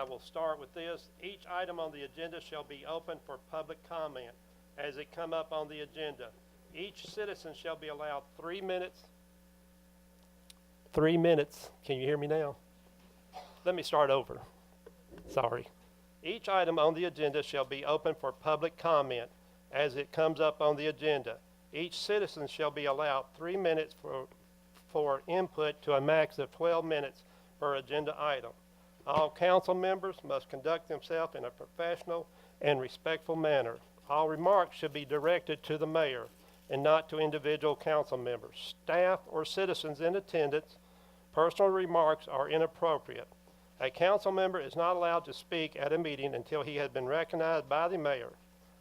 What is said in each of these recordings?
will start with this. Each item on the agenda shall be open for public comment as it come up on the agenda. Each citizen shall be allowed 3 minutes. 3 minutes. Can you hear me now? Let me start over. Sorry. Each item on the agenda shall be open for public comment as it comes up on the agenda. Each citizen shall be allowed 3 minutes for input to a max of 12 minutes per agenda item. All council members must conduct themselves in a professional and respectful manner. All remarks should be directed to the mayor and not to individual council members. Staff or citizens in attendance, personal remarks are inappropriate. A council member is not allowed to speak at a meeting until he has been recognized by the mayor.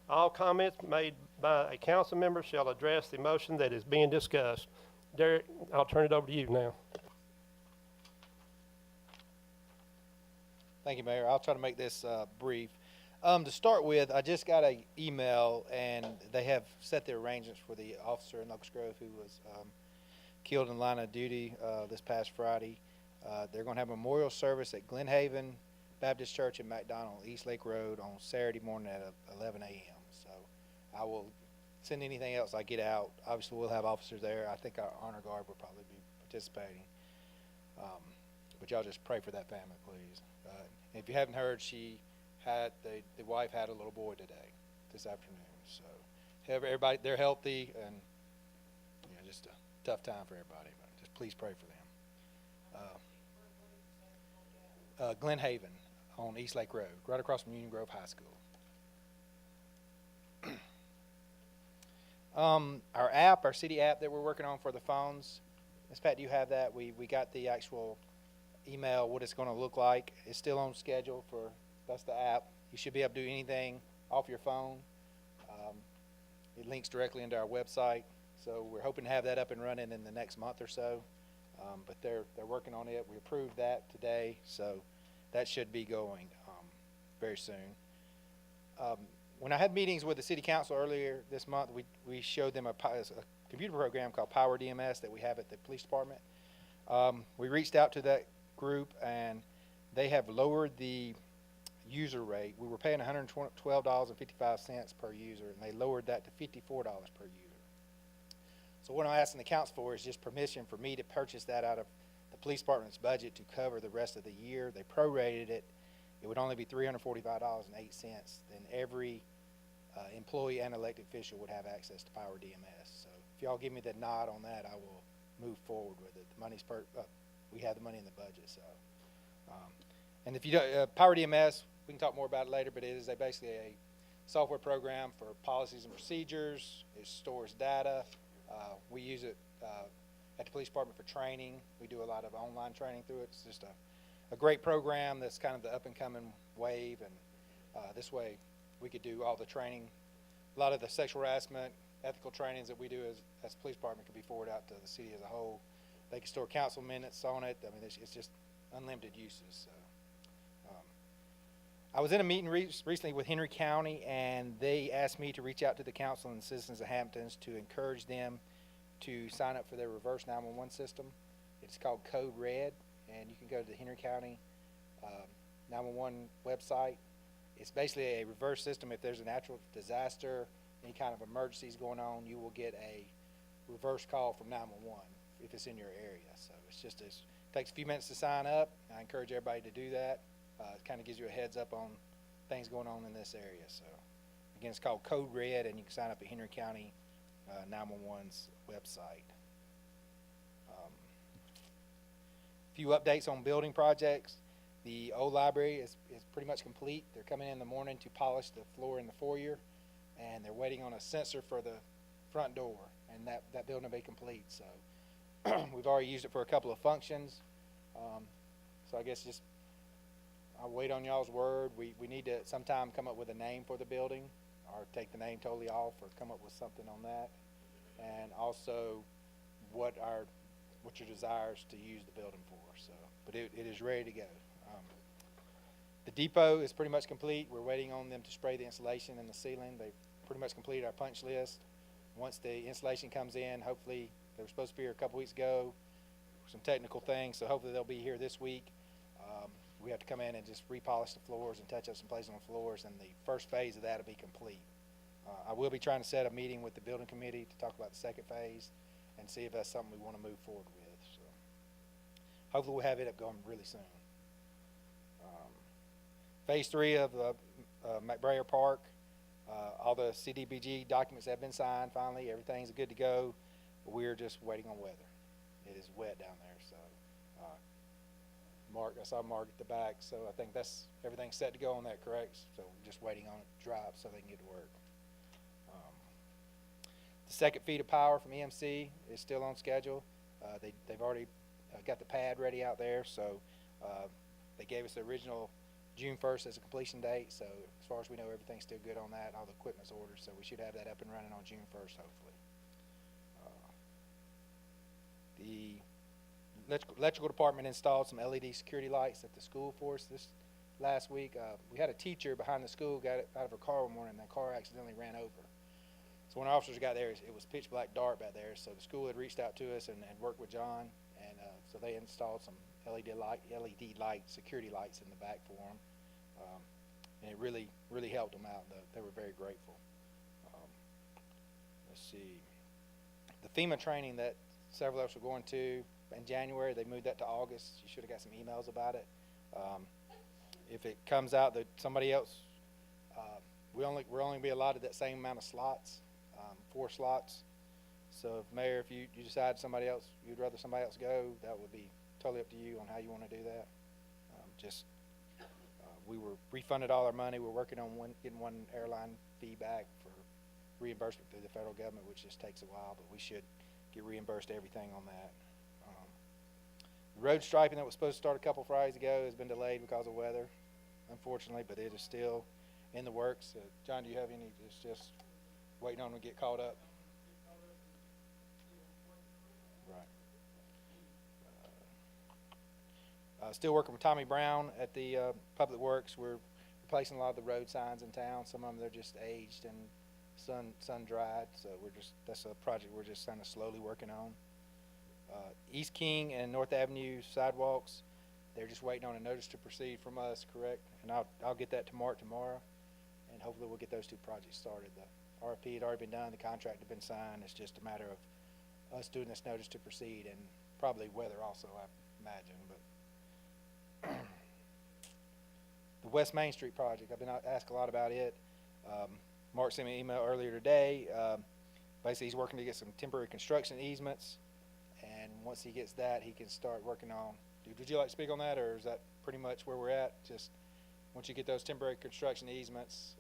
All comments made by a council member shall address the motion that is being discussed. Derek, I'll turn it over to you now. Thank you, Mayor. I'll try to make this brief. To start with, I just got an email, and they have set their arrangements for the officer in Locust Grove who was killed in line of duty this past Friday. They're going to have a memorial service at Glen Haven Baptist Church in McDonald, East Lake Road, on Saturday morning at 11 a.m. So I will send anything else I get out. Obviously, we'll have officers there. I think our honor guard will probably be participating. But y'all just pray for that family, please. If you haven't heard, she had the wife had a little boy today, this afternoon. So everybody, they're healthy, and just a tough time for everybody. But just please pray for them. Glen Haven on East Lake Road, right across from Union Grove High School. Our app, our city app that we're working on for the phones, Ms. Pat, do you have that? We got the actual email, what it's going to look like. It's still on schedule for, that's the app. You should be able to do anything off your phone. It links directly into our website. So we're hoping to have that up and running in the next month or so. But they're working on it. We approved that today, so that should be going very soon. When I had meetings with the city council earlier this month, we showed them a computer program called Power DMS that we have at the police department. We reached out to that group, and they have lowered the user rate. We were paying $112.55 per user, and they lowered that to $54 per user. So what I'm asking the council for is just permission for me to purchase that out of the police department's budget to cover the rest of the year. They prorated it. It would only be $345.08. Then every employee and elected official would have access to Power DMS. So if y'all give me the nod on that, I will move forward with it. The money's we have the money in the budget. So, and if you don't, Power DMS, we can talk more about it later, but it is basically a software program for policies and procedures. It stores data. We use it at the police department for training. We do a lot of online training through it. It's just a great program that's kind of the up-and-coming wave, and this way we could do all the training. A lot of the sexual harassment, ethical trainings that we do as police department could be forwarded out to the city as a whole. They can store council minutes on it. I mean, it's just unlimited uses. So, I was in a meeting recently with Henry County, and they asked me to reach out to the council and citizens of Hamptons to encourage them to sign up for their reverse 911 system. It's called Code Red, and you can go to the Henry County 911 website. It's basically a reverse system. If there's a natural disaster, any kind of emergencies going on, you will get a reverse call from 911 if it's in your area. So it takes a few minutes to sign up. I encourage everybody to do that. It kind of gives you a heads up on things going on in this area. So again, it's called Code Red, and you can sign up at Henry County 911's website. A few updates on building projects. The old library is pretty much complete. They're coming in the morning to polish the floor in the foyer, and they're waiting on a sensor for the front door, and that building will be complete. So we've already used it for a couple of functions. So I guess just I'll wait on y'all's word. We need to sometime come up with a name for the building, or take the name totally off, or come up with something on that. And also what your desires to use the building for. So, but it is ready to go. The depot is pretty much complete. We're waiting on them to spray the insulation and the ceiling. They've pretty much completed our punch list. Once the insulation comes in, hopefully, they were supposed to be here a couple weeks ago, some technical things, so hopefully they'll be here this week. we have to come in and just repolish the floors and touch up some places on the floors, and the first phase of that will be complete. I will be trying to set a meeting with the building committee to talk about the second phase and see if that's something we want to move forward with. So hopefully we'll have it up going really soon. Phase 3 of McBrayer Park, all the CDBG documents have been signed finally. Everything's good to go. We're just waiting on weather. It is wet down there, so Mark, I saw Mark at the back, so I think everything's set to go on that, correct? So we're just waiting on it to dry up so they can get to work. The second feed of power from EMC is still on schedule. They've already got the pad ready out there, so they gave us the original June 1st as a completion date, so as far as we know, everything's still good on that. All the equipment's ordered, so we should have that up and running on June 1st, hopefully. The electrical department installed some LED security lights at the school for us this last week. We had a teacher behind the school got out of her car one morning, and the car accidentally ran over. So when our officers got there, it was pitch black dark back there, so the school had reached out to us and worked with John, and so they installed some LED light security lights in the back for them, and it really helped them out. They were very grateful. Let's see, the FEMA training that several of us were going to in January, they moved that to August. You should have got some emails about it. If it comes out that somebody else, we're only be allotted that same amount of slots, 4 slots. So Mayor, if you decide you'd rather somebody else go, that would be totally up to you on how you want to do that. We were refunded all our money. We're working on getting one airline fee back for reimbursement through the federal government, which just takes a while, but we should get reimbursed everything on that. The road striping that was supposed to start a couple Fridays ago has been delayed because of weather, unfortunately, but it is still in the works. John, do you have any? It's just waiting on them to get caught up. Right. Still working with Tommy Brown at the Public Works. We're replacing a lot of the road signs in town. Some of them, they're just aged and sun dried, so that's a project we're just kind of slowly working on. East King and North Avenue sidewalks, they're just waiting on a notice to proceed from us, correct? And I'll get that to Mark tomorrow, and hopefully we'll get those 2 projects started. The RFP had already been done, the contract had been signed. It's just a matter of us doing this notice to proceed, and probably weather also, I imagine. But the West Main Street project, I've been asked a lot about it. Mark sent me an email earlier today. Basically, he's working to get some temporary construction easements, and once he gets that, he can start working on. Would you like to speak on that, or is that pretty much where we're at? Just once you get those temporary construction easements,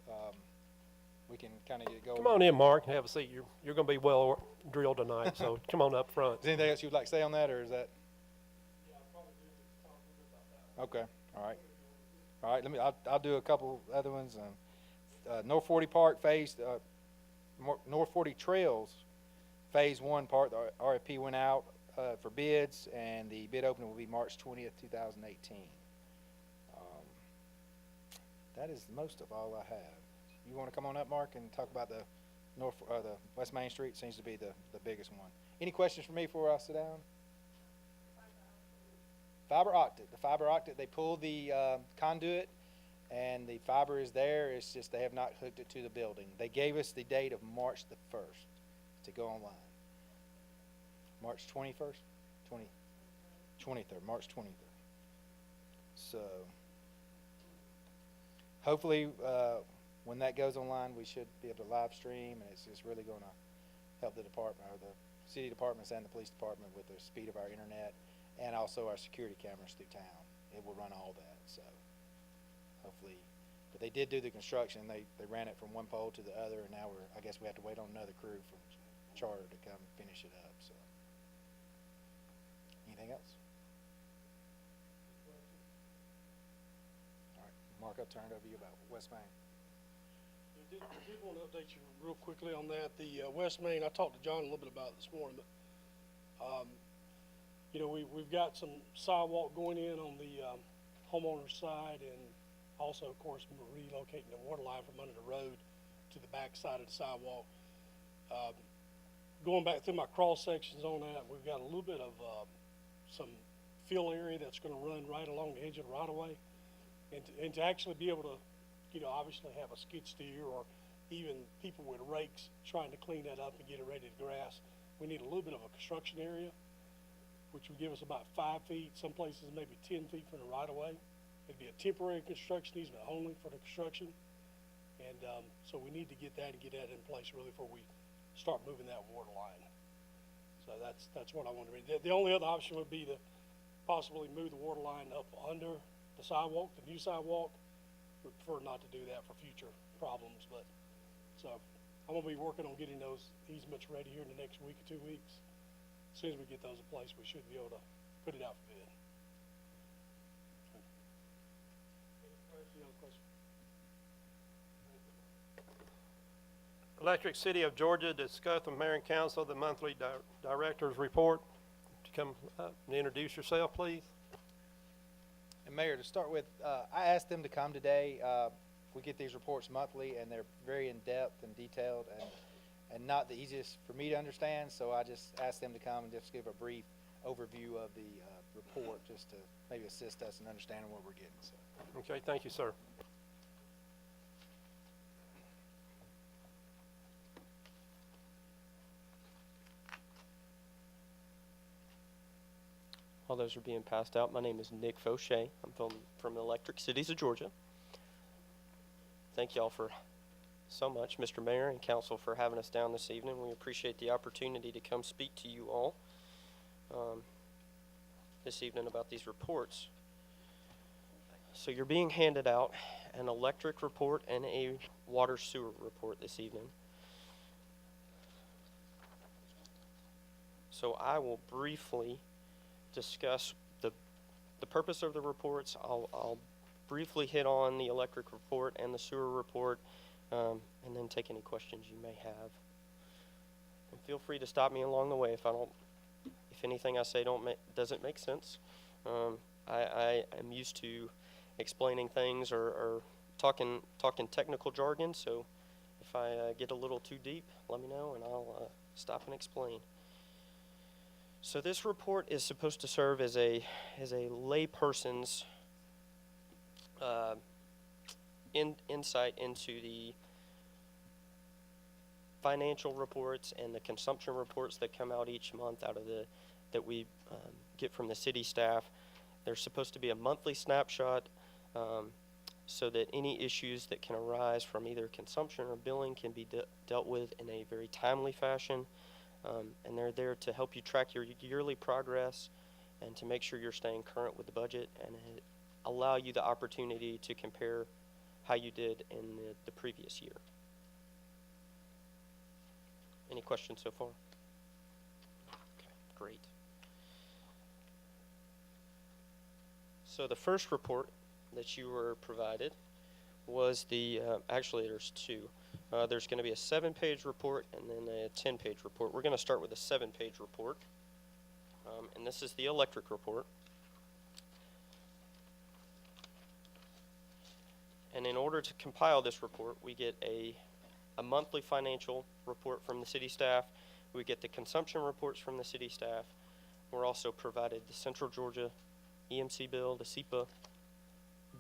we can kind of get going. Come on in, Mark, and have a seat. You're going to be well drilled tonight, so come on up front. Is there anything else you'd like to say on that, or is that? Yeah, I probably do talk a little bit about that. Okay, all right. All right, I'll do a couple other ones. North 40 Park North 40 Trails Phase 1 part, the RFP went out for bids, and the bid opening will be March 20th, 2018. That is most of all I have. You want to come on up, Mark, and talk about the West Main Street? Seems to be the biggest one. Any questions for me before I sit down? Fiber optic. The fiber optic, they pulled the conduit, and the fiber is there. It's just they have not hooked it to the building. They gave us the date of March the 1st to go online. March 21st? 23rd, March 23rd. So hopefully when that goes online, we should be able to live stream, and it's just really going to help the department, or the city departments and the police department, with the speed of our internet and also our security cameras through town. It will run all that, so hopefully. But they did do the construction. They ran it from one pole to the other, and now I guess we have to wait on another crew from Charter to come finish it up. So anything else? All right, Mark, I'll turn it over to you about West Main. I did want to update you real quickly on that. The West Main, I talked to John a little bit about it this morning, but you know, we've got some sidewalk going in on the homeowner's side, and also, of course, relocating the water line from under the road to the back side of the sidewalk. Going back through my cross sections on that, we've got a little bit of some fill area that's going to run right along the edge of the right of way. And to actually be able to, obviously have a skid steer or even people with rakes trying to clean that up and get it ready to grass, we need a little bit of a construction area, which would give us about 5 feet, some places maybe 10 feet from the right of way. It'd be a temporary construction easement only for the construction. And, so we need to get that and get that in place really before we start moving that water line. So that's what I want to read. The only other option would be to possibly move the water line up under the sidewalk, the new sidewalk. We prefer not to do that for future problems, but, so I'm gonna be working on getting those easements ready here in the next week or 2 weeks. As soon as we get those in place, we should be able to put it out for bid. Any other questions? Electric City of Georgia, discuss with Mayor and Council the monthly director's report. Would you come up and introduce yourself, please? And Mayor, to start with, I asked them to come today. We get these reports monthly, and they're very in-depth and detailed, and not the easiest for me to understand, so I just asked them to come and just give a brief overview of the report, just to maybe assist us in understanding what we're getting. So. Okay, thank you, sir. While those are being passed out, my name is Nick Fauché. I'm from Electric Cities of Georgia. Thank y'all for so much, Mr. Mayor and Council, for having us down this evening. We appreciate the opportunity to come speak to you all this evening about these reports. So you're being handed out an electric report and a water sewer report this evening. So I will briefly discuss the purpose of the reports. I'll briefly hit on the electric report and the sewer report, and then take any questions you may have. And feel free to stop me along the way if anything I say doesn't make sense. I am used to explaining things or talking technical jargon, so if I get a little too deep, let me know and I'll stop and explain. So this report is supposed to serve as a layperson's insight into the financial reports and the consumption reports that come out each month that we get from the city staff. There's supposed to be a monthly snapshot so that any issues that can arise from either consumption or billing can be dealt with in a very timely fashion. And they're there to help you track your yearly progress and to make sure you're staying current with the budget and allow you the opportunity to compare how you did in the previous year. Any questions so far? Okay, great. So the first report that you were provided was actually there's two. There's going to be a 7-page report and then a 10-page report. We're going to start with a 7-page report, and this is the electric report. And in order to compile this report, we get a monthly financial report from the city staff. We get the consumption reports from the city staff. We're also provided the Central Georgia EMC bill, the SEPA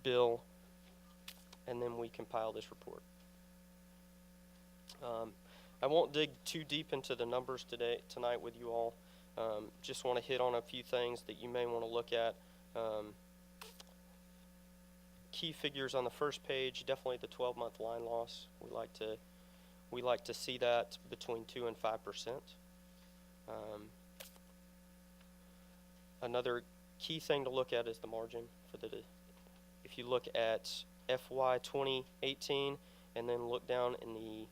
bill, and then we compile this report. I won't dig too deep into the numbers tonight with you all. Just want to hit on a few things that you may want to look at. Key figures on the first page, definitely the 12-month line loss. We like to see that between 2 and 5%. Another key thing to look at is the margin if you look at FY 2018 and then look down in the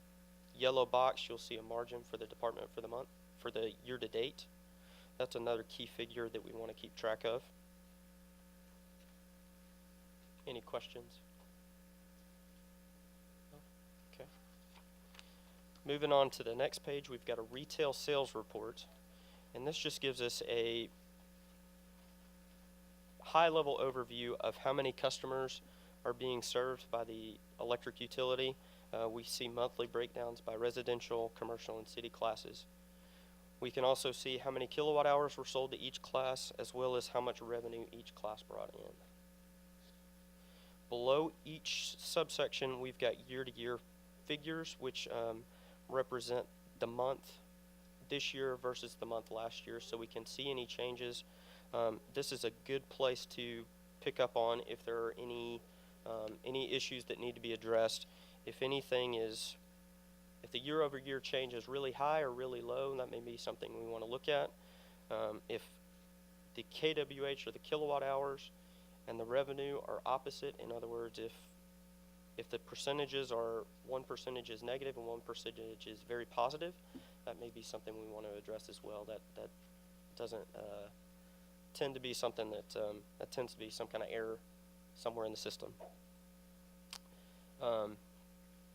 yellow box, you'll see a margin for the department for the year to date. That's another key figure that we want to keep track of. Any questions? No? Okay. Moving on to the next page, we've got a retail sales report, and this just gives us a high-level overview of how many customers are being served by the electric utility. We see monthly breakdowns by residential, commercial, and city classes. We can also see how many kilowatt hours were sold to each class, as well as how much revenue each class brought in. below each subsection, we've got year-to-year figures, which represent the month this year versus the month last year, so we can see any changes. This is a good place to pick up on if there are any issues that need to be addressed. If anything is, if the year-over-year change is really high or really low, that may be something we want to look at. If the kWh or the kilowatt hours and the revenue are opposite, in other words, if the percentages are, one percentage is negative and one percentage is very positive, that may be something we want to address as well. That doesn't tend to be something that tends to be some kind of error somewhere in the system.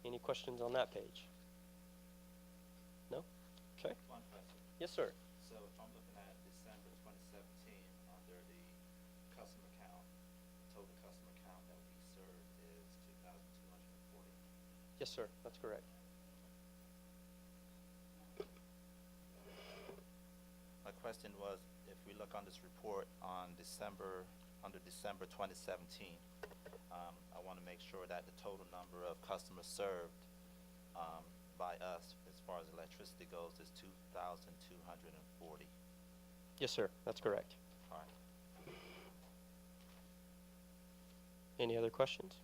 Any questions on that page? No? Okay. One question. Yes, sir. So if I'm looking at December 2017, under the customer count, total customer count that we served is 2,240. Yes, sir. That's correct. My question was, if we look on this report on under December 2017, I want to make sure that the total number of customers served by us, as far as electricity goes, is 2,240. Yes, sir. That's correct. All right. Any other questions?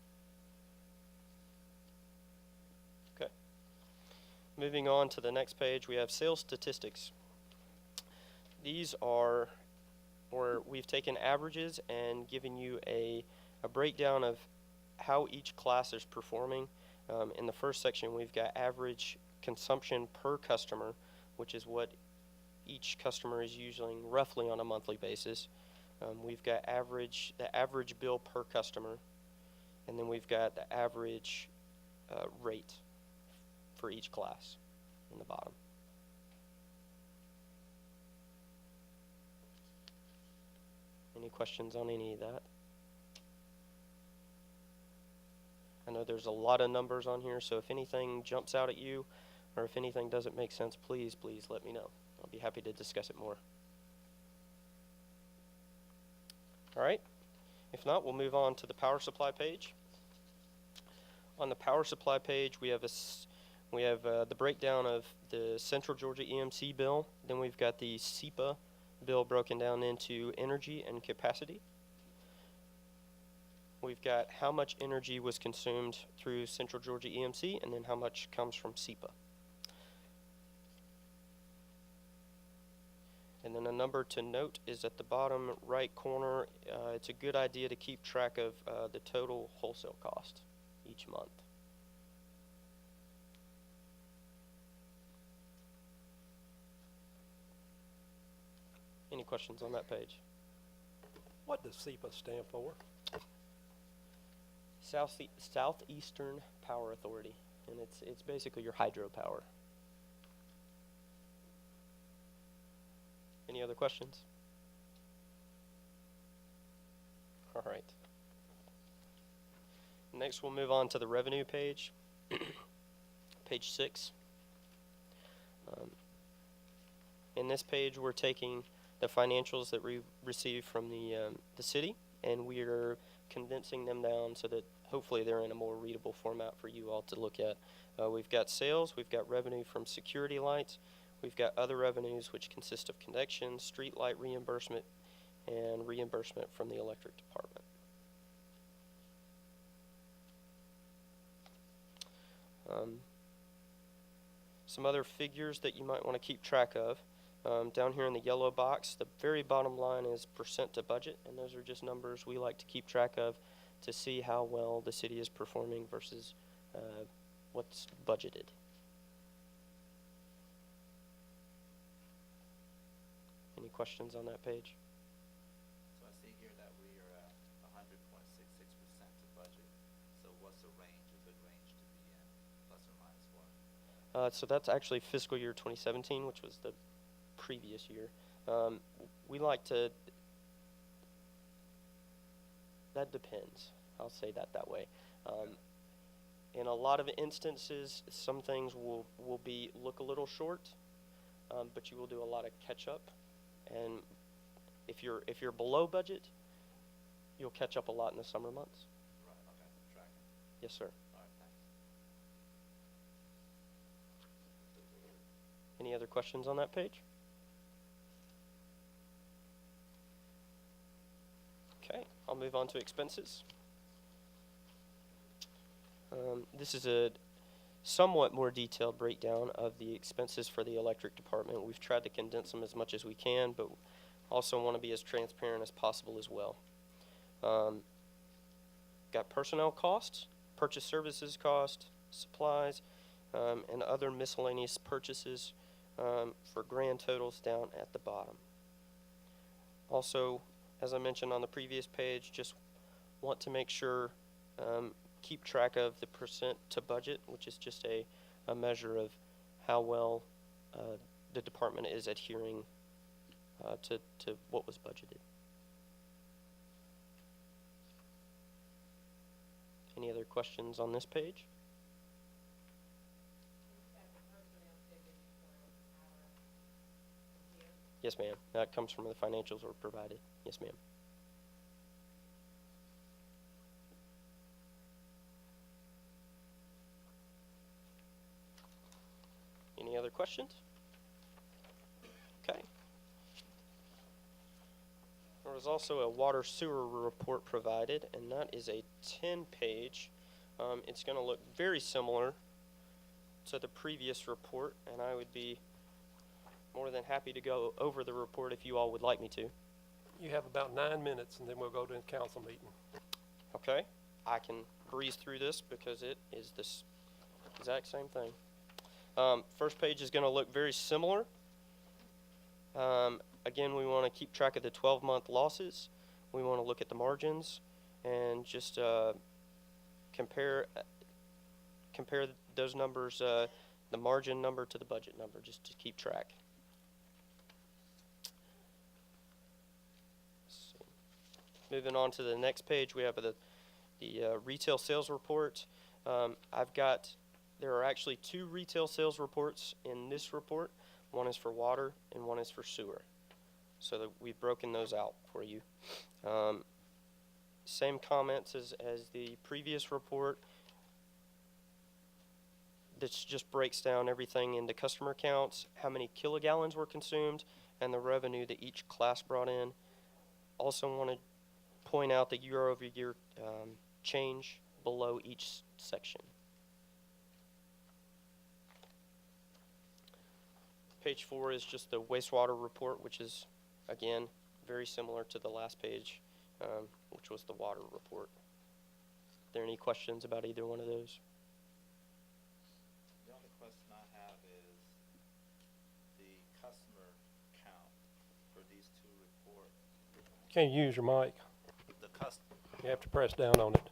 Okay. Moving on to the next page, we have sales statistics. These are where we've taken averages and given you a breakdown of how each class is performing. In the first section, we've got average consumption per customer, which is what each customer is using roughly on a monthly basis. We've got the average bill per customer, and then we've got the average rate for each class in the bottom. Any questions on any of that? I know there's a lot of numbers on here, so if anything jumps out at you or if anything doesn't make sense, please let me know. I'll be happy to discuss it more. All right. If not, we'll move on to the power supply page. On the power supply page, we have the breakdown of the Central Georgia EMC bill. Then we've got the SEPA bill broken down into energy and capacity. We've got how much energy was consumed through Central Georgia EMC and then how much comes from SEPA. And then a number to note is at the bottom right corner. It's a good idea to keep track of the total wholesale cost each month. Any questions on that page? What does SEPA stand for? Southeastern Power Authority, and it's basically your hydropower. Any other questions? All right. Next, we'll move on to the revenue page, page 6. In this page, we're taking the financials that we received from the city, and we are condensing them down so that hopefully they're in a more readable format for you all to look at. We've got sales, we've got revenue from security lights, we've got other revenues which consist of connections, street light reimbursement, and reimbursement from the electric department. Some other figures that you might want to keep track of. Down here in the yellow box, the very bottom line is percent to budget, and those are just numbers we like to keep track of to see how well the city is performing versus what's budgeted. Any questions on that page? So I see here that we are at 100.66% to budget. So what's a range, a good range to be in, plus or minus what? So that's actually fiscal year 2017, which was the previous year. We like to, that depends. I'll say that way. In a lot of instances, some things will look a little short, but you will do a lot of catch up. And if you're below budget, you'll catch up a lot in the summer months. Right, okay. Yes, sir. All right, thanks. Any other questions on that page? Okay, I'll move on to expenses. This is a somewhat more detailed breakdown of the expenses for the electric department. We've tried to condense them as much as we can, but also want to be as transparent as possible as well. Got personnel costs, purchase services cost, supplies, and other miscellaneous purchases for grand totals down at the bottom. Also, as I mentioned on the previous page, just want to make sure, keep track of the percent to budget, which is just a measure of how well the department is adhering to what was budgeted. Any other questions on this page? Yes, ma'am. That comes from the financials were provided. Yes, ma'am. Any other questions? Okay. There was also a water sewer report provided, and that is a 10-page. It's going to look very similar to the previous report, and I would be more than happy to go over the report if you all would like me to. You have about 9 minutes, and then we'll go to the council meeting. Okay, I can breeze through this because it is this exact same thing. First page is going to look very similar. Again, we want to keep track of the 12-month losses. We want to look at the margins and just compare those numbers, the margin number to the budget number, just to keep track. Moving on to the next page, we have the retail sales report. There are actually 2 retail sales reports in this report. One is for water and one is for sewer. So that we've broken those out for you. Same comments as the previous report. This just breaks down everything into customer counts, how many kilogallons were consumed, and the revenue that each class brought in. Also want to point out the year-over-year change below each section. Page 4 is just the wastewater report, which is, again, very similar to the last page, which was the water report. Are there any questions about either one of those? The only question I have is the customer count for these 2 reports. Can't use your mic. You have to press down on it.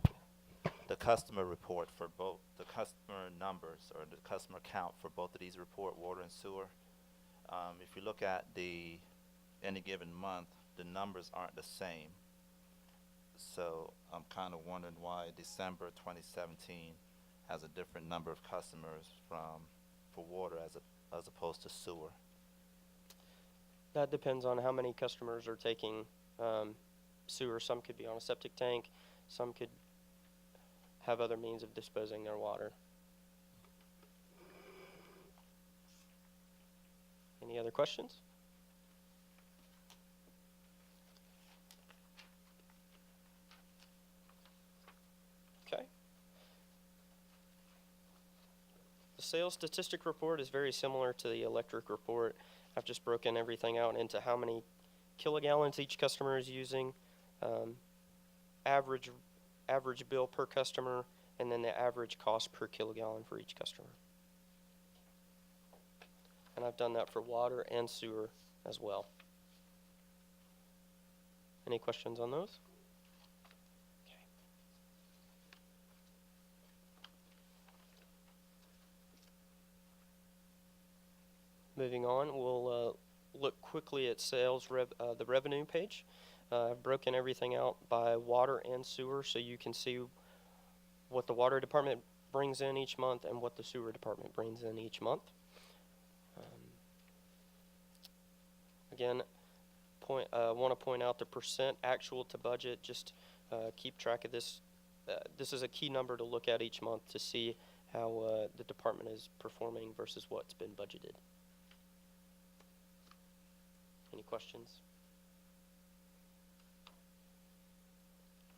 The customer report for both, the customer numbers or the customer count for both of these report, water and sewer. If you look at any given month, the numbers aren't the same. So I'm kind of wondering why December 2017 has a different number of customers for water as opposed to sewer. That depends on how many customers are taking sewer. Some could be on a septic tank. Some could have other means of disposing their water. Any other questions? Okay. The sales statistic report is very similar to the electric report. I've just broken everything out into how many kilogallons each customer is using, average bill per customer, and then the average cost per kilogallon for each customer. And I've done that for water and sewer as well. Any questions on those? Okay. Moving on, we'll look quickly at sales, the revenue page. I've broken everything out by water and sewer so you can see what the water department brings in each month and what the sewer department brings in each month. Again, want to point out the percent actual to budget. Just keep track of this this is a key number to look at each month to see how the department is performing versus what's been budgeted. Any questions?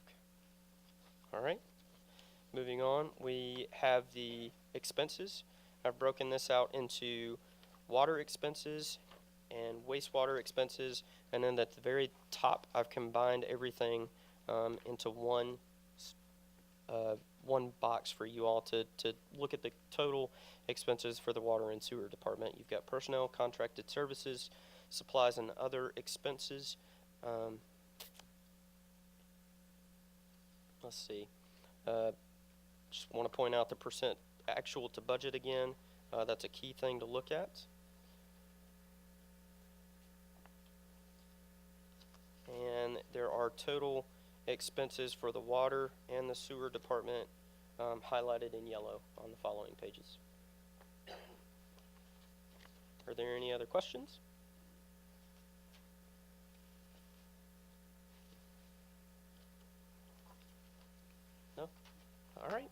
Okay. All right. Moving on, we have the expenses. I've broken this out into water expenses and wastewater expenses, and then at the very top, I've combined everything into one box for you all to look at the total expenses for the water and sewer department. You've got personnel, contracted services, supplies, and other expenses. Let's see. Just want to point out the percent actual to budget again. That's a key thing to look at. And there are total expenses for the water and the sewer department highlighted in yellow on the following pages. Are there any other questions? No? All right.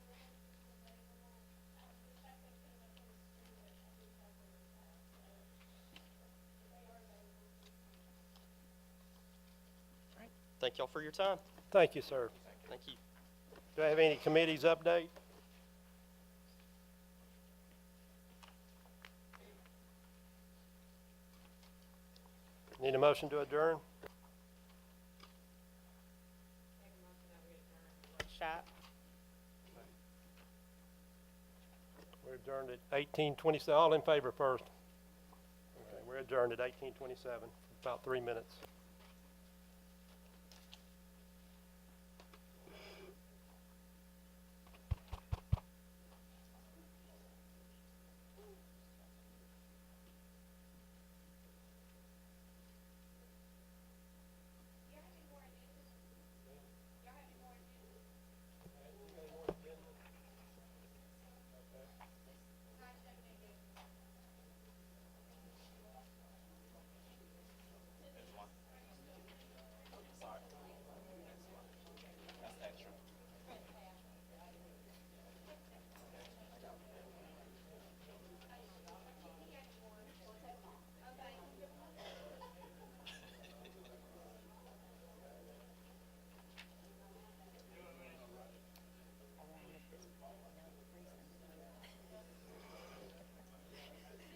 Thank y'all for your time. Thank you, sir. Thank you. Do I have any committees update? Need a motion to adjourn? Shop. We're adjourned at 18:27. All in favor first. Okay, we're adjourned at 18:27, about 3 minutes.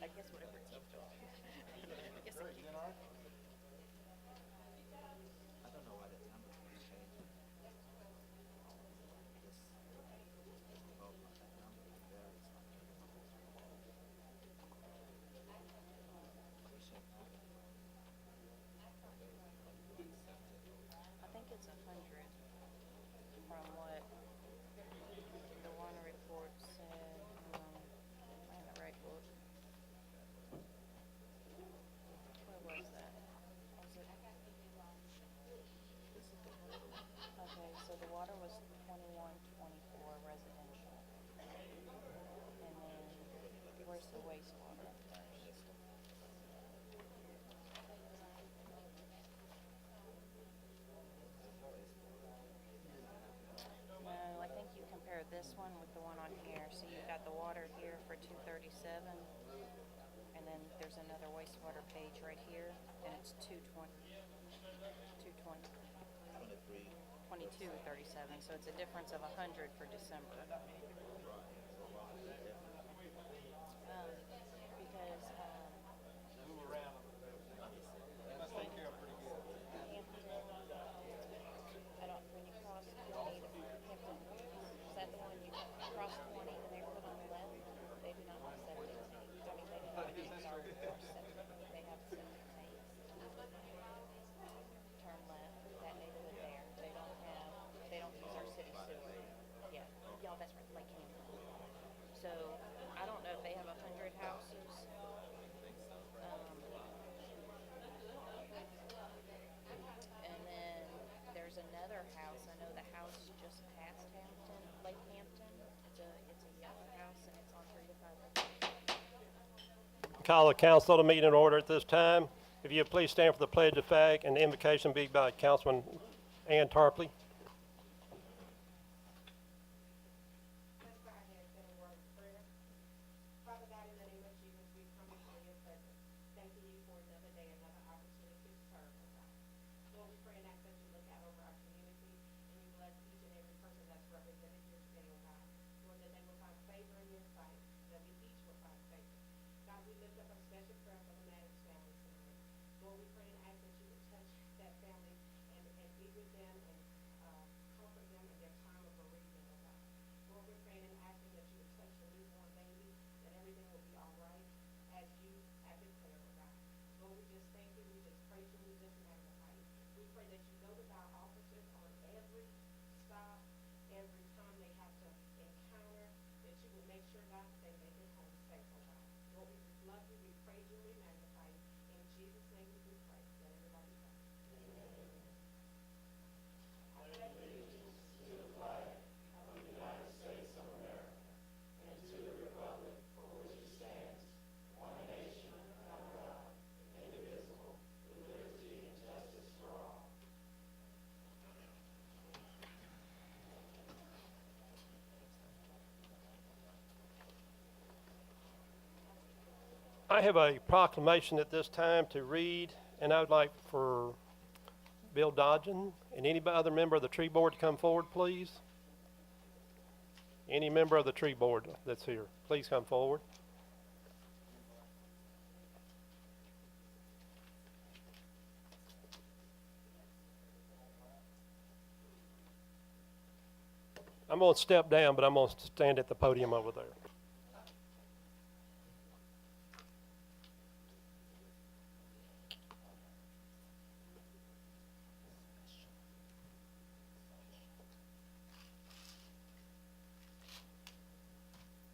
I guess whatever it's up to. I guess it keeps. I don't know why the number keeps changing. This, oh, that number varies. I think it's 100 from what the one report said, in the right book. Where was that? Was it? Okay, so the water was 2124 residential. And then, where's the wastewater first? No, I think you compare this one with the one on here. So you've got the water here for 237, and then there's another wastewater page right here, and it's 220, 2237. So it's a difference of 100 for December. Because I don't, when you cross 20 to Hampton, is that the one you cross 20 and they're put on the left? They do not have septic tanks. I mean, they do not use our septic. They have septic tanks. Turn left, that neighborhood there. They don't use our city sewer. Yeah, y'all, that's right, Lake Hampton. So, I don't know if they have 100 houses. And then there's another house. I know the house just past Hampton, Lake Hampton. It's a yellow house and it's on 3 to 5 acres. Call the council to meet in order at this time. If you please stand for the pledge of flag, and the invocation be by Councilman Ann Tarpley. thanking you for another day, another opportunity to serve, oh God. Lord, we pray and ask that you look out over our community and you bless each and every person that's represented here today, oh God. Lord, that they will find favor in your sight, that we each will find favor. God, we lift up a special prayer for the Maddox family tonight. Lord, we pray and ask that you would touch that family and be with them and comfort them in their time of bereavement, oh God. Lord, we're praying and asking that you would touch the newborn baby, that everything will be all right as you have declared, oh God. Lord, we just thank you, we just praise you, we just magnify you. We pray that you go with our officers on every stop, every time they have to encounter, that you would make sure, God, that they make it home safe, oh God. Lord, we just love you, we praise you, we magnify you. In Jesus' name we do pray. Let everybody pray. I have a proclamation at this time to read, and I would like for Bill Dodgen and any other member of the tree board to come forward, please. Any member of the tree board that's here, please come forward. I'm going to step down, but I'm going to stand at the podium over there.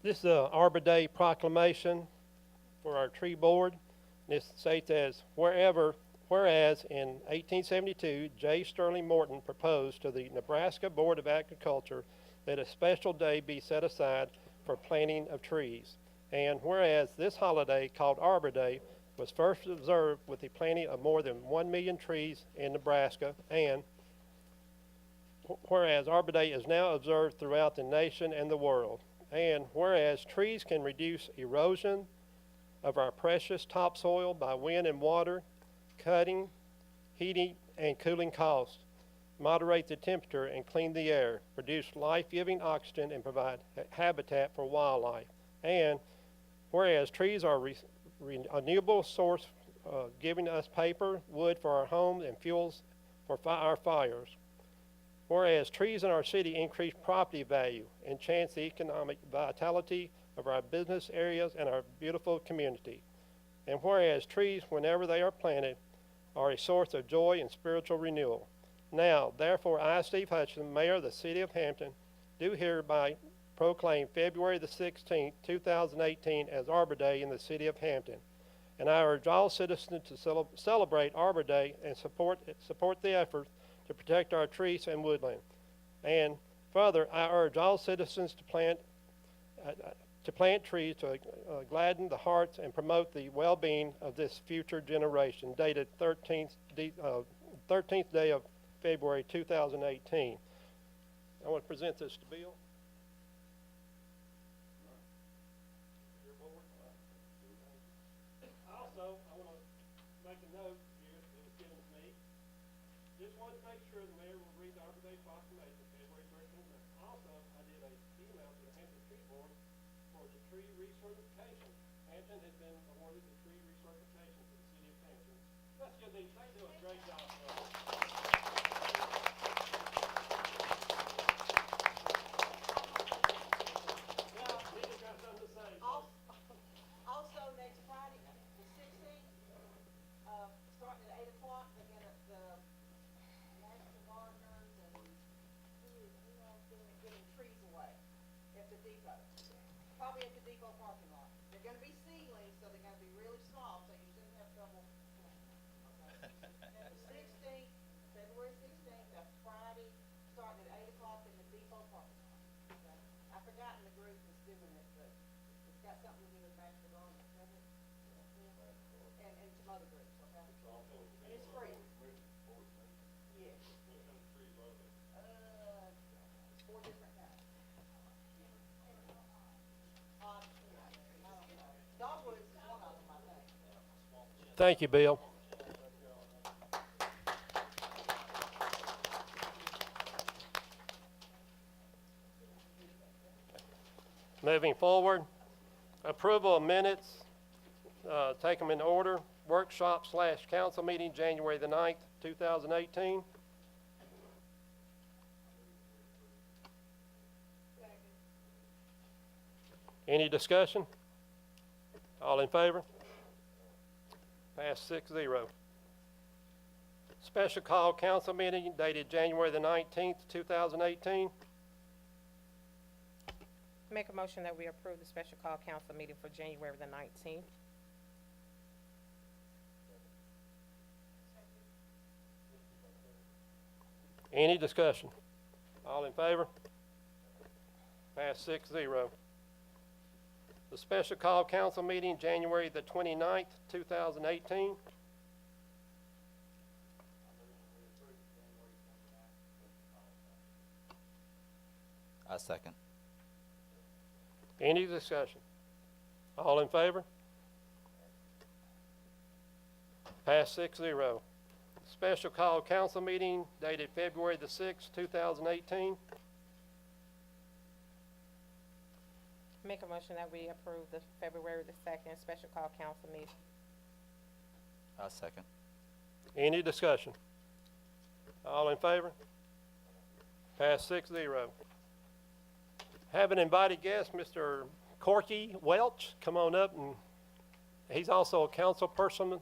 This is a Arbor Day proclamation for our tree board. This states as, whereas in 1872, J. Sterling Morton proposed to the Nebraska Board of Agriculture that a special day be set aside for planting of trees. And whereas this holiday, called Arbor Day, was first observed with the planting of more than 1 million trees in Nebraska, and whereas Arbor Day is now observed throughout the nation and the world. And whereas trees can reduce erosion of our precious topsoil by wind and water, cutting, heating, and cooling costs, moderate the temperature and clean the air, produce life-giving oxygen, and provide habitat for wildlife. And whereas trees are a renewable source, giving us paper, wood for our homes, and fuels for our fires. Whereas trees in our city increase property value, enhance the economic vitality of our business areas and our beautiful community. And whereas trees, whenever they are planted, are a source of joy and spiritual renewal. Now, therefore, I, Steve Hutchinson, Mayor of the City of Hampton, do hereby proclaim February the 16th, 2018 as Arbor Day in the City of Hampton. And I urge all citizens to celebrate Arbor Day and support the effort to protect our trees and woodland. And further, I urge all citizens to plant trees to gladden the hearts and promote the well-being of this future generation, dated 13th day of February 2018. I want to present this to Bill. Also, I want to make a note here that was given to me. Just wanted to make sure the mayor will read the Arbor Day proclamation February 13th. Also, I did an email to the Hampton Tree Board for the tree recertification. Hampton has been awarded the tree recertification to the City of Hampton. Let's give these, they do a great job for us. Now, Nita's got something to say. Also, next Friday, the 16th, starting at 8 o'clock, they're gonna, the National Gardeners and who else doing it, giving trees away at the depot. Probably at the depot parking lot. They're gonna be seedlings, so they're gonna be really small, so you shouldn't have trouble. Okay. And the 16th, February 16th, that's Friday, starting at 8 o'clock in the depot parking lot. Okay. I've forgotten the group that's doing it, but it's got something to do with National Gardeners, doesn't it? And some other groups, okay? And it's free. Yes. It's 4 different kinds. I don't know. Dogwoods is one of them, I think. Thank you, Bill. Moving forward, approval of minutes, take them in order. Workshop / council meeting, January the 9th, 2018. Any discussion? All in favor? Passed 6-0. Special call council meeting dated January the 19th, 2018. Make a motion that we approve the special call council meeting for January the 19th. Any discussion? All in favor? Passed 6-0. The special call council meeting, January the 29th, 2018. I second. Any discussion? All in favor? Passed 6-0. Special call council meeting dated February the 6th, 2018. Make a motion that we approve the February the 2nd special call council meeting. I second. Any discussion? All in favor? Passed 6-0. Have an invited guest, Mr. Corky Welch, come on up, and he's also a council person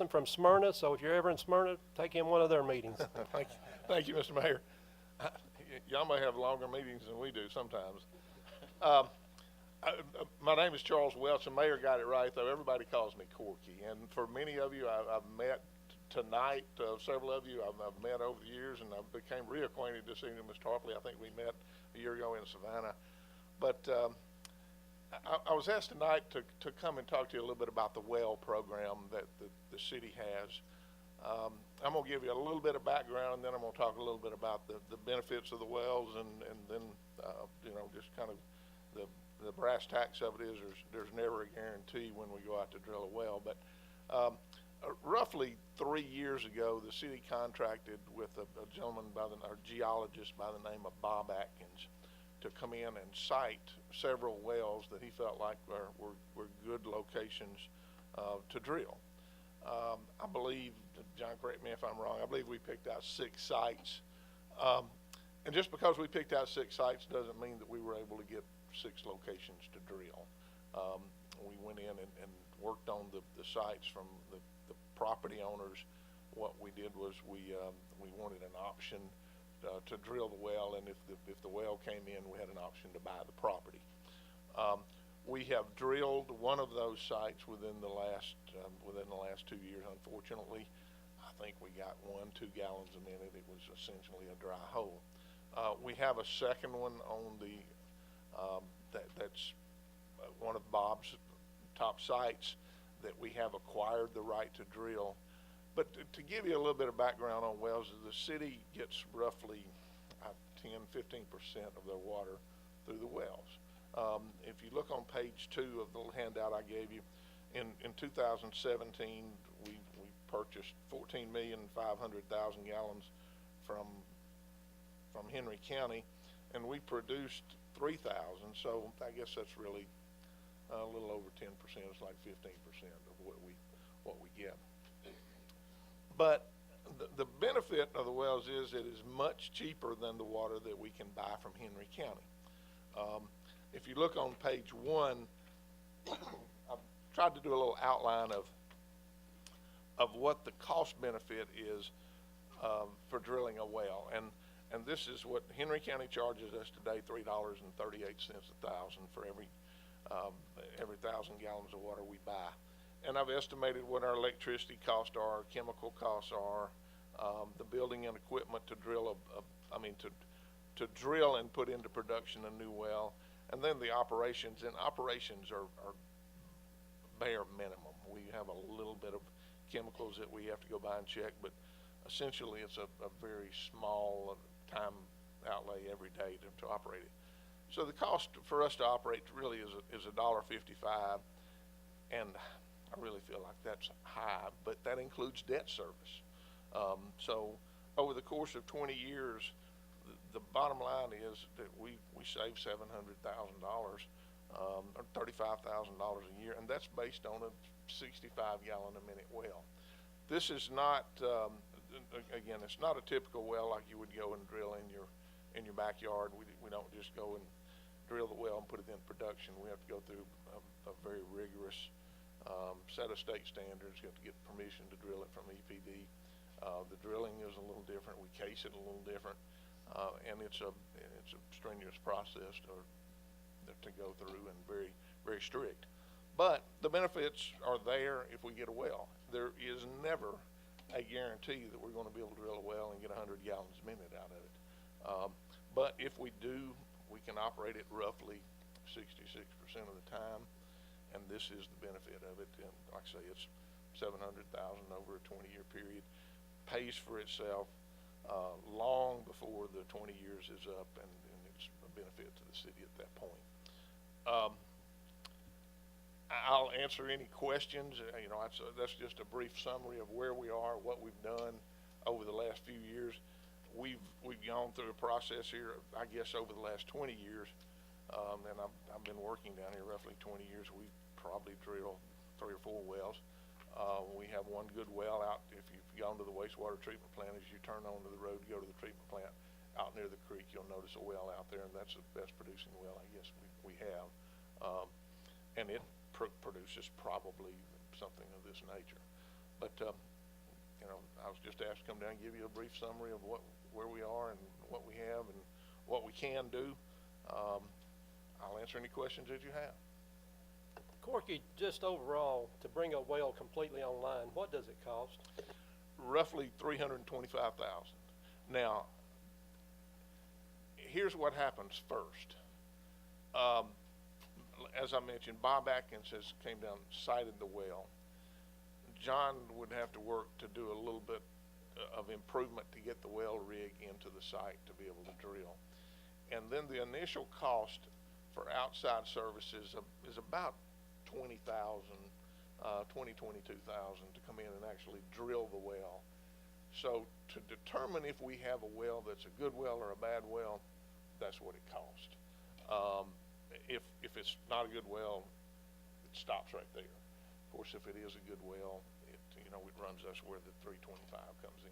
from Smyrna, so if you're ever in Smyrna, take him one of their meetings. Thank you, Mr. Mayor. Y'all may have longer meetings than we do sometimes. My name is Charles Welch, and Mayor got it right, though. Everybody calls me Corky. And for many of you, I've met tonight. Several of you I've met over the years, and I became reacquainted this evening with Mr. Hartley. I think we met a year ago in Savannah. But I was asked tonight to come and talk to you a little bit about the well program that the city has. I'm going to give you a little bit of background, and then I'm going to talk a little bit about the benefits of the wells, and then just kind of the brass tacks of it is there's never a guarantee when we go out to drill a well. But roughly 3 years ago, the city contracted with a gentleman or geologist by the name of Bob Atkins to come in and site several wells that he felt like were good locations to drill. I believe, John, correct me if I'm wrong, I believe we picked out 6 sites. And just because we picked out 6 sites doesn't mean that we were able to get 6 locations to drill. We went in and worked on the sites from the property owners. What we did was we wanted an option to drill the well, and if the well came in, we had an option to buy the property. We have drilled one of those sites within the last 2 years. Unfortunately, I think we got 1-2 gallons a minute. It was essentially a dry hole. We have a second one on the that's one of Bob's top sites that we have acquired the right to drill. But to give you a little bit of background on wells, the city gets roughly 10-15% of their water through the wells. If you look on page 2 of the handout I gave you, in 2017 we purchased 14,500,000 gallons from Henry County, and we produced 3,000. So I guess that's really a little over 10%. It's like 15% of what we get. But the benefit of the wells is it is much cheaper than the water that we can buy from Henry County. If you look on page 1, I've tried to do a little outline of what the cost benefit is for drilling a well. And this is what Henry County charges us today, $3.38 a thousand for every 1,000 gallons of water we buy. And I've estimated what our electricity costs are, chemical costs are, the building and equipment to drill to drill and put into production a new well, and then the operations. And operations are bare minimum. We have a little bit of chemicals that we have to go by and check, but essentially it's a very small time outlay every day to operate it. So the cost for us to operate really is $1.55, and I really feel like that's high, but that includes debt service. So over the course of 20 years, the bottom line is that we save $700,000, or $35,000 a year, and that's based on a 65-gallon a minute well. This is not, again, it's not a typical well like you would go and drill in your backyard. We don't just go and drill the well and put it in production. We have to go through a very rigorous set of state standards. You have to get permission to drill it from EPD. The drilling is a little different. We case it a little different, and it's a strenuous process to go through, and very, very strict. But the benefits are there if we get a well. There is never a guarantee that we're going to be able to drill a well and get 100 gallons a minute out of it. But if we do, we can operate it roughly 66% of the time, and this is the benefit of it. And like I say, it's $700,000 over a 20-year period. Pays for itself long before the 20 years is up, and it's a benefit to the city at that point. I'll answer any questions. That's just a brief summary of where we are, what we've done over the last few years. We've gone through a process here, I guess, over the last 20 years, and I've been working down here roughly 20 years. We've probably drilled 3 or 4 wells. We have one good well out. If you've gone to the wastewater treatment plant, as you turn onto the road to go to the treatment plant, out near the creek, you'll notice a well out there, and that's the best producing well I guess we have. And it produces probably something of this nature. But I was just asked to come down and give you a brief summary of where we are and what we have and what we can do. I'll answer any questions that you have. Corky, just overall, to bring a well completely online, what does it cost? Roughly $325,000. Now, here's what happens first. As I mentioned, Bob Atkins came down and sited the well. John would have to work to do a little bit of improvement to get the well rig into the site to be able to drill. And then the initial cost for outside services is about $20,000, $22,000 to come in and actually drill the well. So to determine if we have a well that's a good well or a bad well, that's what it costs. If it's not a good well, it stops right there. Of course, if it is a good well, it runs us where the 325 comes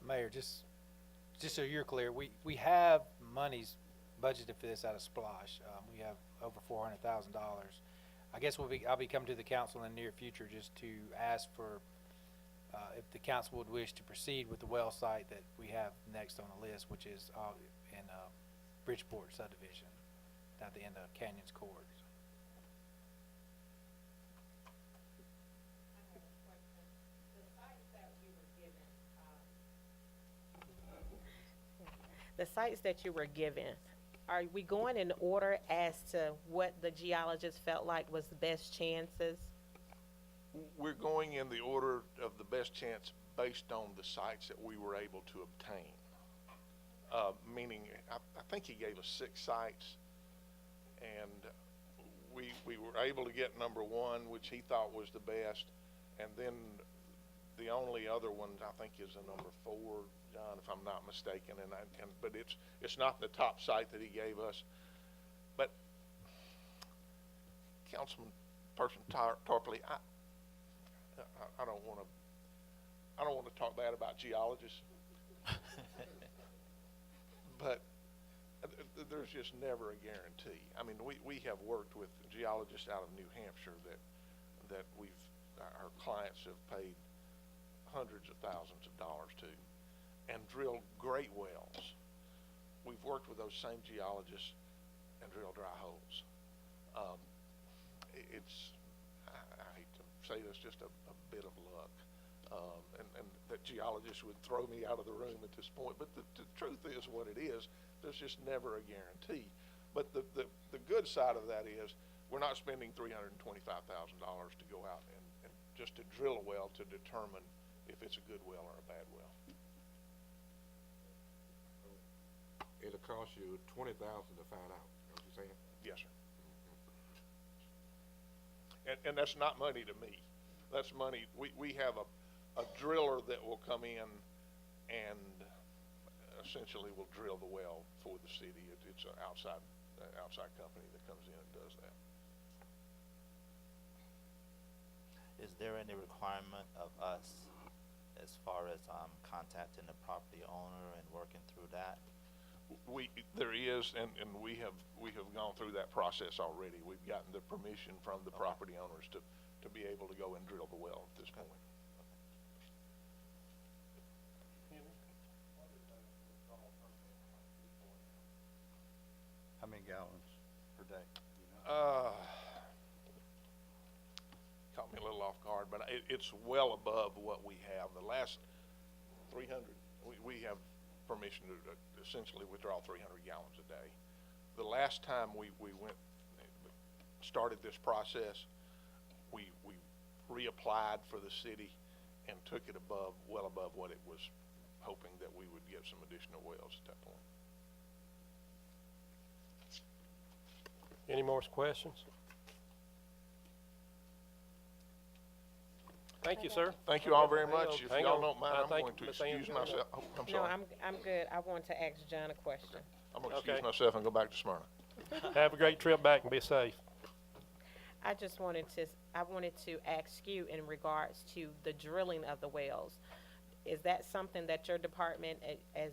in. Mayor, just so you're clear, we have monies budgeted for this out of Splash. We have over $400,000. I guess I'll be coming to the council in the near future just to ask for if the council would wish to proceed with the well site that we have next on the list, which is in Bridgeport subdivision at the end of Canyons Court. The sites that you were given, are we going in order as to what the geologist felt like was the best chances? We're going in the order of the best chance based on the sites that we were able to obtain. Meaning, I think he gave us 6 sites, and we were able to get number 1, which he thought was the best, and then the only other one I think is a number 4, John, if I'm not mistaken, but it's not the top site that he gave us. But Councilman Tarpley, I don't want to talk bad about geologists, but there's just never a guarantee. I mean, we have worked with geologists out of New Hampshire that our clients have paid hundreds of thousands of dollars to, and drilled great wells. We've worked with those same geologists and drilled dry holes. I hate to say this, just a bit of luck. And that geologists would throw me out of the room at this point. But the truth is what it is. There's just never a guarantee. But the good side of that is we're not spending $325,000 to go out and just to drill a well to determine if it's a good well or a bad well. It'll cost you $20,000 to find out. You know what you're saying? Yes, sir. And that's not money to me. That's money, we have a driller that will come in and essentially will drill the well for the city. It's an outside company that comes in and does that. Is there any requirement of us as far as contacting the property owner and working through that? There is, and we have gone through that process already. We've gotten the permission from the property owners to be able to go and drill the well at this point. How many gallons per day? Caught me a little off guard, but it's well above what we have. The last 300, we have permission to essentially withdraw 300 gallons a day. The last time we started this process, we reapplied for the city and took it well above what it was, hoping that we would get some additional wells at that point. Any more questions? Thank you, sir. Thank you all very much. If Hang y'all on. don't mind, I I'm think going to Ms. excuse Andrews- myself. Oh, I'm No, sorry. I'm good. I want to ask John a question. I'm going to Okay. excuse myself and go back to Smyrna. Have a great trip back and be safe. I wanted to ask you in regards to the drilling of the wells. Is that something that your department, as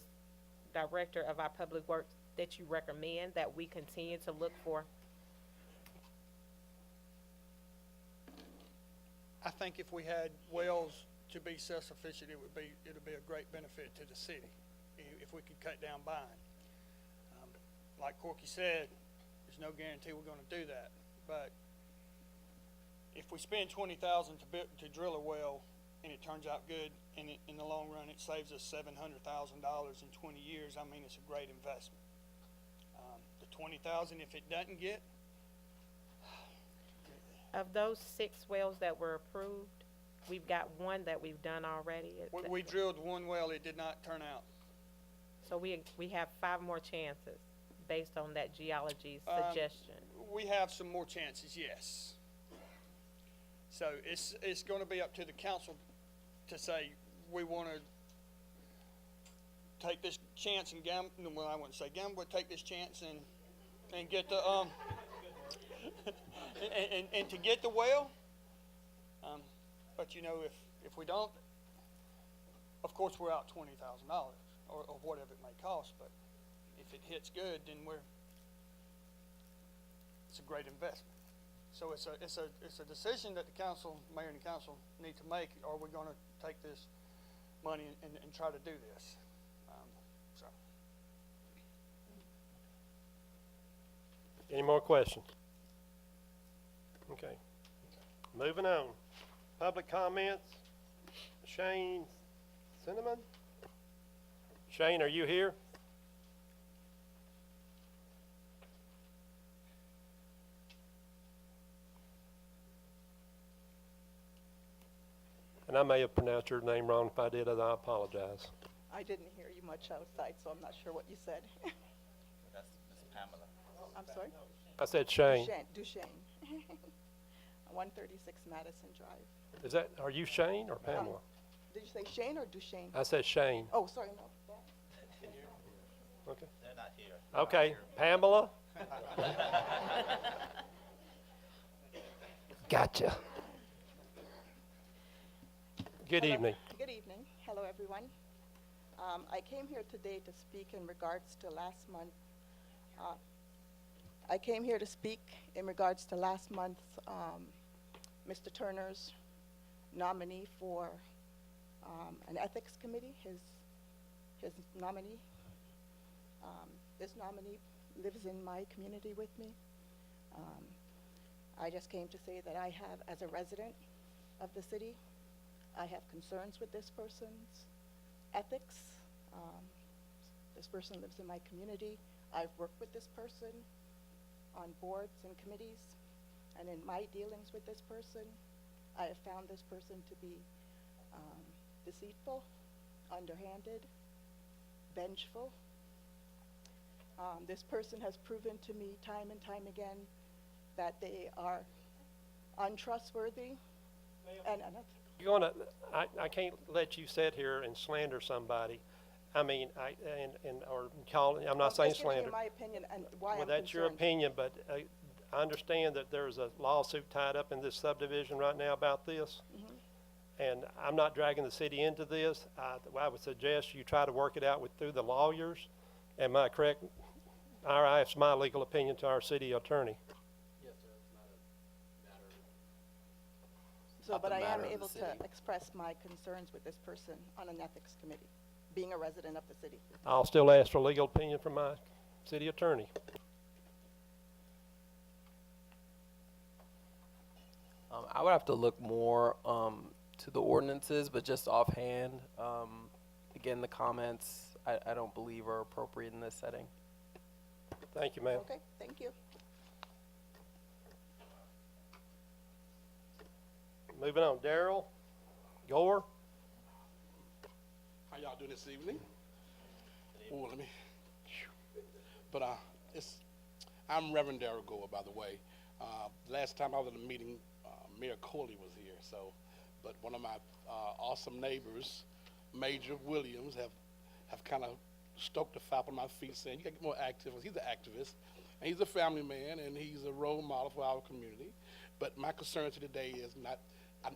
director of our public works, that you recommend that we continue to look for? I think if we had wells to be self-sufficient, it'd be a great benefit to the city if we could cut down buying. Like Corky said, there's no guarantee we're gonna do that, but if we spend $20,000 to drill a well and it turns out good, and in the long run, it saves us $700,000 in 20 years, I mean, it's a great investment. The $20,000, if it doesn't get, Of those 6 wells that were approved, we've got one that we've done already. we drilled one well, it did not turn out. So we have 5 more chances based on that geology suggestion. We have some more chances, yes. So it's gonna be up to the council to say, we wanna take this chance and gamble, well, I wouldn't say gamble, but take this chance and get the, and to get the well. But you know, if we don't, of course, we're out $20,000 or whatever it may cost, but if it hits good, then it's a great investment. So it's a decision that the council, mayor and the council need to make. Are we gonna take this money and try to do this? So. Any more questions? Okay. Moving on. Public comments. Shane Cinnamon? Shane, are you here? And I may have pronounced your name wrong. If I did, I apologize. I didn't hear you much outside, so I'm not sure what you said. That's Ms. Pamela. I'm sorry? I said Shane. Duchesne. 136 Madison Drive. Is that, are you Shane or Pamela? Did you say Shane or Duchesne? I said Shane. Oh, sorry, no. Okay. They're not here. Okay, Pamela? Gotcha. Good Hello. evening. Good evening. Hello, everyone. I came here today to speak in regards to last month. Mr. Turner's nominee for an ethics committee, his nominee. This nominee lives in my community with me. I just came to say that I have, as a resident of the city, I have concerns with this person's ethics. This person lives in my community. I've worked with this person on boards and committees, and in my dealings with this person, I have found this person to be deceitful, underhanded, vengeful. This person has proven to me time and time again that they are untrustworthy, and You're gonna, I can't let you sit here and slander somebody. I mean, or call, I'm not saying just giving slander. you my opinion and why Well, I'm that's your concerned. opinion, but I understand that there's a lawsuit tied up in this subdivision right now about this. And I'm not dragging the city into this. I would suggest you try to work it out through the lawyers. Am I correct? I asked my legal opinion to our city attorney. So, but I am able to express my concerns with this person on an ethics committee, being a resident of the city. I'll still ask for legal opinion from my city attorney. I would have to look more to the ordinances, but just offhand, again, the comments I don't believe are appropriate in this setting. Thank you, ma'am. Okay, thank you. Moving on, Darrell Gore. How y'all doing this evening? Oh, let me. But I'm Reverend Darrell Gore, by the way. Last time I was in a meeting, Mayor Coley was here. So, but one of my awesome neighbors, Major Williams, have kind of stoked the fire on my feet, saying you got to get more active. He's an activist, and he's a family man, and he's a role model for our community. But my concern today is not.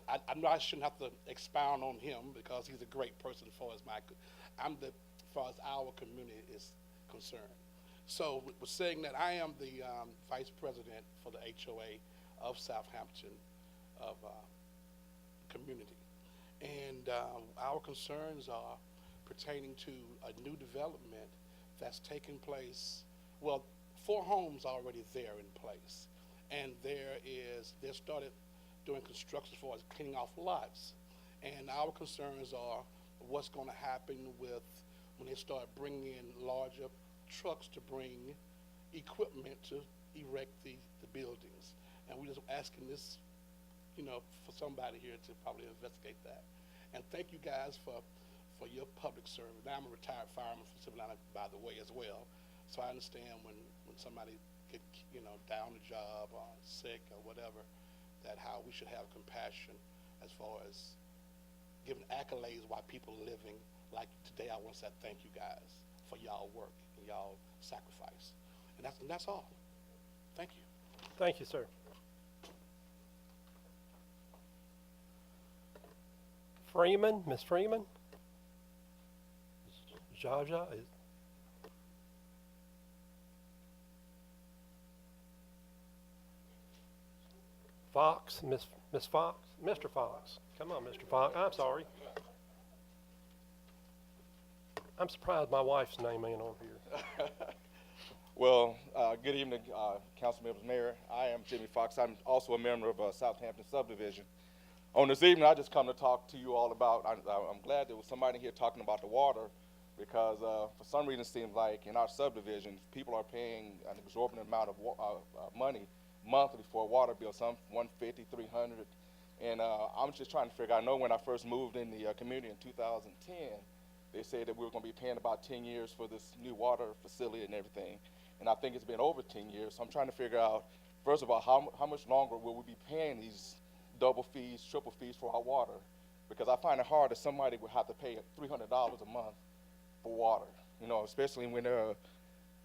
I know I shouldn't have to expound on him because he's a great person as far as as far as our community is concerned. So with saying that, I am the vice president for the HOA of Southampton of community. And our concerns are pertaining to a new development that's taking place. Well, 4 homes already there in place. And they started doing construction as far as cleaning off lots. And our concerns are what's going to happen with when they start bringing in larger trucks to bring equipment to erect the buildings. And we're just asking this, for somebody here to probably investigate that. And thank you guys for your public service. Now I'm a retired fireman from Savannah, by the way, as well. So I understand when somebody get, down the job or sick or whatever, that how we should have compassion as far as giving accolades while people are living. Like today, I want to say thank you guys for y'all work and y'all sacrifice. And that's all. Thank you. Thank you, sir. Freeman, Ms. Freeman? Jaja is. Fox, Miss Fox, Mr. Fox. Come on, Mr. Fox. I'm sorry. I'm surprised my wife's name ain't over here. Well, good evening, council members, mayor. I am Jimmy Fox. I'm also a member of Southampton Subdivision. On this evening, I just come to talk to you all about, I'm glad there was somebody here talking about the water, because for some reason it seems like in our subdivision, people are paying an exorbitant amount of money monthly for a water bill, some $150, $300. And I'm just trying to figure out, I know when I first moved in the community in 2010, they said that we were going to be paying about 10 years for this new water facility and everything. And I think it's been over 10 years. So I'm trying to figure out, first of all, how much longer will we be paying these double fees, triple fees for our water? Because I find it hard that somebody would have to pay $300 a month for water, especially when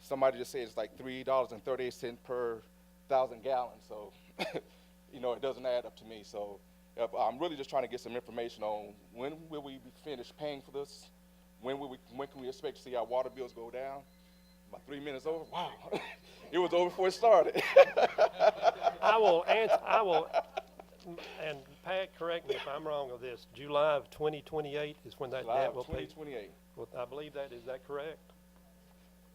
somebody just said it's like $3.38 per 1,000 gallons. So, it doesn't add up to me. So I'm really just trying to get some information on when will we be finished paying for this? When can we expect to see our water bills go down? About 3 minutes over? Wow. It was over before it started. I will answer, and Pat, correct me if I'm wrong on this, July of 2028 is when that July debt of will be. 2028. Well, I believe is that correct?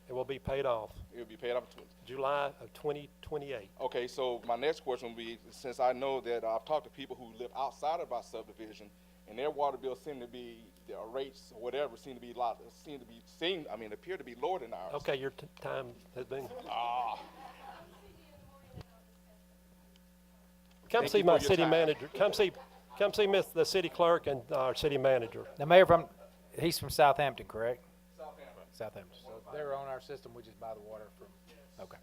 It will be paid off, It will be paid off. July of 2028. Okay, so my next question would be, since I know that I've talked to people who live outside of our subdivision, and their water bills seem to be, their rates or whatever appear to be lower than ours. Okay, your time has been. Come Thank see you my for your city time. manager. Come see the city clerk and our city manager. The mayor he's from Southampton, correct? Southampton. So they're on our system, we just buy the water from, okay.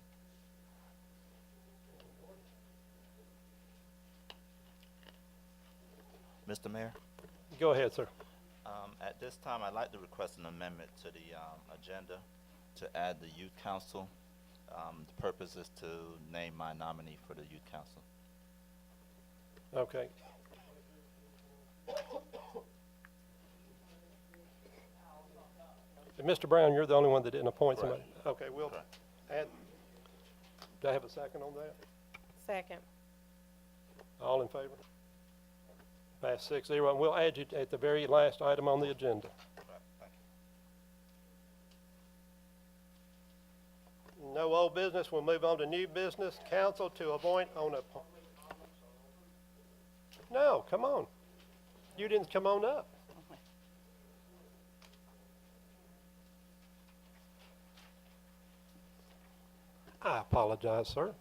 Mr. Mayor, Go ahead, sir. at this time, I'd like to request an amendment to the agenda to add the youth council. The purpose is to name my nominee for the youth council. Okay. Mr. Brown, you're the only one that didn't appoint somebody. Okay, we'll Correct. add, do I have a second on that? Second. All in favor? Pass 6-0, and we'll add you at the very last item on the agenda. Right, thank you. No old business, we'll move on to new business. Council to appoint on a... No, come on. You didn't come on up. I apologize, sir.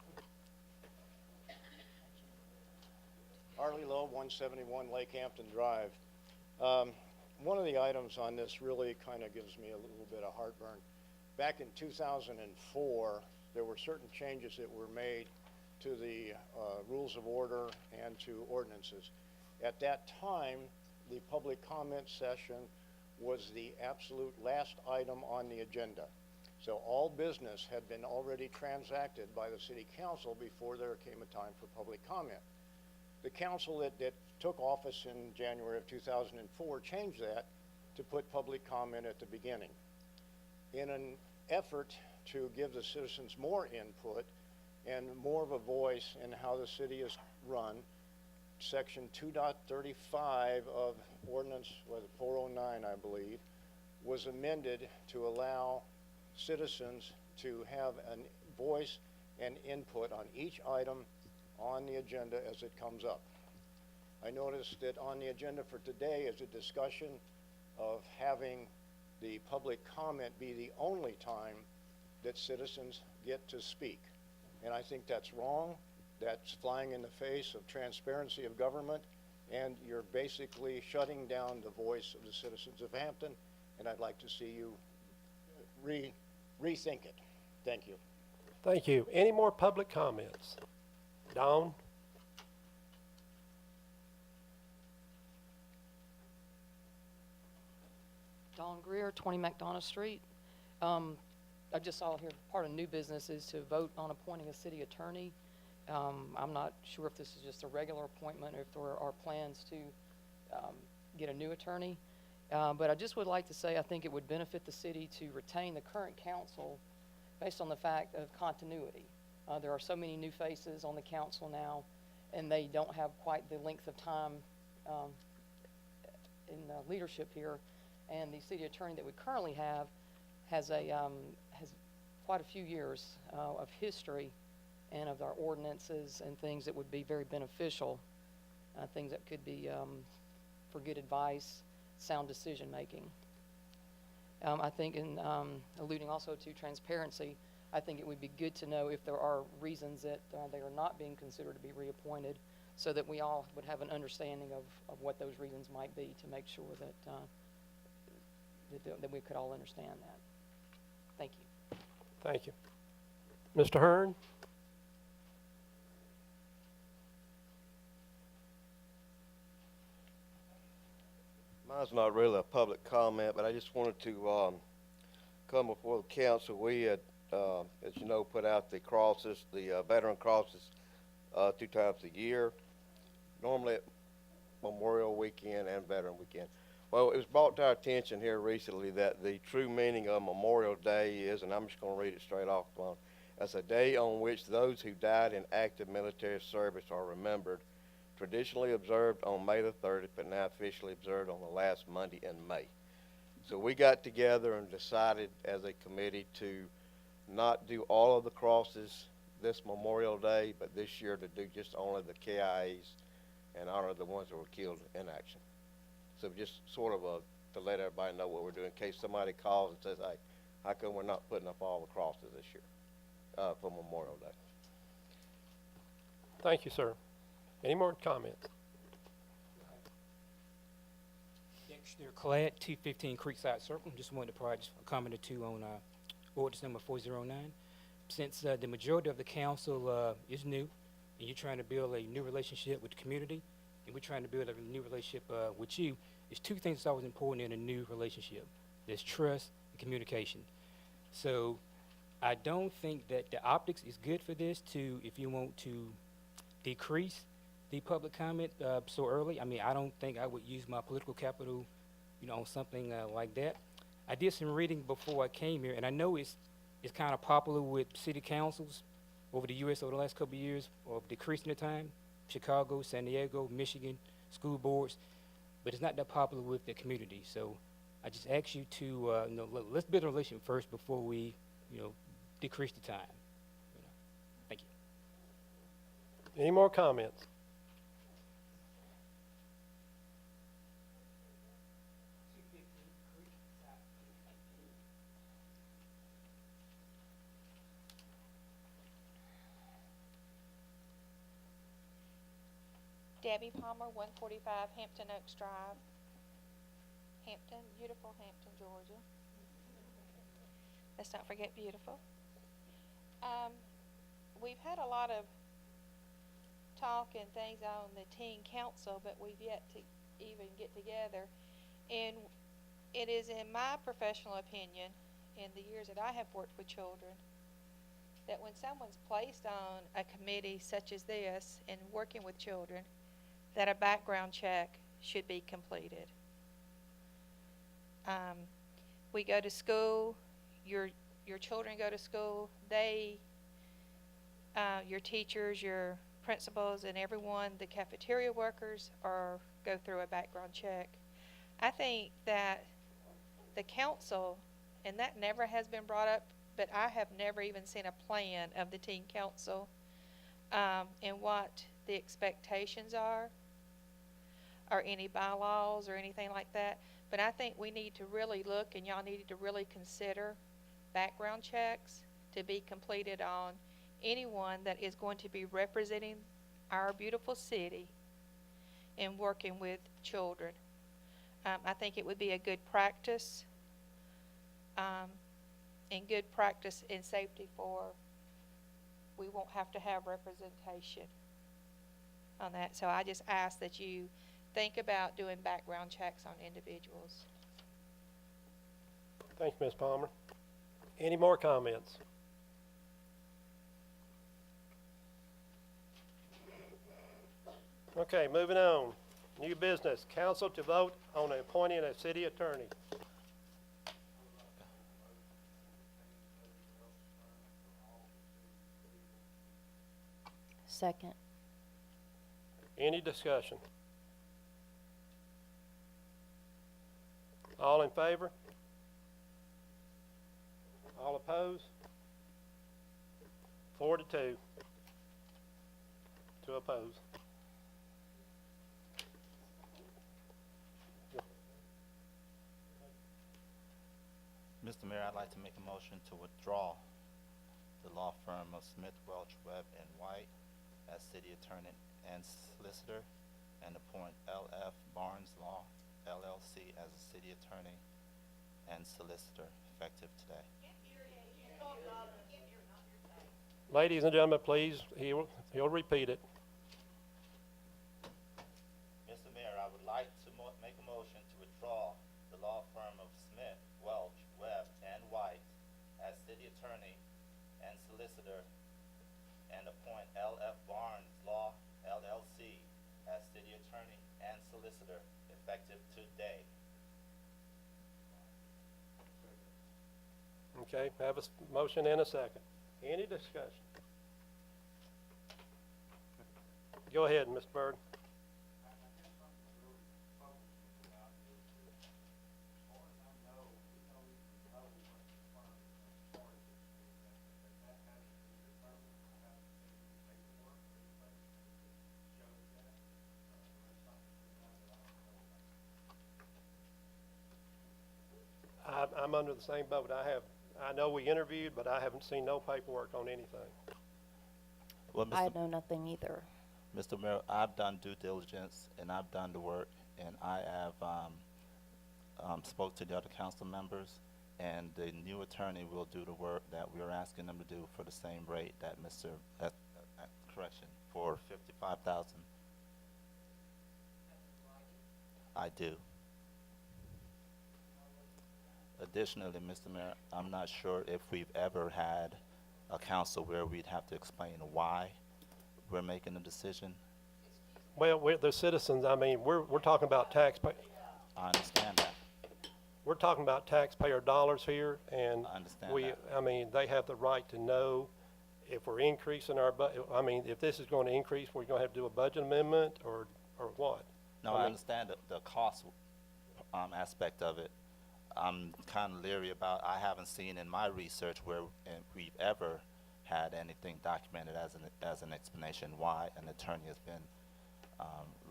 Arlie Loeb, 171 Lake Hampton Drive. One of the items on this really kind of gives me a little bit of heartburn. Back in 2004, there were certain changes that were made to the rules of order and to ordinances. At that time, the public comment session was the absolute last item on the agenda. So all business had been already transacted by the city council before there came a time for public comment. The council that took office in January of 2004 changed that to put public comment at the beginning. In an effort to give the citizens more input and more of a voice in how the city is run, Section 2.35 of Ordinance 409, I believe, was amended to allow citizens to have a voice and input on each item on the agenda as it comes up. I noticed that on the agenda for today is a discussion of having the public comment be the only time that citizens get to speak. And I think that's wrong. That's flying in the face of transparency of government, and you're basically shutting down the voice of the citizens of Hampton, and I'd like to see you rethink it. Thank you. Thank you. Any more public comments? Dawn? Dawn Greer, 20 McDonough Street. I just saw here part of new business is to vote on appointing a city attorney. I'm not sure if this is just a regular appointment or if there are plans to get a new attorney. But I just would like to say I think it would benefit the city to retain the current council based on the fact of continuity. There are so many new faces on the council now, and they don't have quite the length of time in leadership here. And the city attorney that we currently have has quite a few years of history and of our ordinances and things that would be very beneficial, things that could be for good advice, sound decision making. I think in alluding also to transparency, I think it would be good to know if there are reasons that they are not being considered to be reappointed, so that we all would have an understanding of what those reasons might be, to make sure that that we could all understand that. Thank you. Thank you. Mr. Hearn? Mine's not really a public comment, but I just wanted to come before the council. We had, as you know, put out the crosses, the veteran crosses, 2 times a year, normally at Memorial Weekend and Veteran Weekend. Well, it was brought to our attention here recently that the true meaning of Memorial Day is, and I'm just going to read it straight off the phone, as a day on which those who died in active military service are remembered, traditionally observed on May the 30th, but now officially observed on the last Monday in May. So we got together and decided as a committee to not do all of the crosses this Memorial Day, but this year to do just only the KIAs and honor the ones that were killed in action. So just sort of to let everybody know what we're doing, in case somebody calls and says, hey, how come we're not putting up all the crosses this year for Memorial Day? Thank you, sir. Any more comments? Dexter Cladd, 215 Creekside Circle. Just wanted to provide a comment or two on ordinance number 409. Since the majority of the council is new, and you're trying to build a new relationship with the community, and we're trying to build a new relationship with you, there's two things that's always important in a new relationship. There's trust and communication. So I don't think that the optics is good for this to, if you want to decrease the public comment so early. I mean, I don't think I would use my political capital, on something like that. I did some reading before I came here, and I know it's kind of popular with city councils over the U.S. over the last couple of years of decreasing the time. Chicago, San Diego, Michigan, school boards, but it's not that popular with the community. So I just ask you to, let's build a relationship first before we, decrease the time. Thank you. Any more comments? Debbie Palmer, 145 Hampton Oaks Drive. Hampton, beautiful Hampton, Georgia. Let's not forget beautiful. We've had a lot of talk and things on the teen council, but we've yet to even get together. And it is in my professional opinion, in the years that I have worked with children, that when someone's placed on a committee such as this and working with children, that a background check should be completed. We go to school, your children go to school, your teachers, your principals, and everyone, the cafeteria workers, go through a background check. I think that the council, and that never has been brought up, but I have never even seen a plan of the teen council and what the expectations are, or any bylaws or anything like that. But I think we need to really look, and y'all need to really consider background checks to be completed on anyone that is going to be representing our beautiful city and working with children. I think it would be a good practice and good practice and safety we won't have to have representation on that. So I just ask that you think about doing background checks on individuals. Thanks, Ms. Palmer. Any more comments? Okay, moving on. New business. Council to vote on appointing a city attorney. Second. Any discussion? All in favor? All opposed? 4 to 2 to oppose. Mr. Mayor, I'd like to make a motion to withdraw the law firm of Smith, Welch, Webb, and White as city attorney and solicitor, and appoint L.F. Barnes Law, LLC as a city attorney and solicitor effective today. Ladies and gentlemen, please, he'll repeat it. Mr. Mayor, I would like to make a motion to withdraw the law firm of Smith, Welch, Webb, and White as city attorney and solicitor, and appoint L.F. Barnes Law, LLC as city attorney and solicitor effective today. Okay, have a motion and a second. Any discussion? Go ahead, Mr. Byrd. I'm under the same boat. I know we interviewed, but I haven't seen no paperwork on anything. Well, I know nothing either. Mr. Mayor, I've done due diligence and I've done the work, and I have spoke to the other council members, and the new attorney will do the work that we're asking them to do for the same rate that for $55,000. I do. Additionally, Mr. Mayor, I'm not sure if we've ever had a council where we'd have to explain why we're making a decision. Well, the citizens, I mean, we're talking about taxpayer, I understand that. we're talking about taxpayer dollars here, and I understand we, that. I mean, they have the right to know if we're increasing our I mean, if this is going to increase, we're going to have to do a budget amendment, or what? No, I I mean- understand the cost aspect of it. I'm kind of leery about, I haven't seen in my research where we've ever had anything documented as an explanation why an attorney has been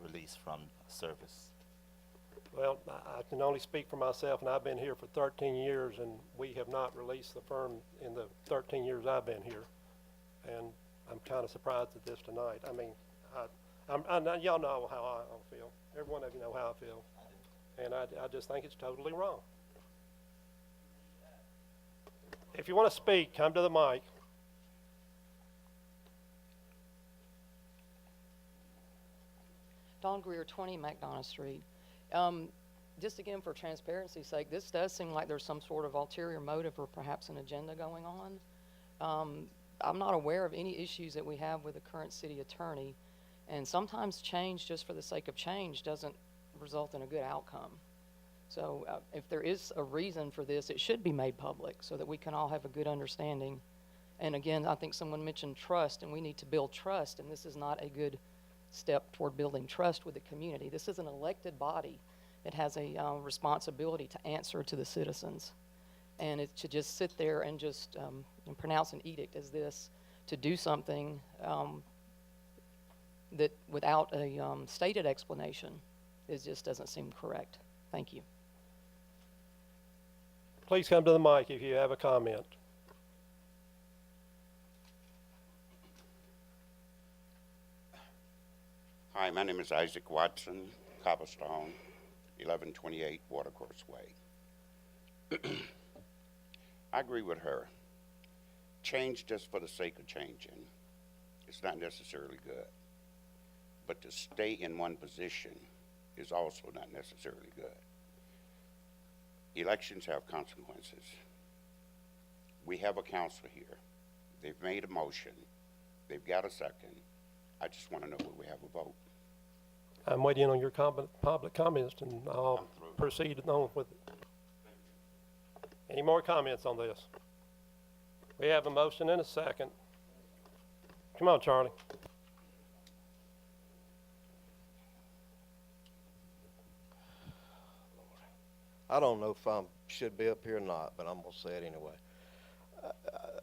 released from service. Well, I can only speak for myself, and I've been here for 13 years, and we have not released the firm in the 13 years I've been here. And I'm kind of surprised at this tonight. I mean, y'all know how I feel. Every one of you know how I feel. And I just think it's totally wrong. If you want to speak, come to the mic. Dawn Greer, 20 McDonough Street. Just again, for transparency's sake, this does seem like there's some sort of ulterior motive or perhaps an agenda going on. I'm not aware of any issues that we have with the current city attorney, and sometimes change just for the sake of change doesn't result in a good outcome. So if there is a reason for this, it should be made public so that we can all have a good understanding. And again, I think someone mentioned trust, and we need to build trust, and this is not a good step toward building trust with the community. This is an elected body that has a responsibility to answer to the citizens. And it should just sit there and just and pronounce an edict as this to do something that without a stated explanation, it just doesn't seem correct. Thank you. Please come to the mic if you have a comment. Hi, my name is Isaac Watson, Cobblestone, 1128 Watercourse Way. I agree with her. Change just for the sake of changing is not necessarily good. But to stay in one position is also not necessarily good. Elections have consequences. We have a council here. They've made a motion. They've got a second. I just want to know where we have a vote. I'm waiting on your public comments, and I'll proceed on with it. Any more comments on this? We have a motion and a second. Come on, Charlie. I don't know if I should be up here or not, but I'm going to say it anyway.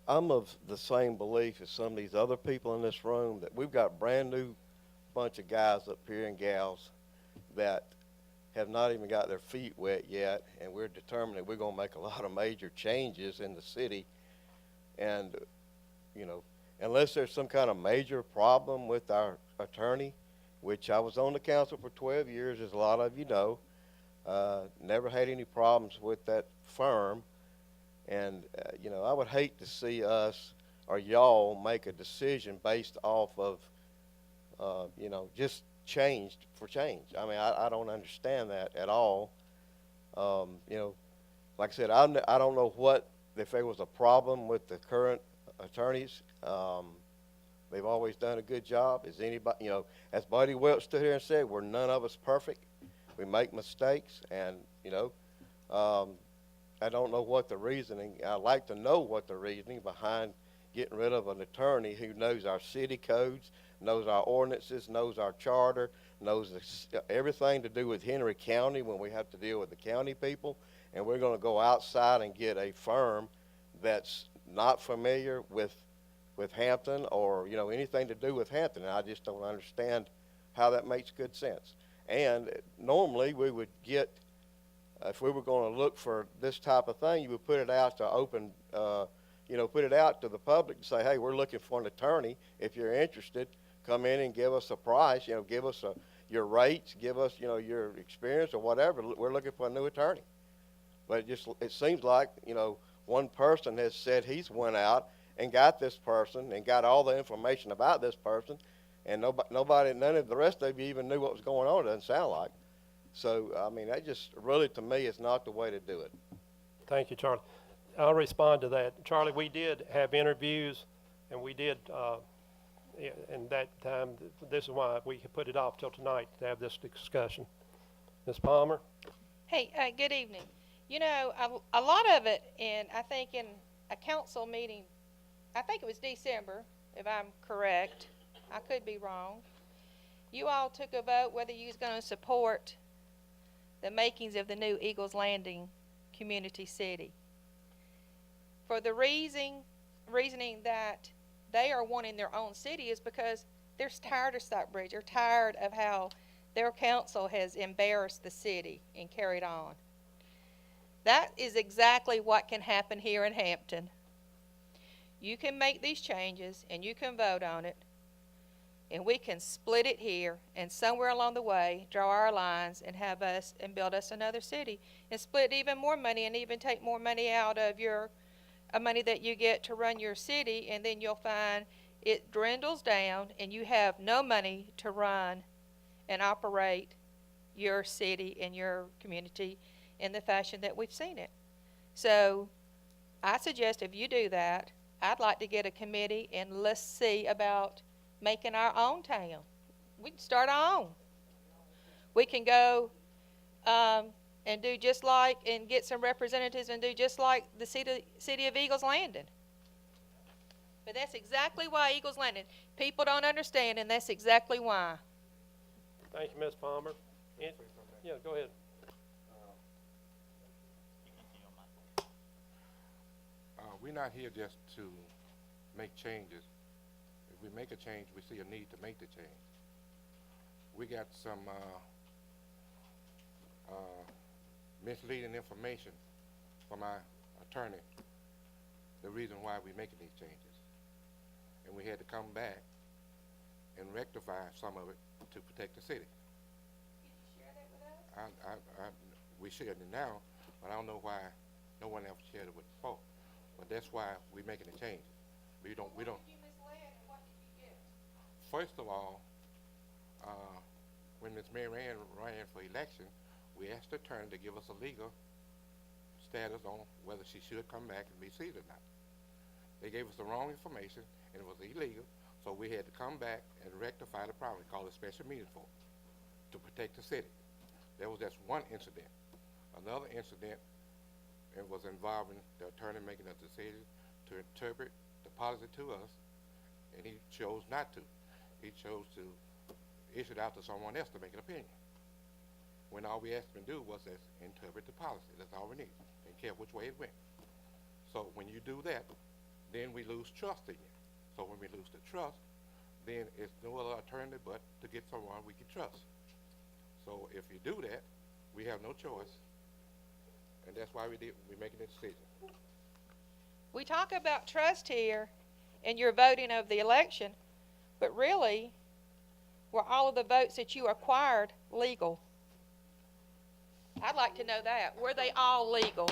I'm of the same belief as some of these other people in this room that we've got brand new bunch of guys up here and gals that have not even got their feet wet yet, and we're determined that we're going to make a lot of major changes in the city. And, you know, unless there's some kind of major problem with our attorney, which I was on the council for 12 years, as a lot of you know, never had any problems with that firm. And, you know, I would hate to see us or y'all make a decision based off of, you know, just changed for change. I mean, I don't understand that at all. You know, like I said, I don't know if there was a problem with the current attorneys. They've always done a good job. Is anybody, you know, as Buddy Welch stood here and said, we're none of us perfect. We make mistakes, and, you know, I don't know what the reasoning, I'd like to know what the reasoning behind getting rid of an attorney who knows our city codes, knows our ordinances, knows our charter, knows everything to do with Henry County when we have to deal with the county people, and we're going to go outside and get a firm that's not familiar with Hampton or, you know, anything to do with Hampton. And I just don't understand how that makes good sense. And normally we would get, if we were going to look for this type of thing, you would put it out to open, you know, put it out to the public and say, hey, we're looking for an attorney. If you're interested, come in and give us a price, you know, give us your rates, give us, you know, your experience or whatever. We're looking for a new attorney. But it seems like, you know, one person has said he's went out and got this person and got all the information about this person, and none of the rest of you even knew what was going on, it doesn't sound like. So, I mean, that just, really, to me, is not the way to do it. Thank you, Charlie. I'll respond to that. Charlie, we did have interviews, and we did, and that time, this is why we put it off till tonight to have this discussion. Ms. Palmer? Hey, good evening. You know, a lot of it, and I think in a council meeting, I think it was December, if I'm correct. I could be wrong. You all took a vote whether you was going to support the makings of the new Eagles Landing community city. For the reasoning that they are wanting their own city is because they're tired of Stockbridge. They're tired of how their council has embarrassed the city and carried on. That is exactly what can happen here in Hampton. You can make these changes and you can vote on it, and we can split it here and somewhere along the way draw our lines and have us and build us another city and split even more money and even take more money out of your money that you get to run your city, and then you'll find it dwindles down and you have no money to run and operate your city and your community in the fashion that we've seen it. So I suggest if you do that, I'd like to get a committee and let's see about making our own town. We can start our own. We can go and do just like, and get some representatives and do just like the city of Eagles Landing. But that's exactly why Eagles Landing. People don't understand, and that's exactly why. Thank you, Ms. Palmer. Yeah, go ahead. We're not here just to make changes. If we make a change, we see a need to make the change. We got some misleading information from our attorney, the reason why we're making these changes. And we had to come back and rectify some of it to protect the city. Share that with us? We shared it now, but I don't know why no one else shared it with before. But that's why we're making the changes. We don't. What did you misled and what did you get? First of all, when Ms. Mary Ann ran for election, we asked the attorney to give us a legal status on whether she should come back and be seated or not. They gave us the wrong information, and it was illegal, so we had to come back and rectify the problem. We called a special meeting for it, to protect the city. There was just one incident. Another incident, it was involving the attorney making a decision to interpret the policy to us, and he chose not to. He chose to issue it out to someone else to make an opinion, when all we asked him to do was just interpret the policy. That's all we need. Didn't care which way it went. So when you do that, then we lose trust in you. So when we lose the trust, then it's no other alternative but to get someone we can trust. So if you do that, we have no choice, and that's why we're making the decision. We talk about trust here in your voting of the election, but really, were all of the votes that you acquired legal? I'd like to know that. Were they all legal?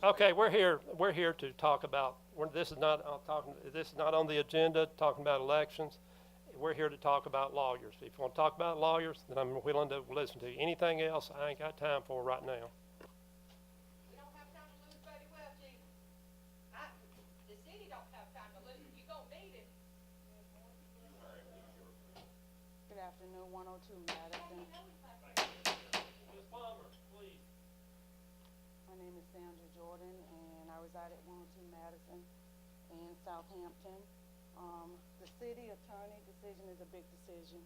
Okay, we're here to talk about, this is not on the agenda, talking about elections. We're here to talk about lawyers. If you want to talk about lawyers, then I'm willing to listen to you. Anything else, I ain't got time for right now. We don't have time to lose Buddy Welch either. The city don't have time to lose. You gonna need it. Good afternoon, 102 Madison. Ms. Palmer, please. My name is Sandra Jordan, and I reside at 102 Madison in Southampton. The city attorney decision is a big decision,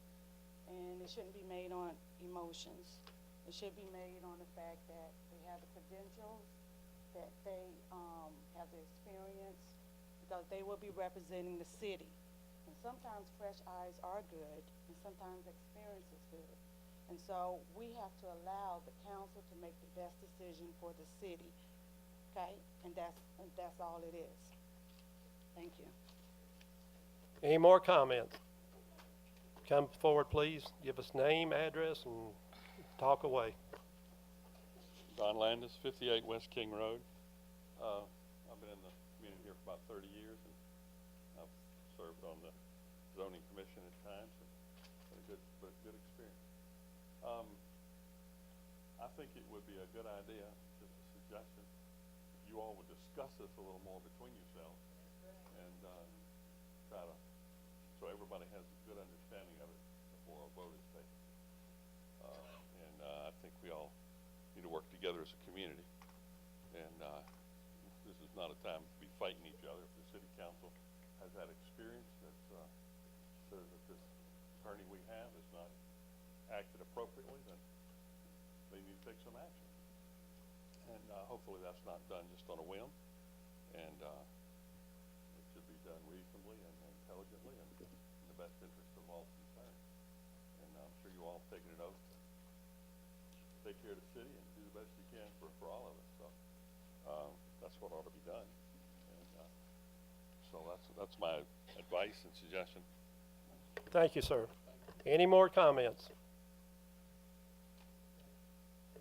and it shouldn't be made on emotions. It should be made on the fact that they have the credentials, that they have the experience, because they will be representing the city. And sometimes fresh eyes are good, and sometimes experience is good. And so we have to allow the council to make the best decision for the city, okay? And that's all it is. Thank you. Any more comments? Come forward, please. Give us name, address, and talk away. Don Landis, 58 West King Road. I've been in the community here for about 30 years, and I've served on the zoning commission at times. It's been a good experience. I think it would be a good idea, just a suggestion, if you all would discuss this a little more between yourselves and try to, so everybody has a good understanding of it before a vote is taken. I think we all need to work together as a community. And this is not a time to be fighting each other. If the city council has that experience that says that this attorney we have has not acted appropriately, then they need to take some action. And hopefully that's not done just on a whim. And it should be done reasonably and intelligently and in the best interest of all concerned. And I'm sure you all have taken an oath to take care of the city and do the best you can for all of us. So that's what ought to be done. And so that's my advice and suggestion. Thank you, sir. Any more comments?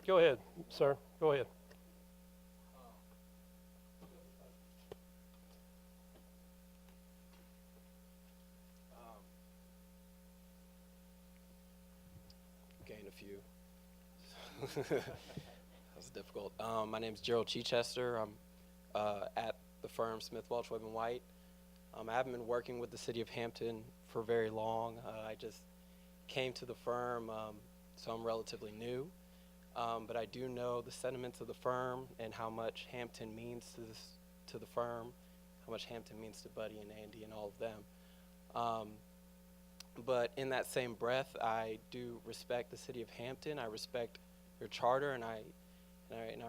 Go ahead, sir. Go ahead. Gained a few. That was difficult. My name is Gerald Chichester. I'm at the firm Smith Welch Webb and White. I haven't been working with the city of Hampton for very long. I just came to the firm, so I'm relatively new. But I do know the sentiments of the firm and how much Hampton means to the firm, how much Hampton means to Buddy and Andy and all of them. But in that same breath, I do respect the city of Hampton. I respect your charter, and I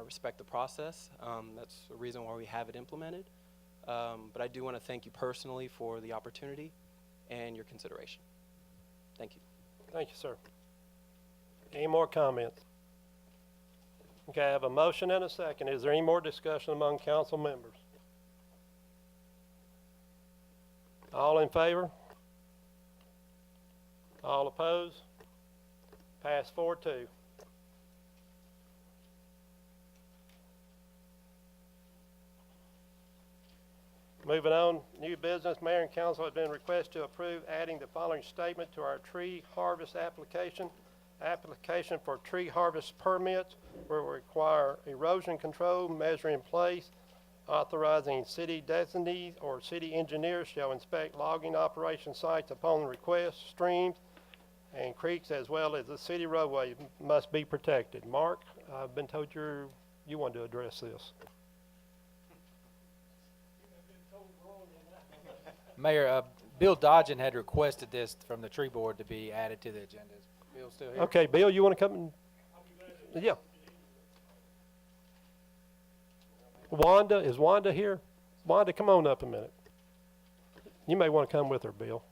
respect the process. That's the reason why we have it implemented. But I do want to thank you personally for the opportunity and your consideration. Thank you. Thank you, sir. Any more comments? Okay, I have a motion and a second. Is there any more discussion among council members? All in favor? All opposed? Pass 4-2. Moving on, new business, mayor and council have been requested to approve adding the following statement to our tree harvest application. Application for tree harvest permits will require erosion control measure in place, authorizing city designees or city engineers shall inspect logging operation sites upon request. Streams and creeks as well as the city roadway must be protected. Mark, I've been told you want to address this. Mayor, Bill Dodgen had requested this from the tree board to be added to the agenda. Is Bill still here? Okay, Bill, you want to come? Yeah. Wanda, is Wanda here? Wanda, come on up a minute. You may want to come with her, Bill.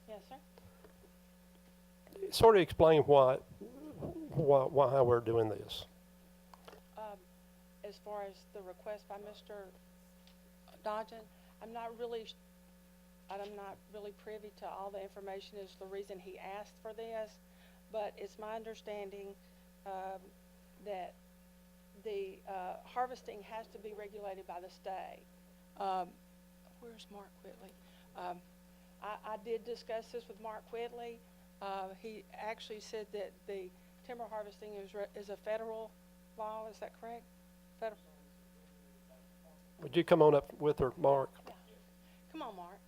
Yes, sir. Sort of explain why how we're doing this. As far as the request by Mr. Dodgen, I'm not really privy to all the information as the reason he asked for this, but it's my understanding that the harvesting has to be regulated by the state. Where's Mark Whitley? I did discuss this with Mark Whitley. He actually said that the timber harvesting is a federal law. Is that correct? Federal. Would you come on up with her, Mark? Yeah. Come on, Mark.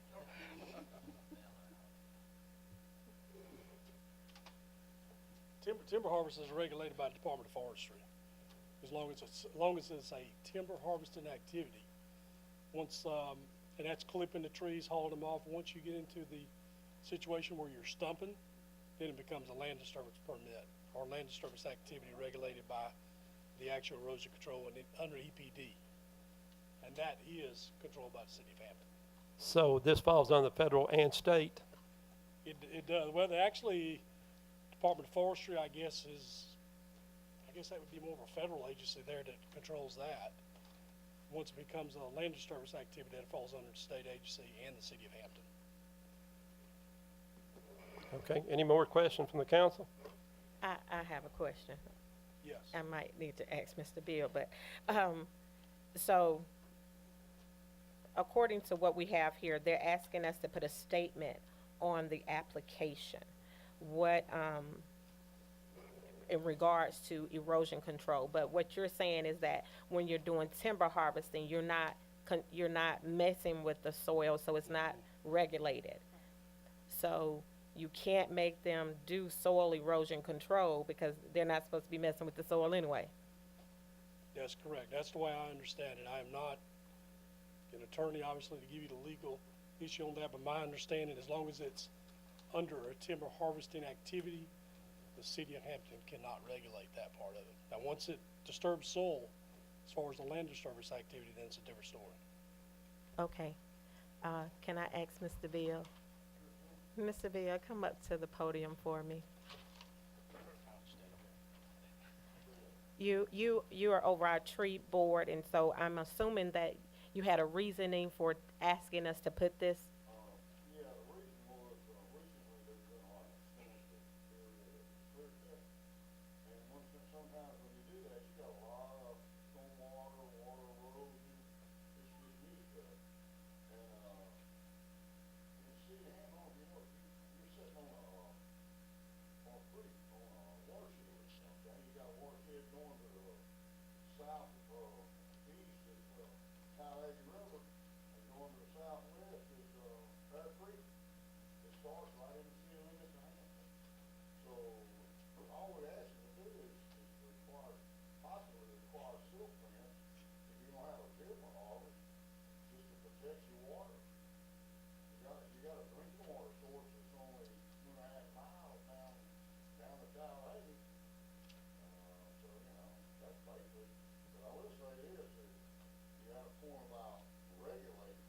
Timber harvest is regulated by the Department of Forestry. As long as it's a timber harvesting activity. Once and that's clipping the trees, hauling them off. Once you get into the situation where you're stumping, then it becomes a land disturbance permit or land disturbance activity regulated by the actual erosion control and under EPD. And that is controlled by the city of Hampton. So this falls under federal and state? It does. Well, actually, Department of Forestry, I guess that would be more of a federal agency there that controls that. Once it becomes a land disturbance activity, that falls under the state agency and the city of Hampton. Okay, any more questions from the council? I have a question. Yes. I might need to ask Mr. Bill, but, so, according to what we have here, they're asking us to put a statement on the application. What, in regards to erosion control, but what you're saying is that when you're doing timber harvesting, you're not messing with the soil, so it's not regulated. So you can't make them do soil erosion control because they're not supposed to be messing with the soil anyway. That's correct. That's the way I understand it. I am not an attorney, obviously, to give you the legal issue on that, but my understanding, as long as it's under a timber harvesting activity, the city of Hampton cannot regulate that part of it. Now, once it disturbs soil, as far as the land disturbance activity, then it's a different story. Okay. Can I ask Mr. Bill? Mr. Bill, come up to the podium for me. You are over our tree board, and so I'm assuming that you had a reasoning for asking us to put this. Yeah, the reason was, recently there's been a lot of storms that area that's clear cut. And sometimes when you do that, you got a lot of stormwater, water erosion, it's just used up. And, in the city of Hanover, you know, you're sitting on a creek, on a watershed. Okay, you got a watershed going to the south, east is, Tallahassee River, and going to the southwest is, Bear Creek. It starts right in the city limits of Hampton. So, all we're asking to do is require, possibly require silt fence, if you don't have a timber harvest, just to protect your water. You got a drinking water source that's only 2.5 miles down the Tallahassee. So, you know, that's basically, but I will say this, is you had a point about regulating.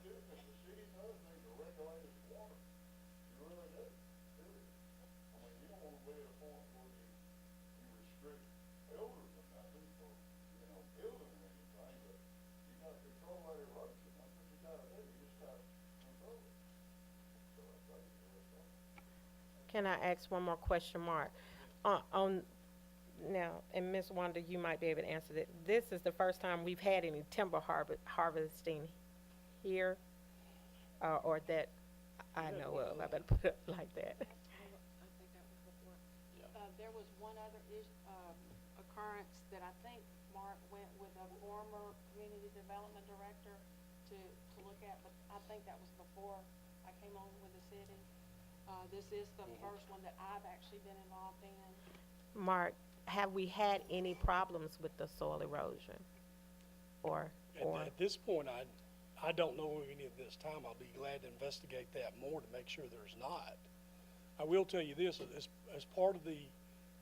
You do, the city does need to regulate its water. You really do, period. I mean, you don't wanna be at a point where you restrict builders or nothing for, you know, building or anything, but you gotta control that erosion. That's what you gotta do. You just gotta control it. So that's basically what's going on. Can I ask one more question, Mark? Now, and Ms. Wanda, you might be able to answer that. This is the first time we've had any timber harvesting here, or that I know of. I better put it like that. I think that was before. There was one other occurrence that I think Mark went with a former community development director to look at, but I think that was before I came on with the city. This is the first one that I've actually been involved in. Mark, have we had any problems with the soil erosion? Or At this point, I don't know of any of this time. I'll be glad to investigate that more to make sure there's not. I will tell you this, as part of the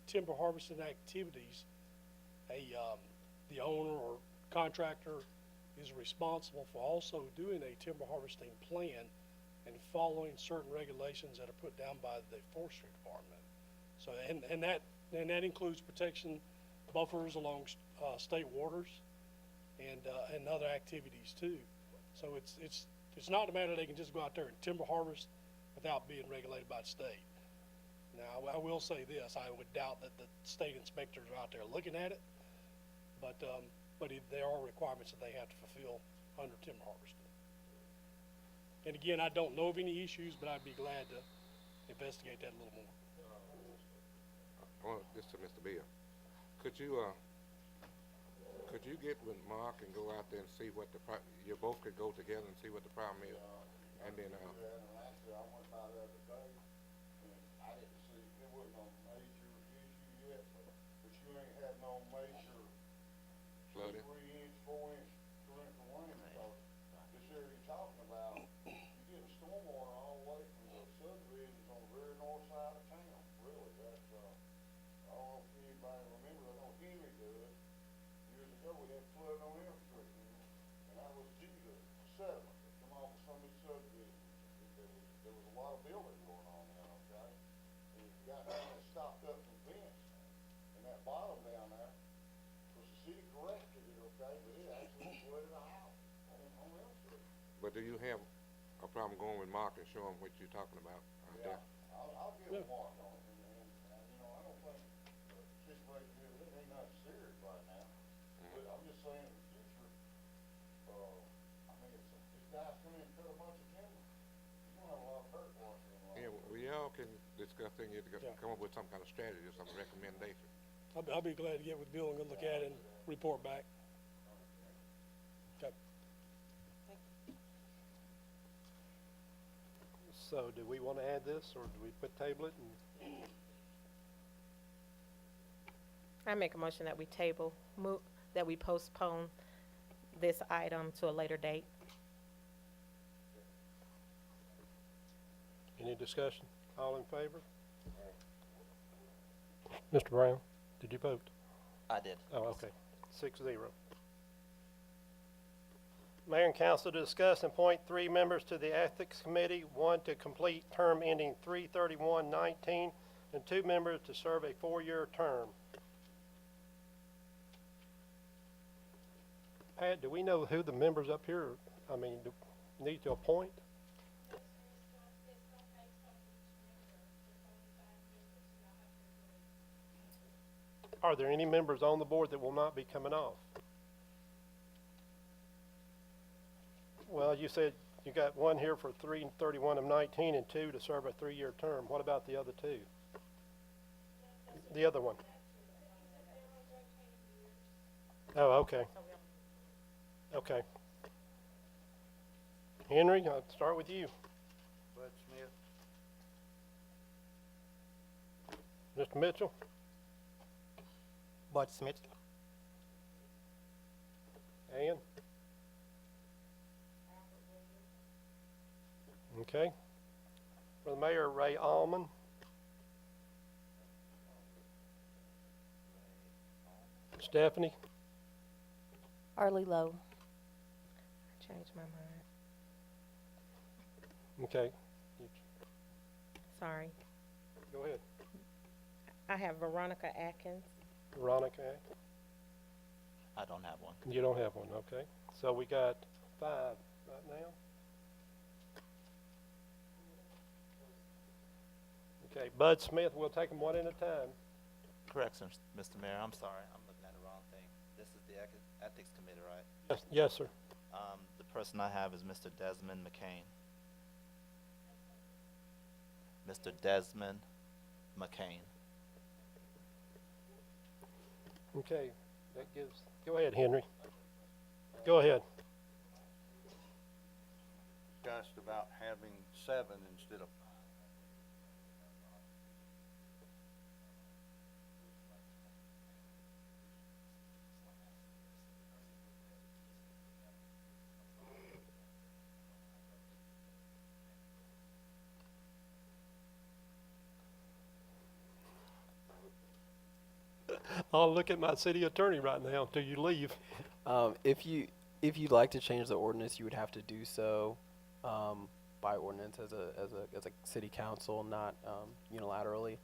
timber harvesting activities, the owner or contractor is responsible for also doing a timber harvesting plan and following certain regulations that are put down by the forestry department. So, and that includes protection buffers along state waters and other activities too. So it's not a matter they can just go out there and timber harvest without being regulated by the state. Now, I will say this, I would doubt that the state inspectors are out there looking at it, but there are requirements that they have to fulfill under timber harvesting. And again, I don't know of any issues, but I'd be glad to investigate that a little more. Well, this to Mr. Bill. Could you get with Mark and go out there and see what you both could go together and see what the problem is? And then, Actually, I went by there today, and I didn't see, it wasn't a major issue yet, but you ain't had no major flooding? 3-inch, 4-inch torrential rain, because this area you're talking about, you get stormwater all the way from the subdivisions on the very north side of town, really. That's, I don't know if anybody remembers, I know Henry does. Years ago, we had flood on Elm Street, and that was due to sediment that come off of some of these subdivisions. There was a lot of building going on there, okay? And it got down and stopped up some vents, and that bottom down there, was the city corrected it, okay, but it actually flooded a house on Elm Street. But do you have a problem going with Mark and show him what you're talking about out there? I'll give Mark on it, and, you know, I don't think the situation here, it I'm just saying in the future, I mean, if guys come in and cut a bunch of timber, you're gonna have a lot of dirt washing around. Yeah, we all can discuss things, come up with some kind of strategy or some recommendation. I'll be glad to get with Bill and go look at it and report back. Okay. So do we want to add this, or do we put table it? And I make a motion that we that we postpone this item to a later date. any discussion? All in favor? Mr. Brown, did you vote? I did. Oh, okay. 6-0. Mayor and council to discuss and appoint 3 members to the Ethics Committee, 1 to complete term ending 3/31/19, and 2 members to serve a 4-year term. Pat, do we know who the members up here, need to appoint? Are there any members on the board that will not be coming off? Well, you said you got 1 here for 3/31/19 and 2 to serve a 3-year term. What about the other 2? The other one? Oh, okay. Okay. Henry, I'll start with you. Bud Smith. Mr. Mitchell? Bud Smith. Ann? Okay. For the mayor, Ray Allman. Stephanie? Arlie Lowe. Change my mind. Okay. Sorry. Go ahead. I have Veronica Atkins. Veronica? I don't have one. You don't have one, okay. So we got 5 right now. Okay, Bud Smith, we'll take them one at a time. Correction, Mr. Mayor, I'm sorry, I'm looking at the wrong thing. This is the Ethics Committee, right? Yes, sir. The person I have is Mr. Desmond McCain. Mr. Desmond McCain. Okay, that gives, go ahead, Henry. Go ahead. Discussed about having 7 instead of. I'll look at my city attorney right now until you leave. If you'd like to change the ordinance, you would have to do so by ordinance as a city council, not unilaterally.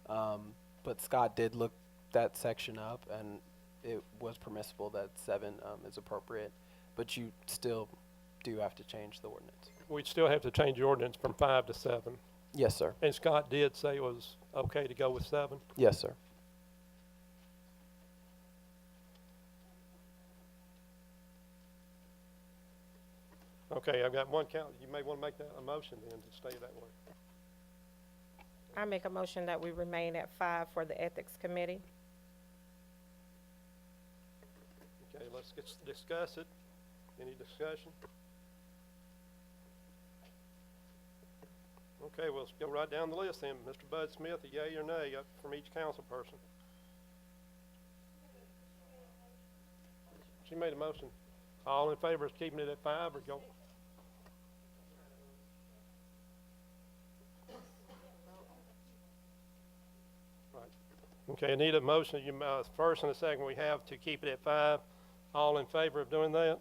But Scott did look that section up, and it was permissible that 7 is appropriate. But you still do have to change the ordinance. We'd still have to change the ordinance from 5 to 7. Yes, sir. And Scott did say it was okay to go with 7. Yes, sir. Okay, I've got one count. You may want to make that a motion then to stay that way. I make a motion that we remain at 5 for the Ethics Committee. Okay, let's discuss it. Any discussion? Okay, well, let's go right down the list then. Mr. Bud Smith, a yea or nay from each council person. She made a motion. All in favor of keeping it at 5 or go? Right. Okay, I need a motion. First and a second we have to keep it at 5. All in favor of doing that?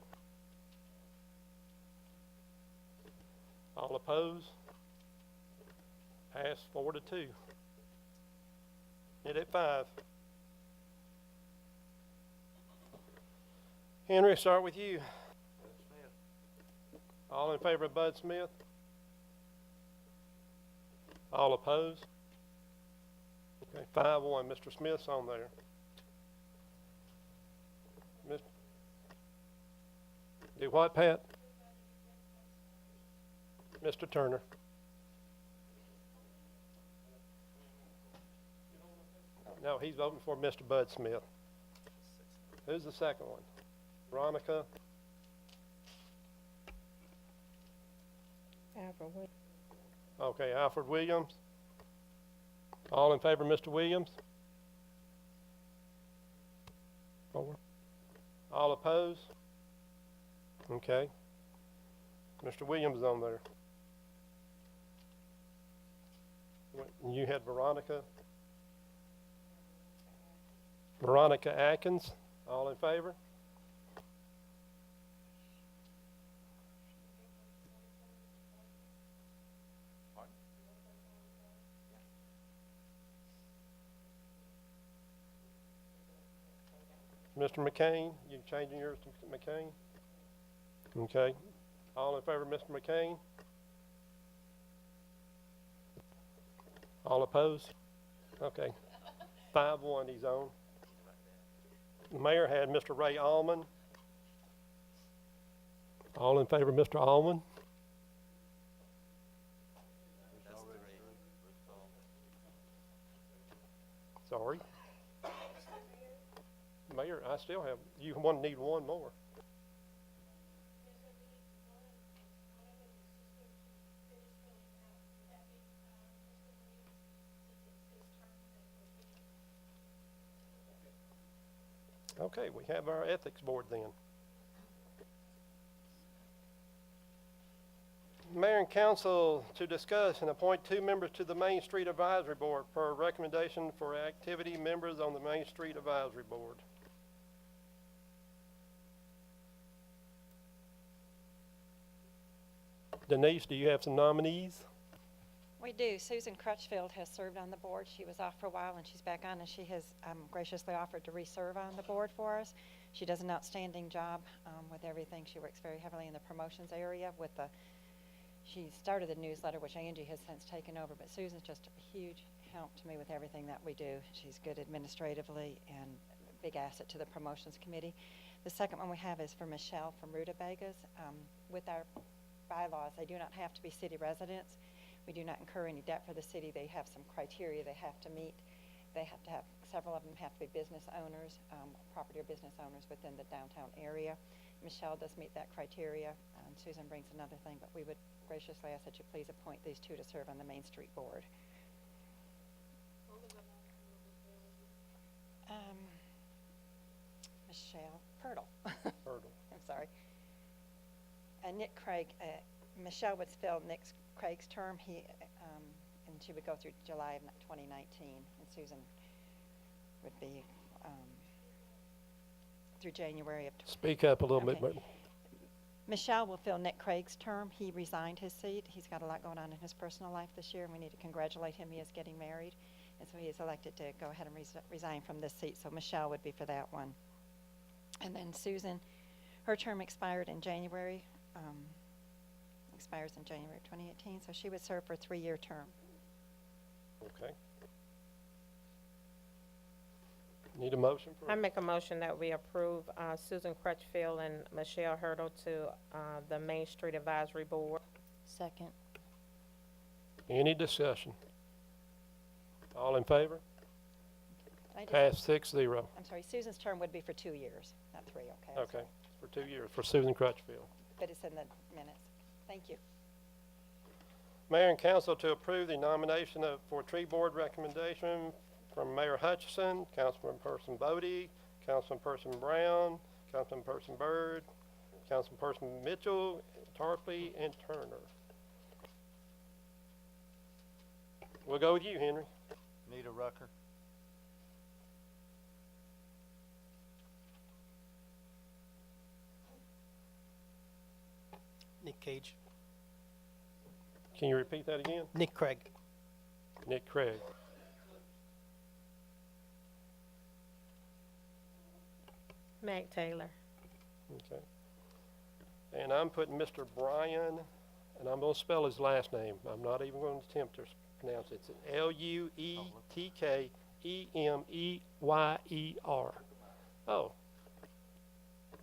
All opposed? Passed 4-2. It at 5. Henry, start with you. Bud Smith. All in favor of Bud Smith? All opposed? Okay, 5-1. Mr. Smith's on there. Do what, Pat? Mr. Turner. No, he's voting for Mr. Bud Smith. Who's the second one? Veronica? Alfred Williams. Okay, Alfred Williams. All in favor, Mr. Williams? 4. All opposed? Okay. Mr. Williams is on there. You had Veronica? Veronica Atkins. All in favor? Mr. McCain, you changing yours to McCain? Okay. All in favor of Mr. McCain? All opposed? Okay. 5-1 he's on. The mayor had Mr. Ray Allman. All in favor of Mr. Allman? That's 3. Sorry. Mayor, I still have, you need one more. Okay, we have our ethics board then. Mayor and council to discuss and appoint 2 members to the Main Street Advisory Board per recommendation for activity members on the Main Street Advisory Board. Denise, do you have some nominees? We do. Susan Crutchfield has served on the board. She was off for a while and she's back on, and she has graciously offered to re-serve on the board for us. She does an outstanding job with everything. She works very heavily in the promotions area with the, she started the newsletter, which Angie has since taken over, but Susan's just a huge help to me with everything that we do. She's good administratively and a big asset to the promotions committee. The second one we have is for Michelle from Rutabagas. With our bylaws, they do not have to be city residents. We do not incur any debt for the city. They have some criteria they have to meet. They have to have, several of them have to be business owners, property or business owners within the downtown area. Michelle does meet that criteria. Susan brings another thing, but we would graciously ask that you please appoint these 2 to serve on the Main Street Board. Michelle Purtle. Purtle. I'm sorry. Nick Craig, Michelle would fill Nick Craig's term. He and she would go through July of 2019, and Susan would be through January of. Speak up a little bit. Michelle will fill Nick Craig's term. He resigned his seat. He's got a lot going on in his personal life this year, and we need to congratulate him. He is getting married, and so he is elected to go ahead and resign from this seat. So Michelle would be for that one. And then Susan, her term expired in January. Expires in January 2018, so she would serve for a 3-year term. Okay. Need a motion for? I make a motion that we approve Susan Crutchfield and Michelle Hurdle to the Main Street Advisory Board. Second. Any discussion? All in favor? Pass 6-0. I'm sorry, Susan's term would be for 2 years, not 3, okay? Okay, for 2 years for Susan Crutchfield. But it's in the minutes. Thank you. Mayor and council to approve the nomination for tree board recommendation from Mayor Hutchison, Councilman Bodie, Councilman Brown, Councilman Byrd, Councilman Mitchell, Tarpley, and Turner. We'll go with you, Henry. Nita Rucker. Nick Cage. Can you repeat that again? Nick Craig. Nick Craig. Mac Taylor. Okay. And I'm putting Mr. Brian, and I'm going to spell his last name. I'm not even going to attempt to pronounce it. It's Lutkkemeyer. Oh.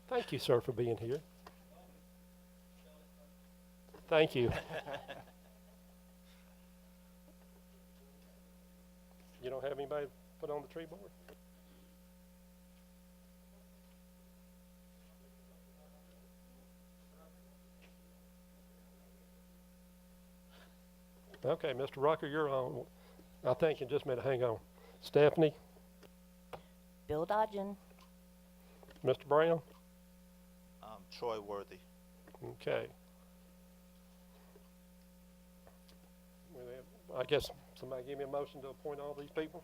Thank you, sir, for being here. Thank you. You don't have anybody put on the tree board? Okay, Mr. Rucker, you're on. I think in just a minute. Hang on. Stephanie, Bill Dodgen. Mr. Brown? Troy Worthy. Okay. I guess somebody give me a motion to appoint all these people?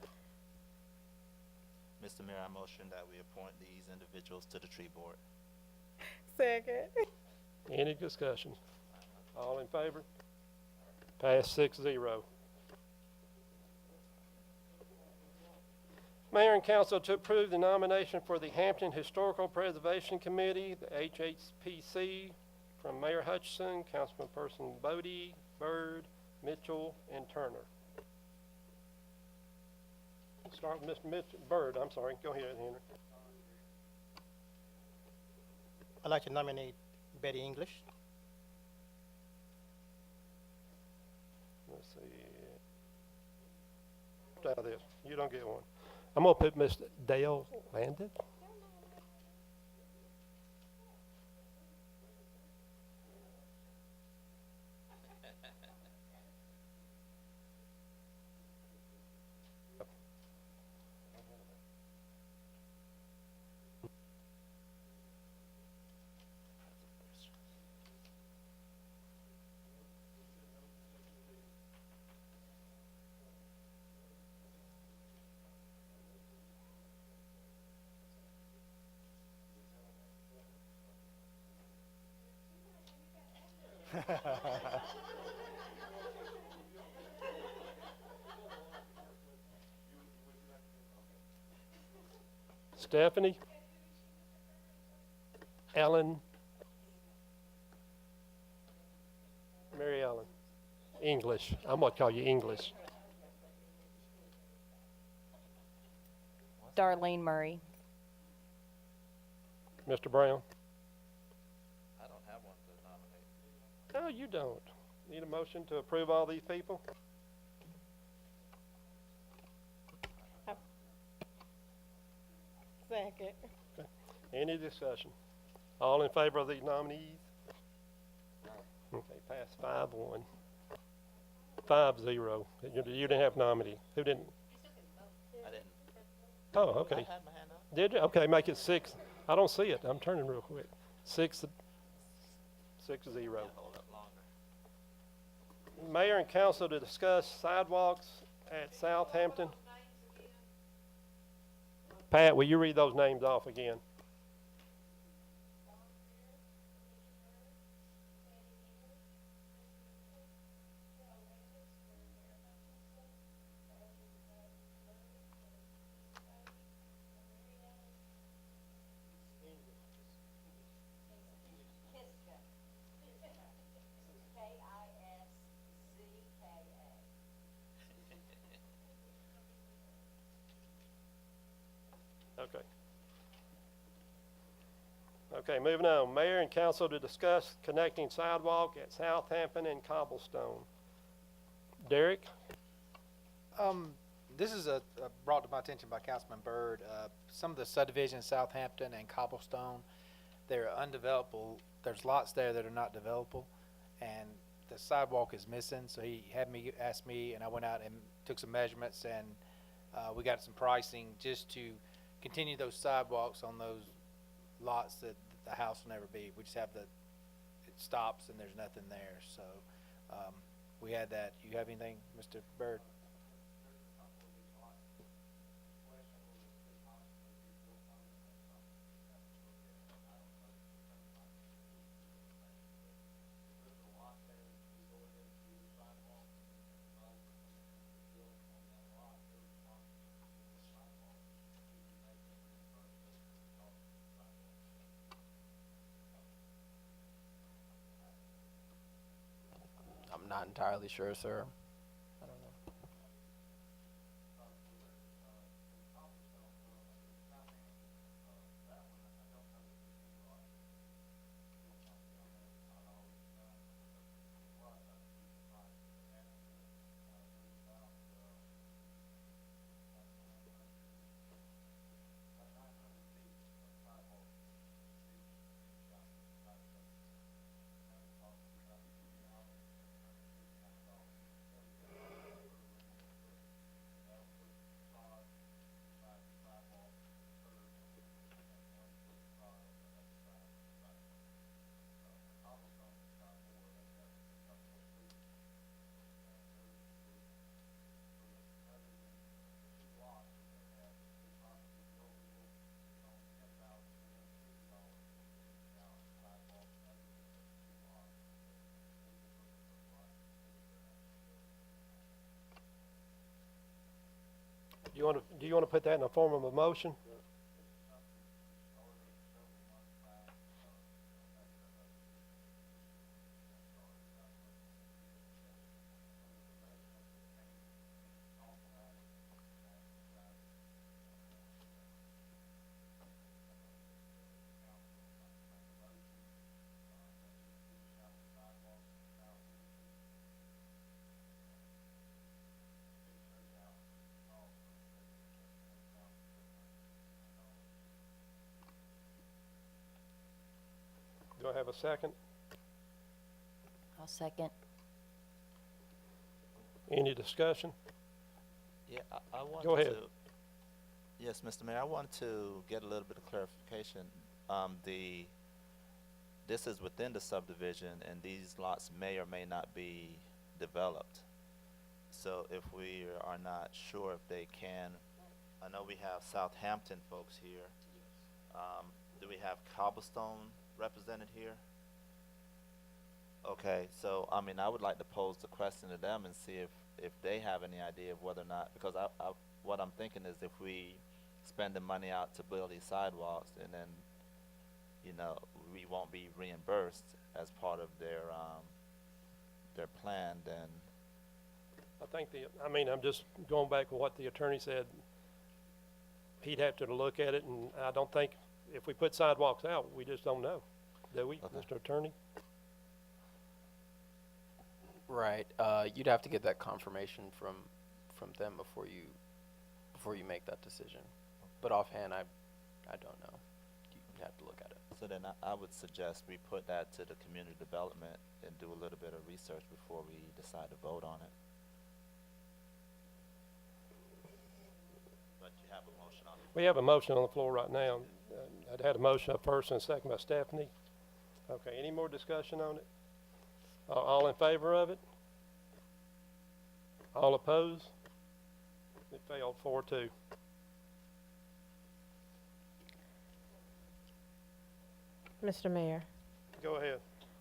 Mr. Mayor, I motion that we appoint these individuals to the tree board. Second. Any discussion? All in favor? Pass 6-0. Mayor and council to approve the nomination for the Hampton Historical Preservation Committee, the HHPC, from Mayor Hutchison, Councilman Bodie, Byrd, Mitchell, and Turner. Start with Mr. Byrd. I'm sorry. Go ahead, Henry. I'd like to nominate Betty English. Let's see. Out of this. You don't get one. I'm going to put Mr. Dale Landon. Stephanie, Ellen, Mary Ellen, English. I'm going to call you English. Darlene Murray. Mr. Brown? I don't have one to nominate. No, you don't. Need a motion to approve all these people? Second. Okay. Any discussion? All in favor of these nominees? Okay, pass 5-1. 5-0. You didn't have nominee. Who didn't? I didn't. Oh, okay. I had my hand up. Did you? Okay, make it 6. I don't see it. I'm turning real quick. 6-0. Hold up longer. Mayor and council to discuss sidewalks at Southampton. Pat, will you read those names off again? Okay. Okay, moving on. Mayor and council to discuss connecting sidewalk at Southampton and Cobblestone. Derek? This is brought to my attention by Councilman Byrd. Some of the subdivisions, Southampton and Cobblestone, they're undevelopable. There's lots there that are not developable, and the sidewalk is missing. So he had me ask me, and I went out and took some measurements, and we got some pricing just to continue those sidewalks on those lots that the house will never be. We just have it stops and there's nothing there. So we had that. You have anything, Mr. Byrd? I'm not entirely sure, sir. I don't know. do you wanna put that in the form of a motion? Do I have a second? I'll second. Any discussion? Yeah, I wanted Go ahead. to. Yes, Mr. Mayor, I wanted to get a little bit of clarification. This is within the subdivision, and these lots may or may not be developed. So if we are not sure if they can, I know we have Southampton folks here. Do we have Cobblestone represented here? Okay, so, I mean, I would like to pose the question to them and see if they have any idea of whether or not, because what I'm thinking is if we spend the money out to build these sidewalks and then, you know, we won't be reimbursed as part of their plan, then, I think I'm just going back to what the attorney said. He'd have to look at it, and I don't think, if we put sidewalks out, we just don't know. Do we, Mr. Attorney? Right. You'd have to get that confirmation from them before you make that decision. But offhand, I don't know. You'd have to look at it. so then I would suggest we put that to the community development and do a little bit of research before we decide to vote on it. But you have a motion on it. We have a motion on the floor right now. I'd had a motion up first and a second by Stephanie. Okay, any more discussion on it? All in favor of it? All opposed? It failed 4-2. Mr. Mayor, Go ahead.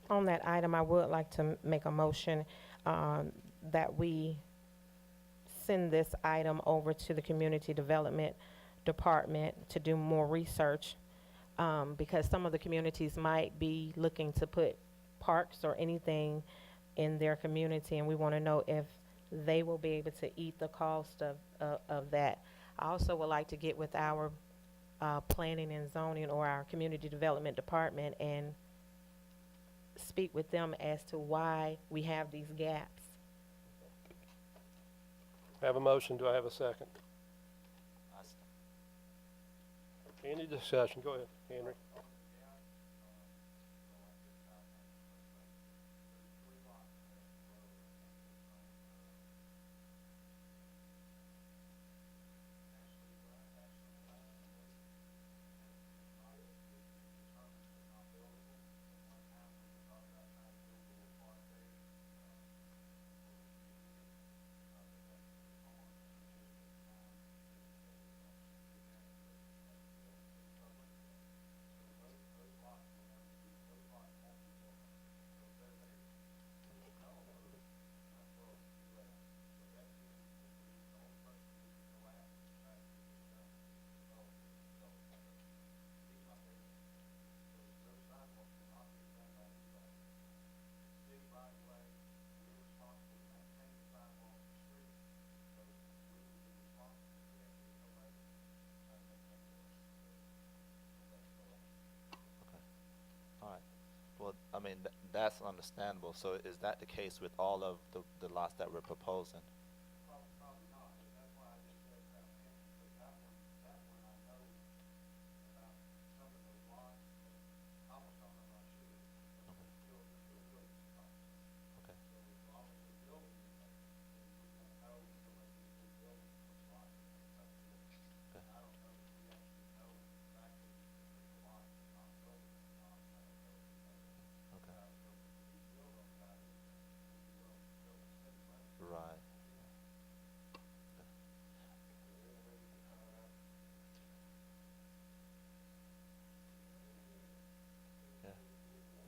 on that item, I would like to make a motion that we send this item over to the Community Development Department to do more research, because some of the communities might be looking to put parks or anything in their community, and we want to know if they will be able to eat the cost of that. I also would like to get with our planning and zoning or our community development department and speak with them as to why we have these gaps. I have a motion. Do I have a second? Any discussion? Go ahead, Henry. Well, I mean, that's understandable. So is that the case with all of the lots that we're proposing? Right.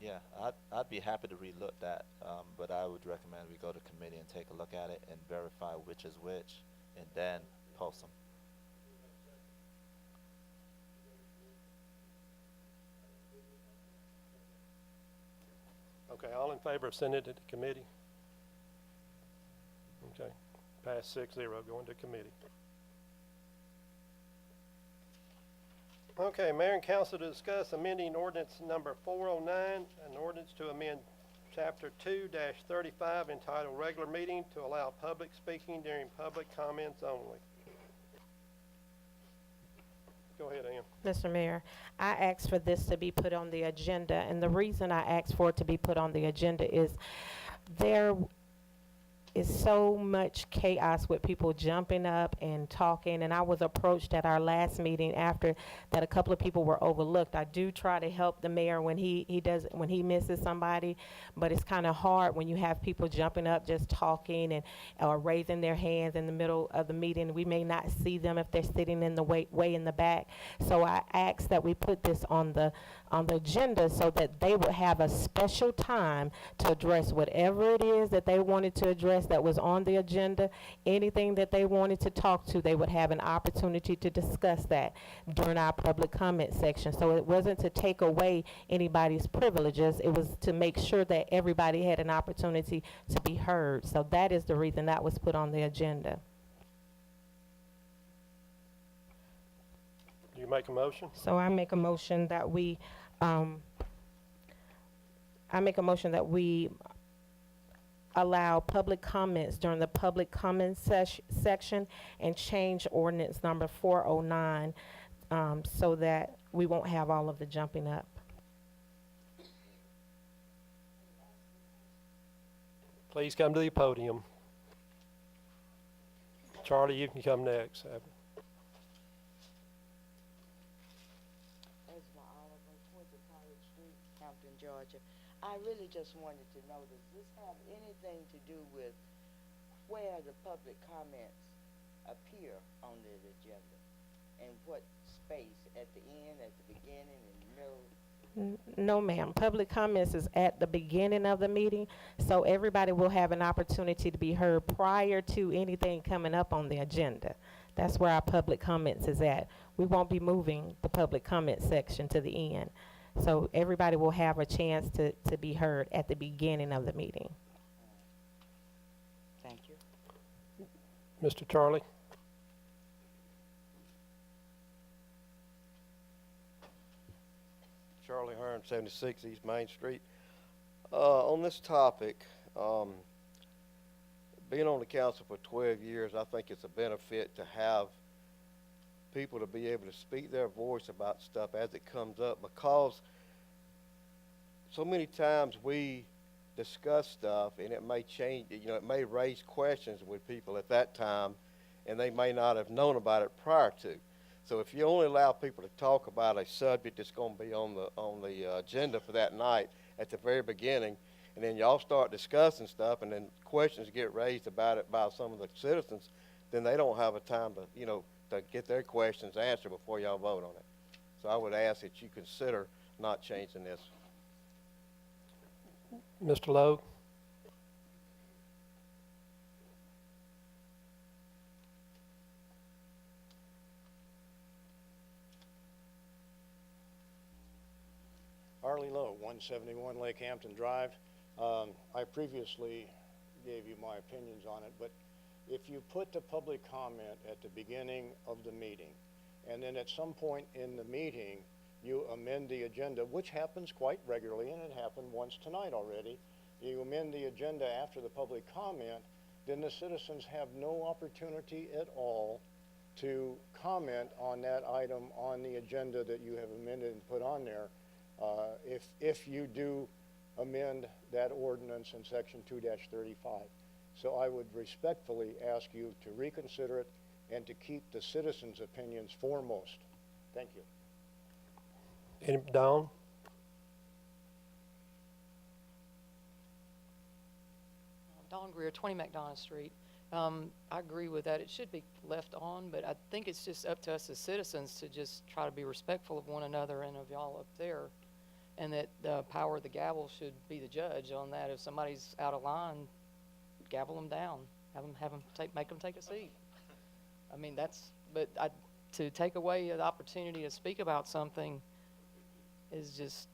Yeah, I'd be happy to relook that, but I would recommend we go to committee and take a look at it and verify which is which, and then post them. favor of sending it to committee? Okay, pass 6-0, going to committee. Okay, Mayor and Council to discuss amending ordinance number 409, an ordinance to amend Chapter 2-35 entitled Regular Meeting to allow public speaking during public comments only. Go ahead, Ann. Mr. Mayor, I asked for this to be put on the agenda, and the reason I asked for it to be put on the agenda is there is so much chaos with people jumping up and talking, and I was approached at our last meeting after that a couple of people were overlooked. I do try to help the mayor when he misses somebody, but it's kind of hard when you have people jumping up just talking and or raising their hands in the middle of the meeting. We may not see them if they're sitting in the way in the back. So I asked that we put this on the agenda so that they would have a special time to address whatever it is that they wanted to address that was on the agenda. Anything that they wanted to talk to, they would have an opportunity to discuss that during our public comment section. So it wasn't to take away anybody's privileges. It was to make sure that everybody had an opportunity to be heard. So that is the reason that was put on the agenda. Do you make a motion? So I make a motion that we allow public comments during the public comment section and change ordinance number 409 so that we won't have all of the jumping up. Please come to the podium. Charlie, you can come next. Esma Oliver, 20 College Street, Hampton, Georgia. I really just wanted to know, does this have anything to do with where the public comments appear on the agenda? And what space, at the end, at the beginning, in the middle? No, ma'am. Public comments is at the beginning of the meeting, so everybody will have an opportunity to be heard prior to anything coming up on the agenda. That's where our public comments is at. We won't be moving the public comment section to the end. So everybody will have a chance to be heard at the beginning of the meeting. Thank you. Mr. Charlie? Charlie Hearn, 76 East Main Street. On this topic, being on the council for 12 years, I think it's a benefit to have people to be able to speak their voice about stuff as it comes up, because so many times we discuss stuff and it may change, it may raise questions with people at that time and they may not have known about it prior to. So if you only allow people to talk about a subject that's going to be on the agenda for that night at the very beginning, and then y'all start discussing stuff and then questions get raised about it by some of the citizens, then they don't have a time to, to get their questions answered before y'all vote on it. So I would ask that you consider not changing this. Mr. Logue? Arlie Lowe, 171 Lake Hampton Drive. I previously gave you my opinions on it, but if you put the public comment at the beginning of the meeting, and then at some point in the meeting, you amend the agenda, which happens quite regularly, and it happened once tonight already, you amend the agenda after the public comment, then the citizens have no opportunity at all to comment on that item on the agenda that you have amended and put on there. If you do amend that ordinance in section 2-35. So I would respectfully ask you to reconsider it and to keep the citizens' opinions foremost. Thank you. Don? Don Greer, 20 McDonough Street. I agree with that. It should be left on, but I think it's just up to us as citizens to just try to be respectful of one another and of y'all up there, and that the power of the gavel should be the judge on that. If somebody's out of line, gavel them down. Make them take a seat. I mean, to take away the opportunity to speak about something is just,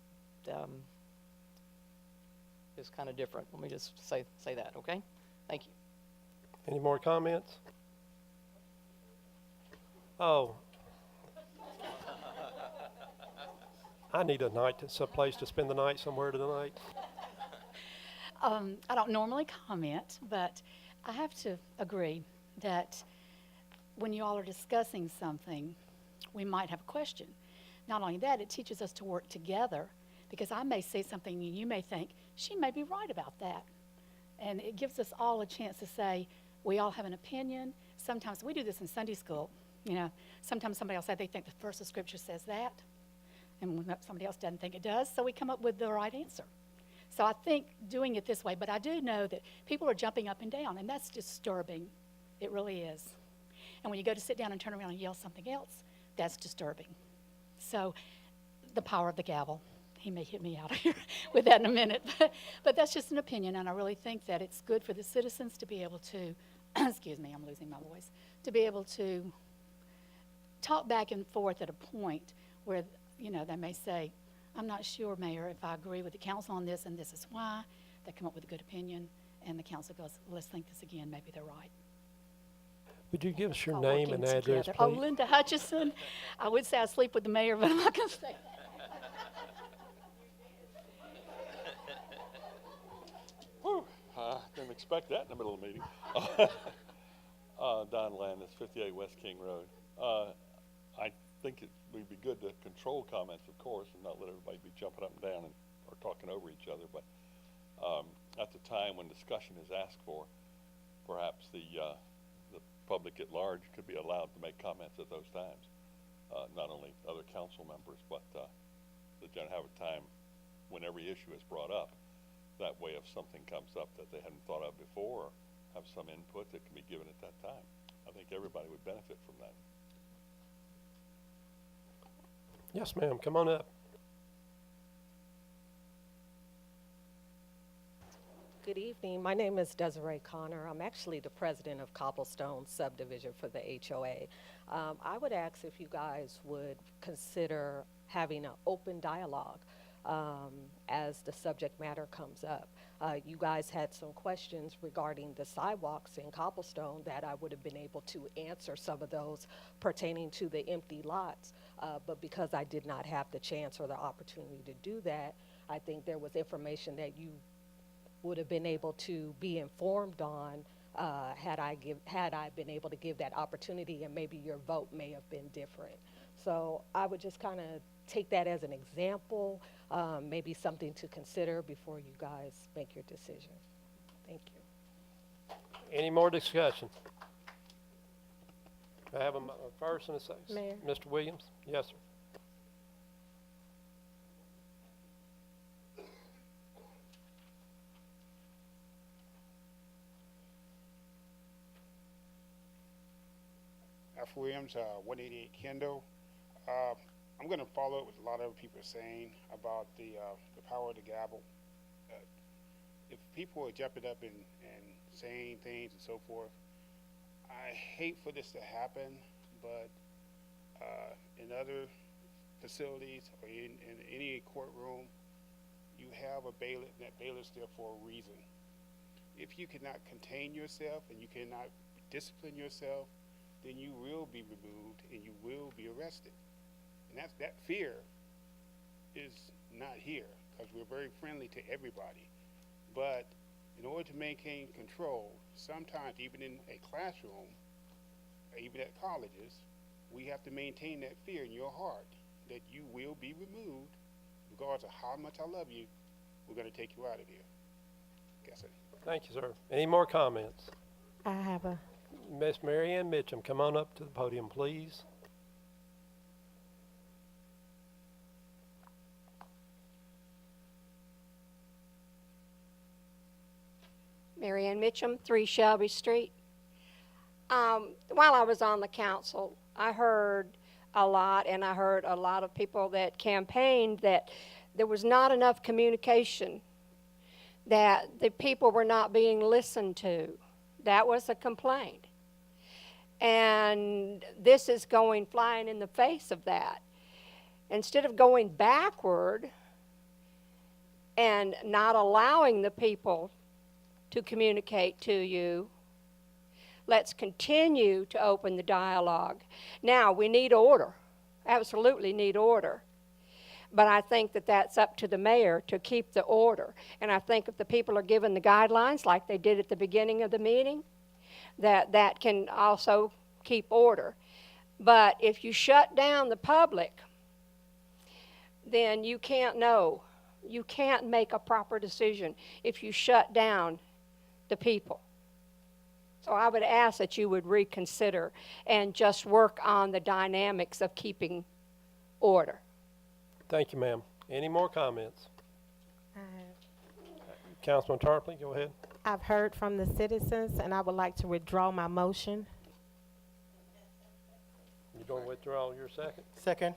is kind of different. Let me just say that, okay? Thank you. Any more comments? Oh. I need a night, some place to spend the night somewhere tonight. I don't normally comment, but I have to agree that when you all are discussing something, we might have a question. Not only that, it teaches us to work together, because I may say something and you may think, she may be right about that. And it gives us all a chance to say, we all have an opinion. Sometimes we do this in Sunday school. You know, sometimes somebody will say they think the verse of Scripture says that, and somebody else doesn't think it does, so we come up with the right answer. So I think doing it this way, but I do know that people are jumping up and down, and that's disturbing. It really is. And when you go to sit down and turn around and yell something else, that's disturbing. So the power of the gavel. He may hit me out of here with that in a minute, but that's just an opinion, and I really think that it's good for the citizens to be able to, excuse me, I'm losing my voice, to be able to talk back and forth at a point where, you know, they may say, I'm not sure, Mayor, if I agree with the council on this, and this is why. They come up with a good opinion, and the council goes, let's think this again, maybe they're right. Would you give us your All name and working address, together. please? Oh, Linda Hutchison. I would say I sleep with the mayor, but I'm not going to say that. Whew, didn't expect that in the middle of the meeting. Don Landis, 58 West King Road. I think it would be good to control comments, of course, and not let everybody be jumping up and down or talking over each other. But at the time when discussion is asked for, perhaps the public at large could be allowed to make comments at those times. Not only other council members, but the general have a time when every issue is brought up. That way, if something comes up that they hadn't thought of before, or have some input that can be given at that time. I think everybody would benefit from that. Yes, ma'am. Come on up. Good evening. My name is Desiree Connor. I'm actually the president of Cobblestone Subdivision for the HOA. I would ask if you guys would consider having an open dialogue as the subject matter comes up. You guys had some questions regarding the sidewalks in Cobblestone that I would have been able to answer some of those pertaining to the empty lots. But because I did not have the chance or the opportunity to do that, I think there was information that you would have been able to be informed on had I been able to give that opportunity, and maybe your vote may have been different. So I would just kind of take that as an example, maybe something to consider before you guys make your decision. Thank you. Any more discussion? I have a first and a second. Mayor. Mr. Williams? Yes, sir. F. Williams, 188 Kendall. I'm going to follow up with a lot of other people are saying about the power of the gavel. If people are jumping up and saying things and so forth, I hate for this to happen, but in other facilities or in any courtroom, you have a bailiff, and that bailiff's there for a reason. If you cannot contain yourself and you cannot discipline yourself, then you will be removed and you will be arrested. And that fear is not here, because we're very friendly to everybody. But in order to maintain control, sometimes even in a classroom, even at colleges, we have to maintain that fear in your heart that you will be removed. Regardless of how much I love you, we're going to take you out of here. Guess it. Thank you, sir. Any more comments? I have a Miss Mary Ann Mitchum, come on up to the podium, please. Mary Ann Mitchum, 3 Shelby Street. While I was on the council, I heard a lot, and I heard a lot of people that campaigned that there was not enough communication, that the people were not being listened to. That was a complaint. And this is going flying in the face of that. Instead of going backward and not allowing the people to communicate to you. Let's continue to open the dialogue. Now, we need order, absolutely need order. But I think that that's up to the mayor to keep the order. And I think if the people are given the guidelines like they did at the beginning of the meeting, that can also keep order. But if you shut down the public, then you can't know. You can't make a proper decision if you shut down the people. So I would ask that you would reconsider and just work on the dynamics of keeping order. Thank you, ma'am. Any more comments? Councilman Tarpley, go ahead. I've heard from the citizens, and I would like to withdraw my motion. You don't withdraw your second? Second.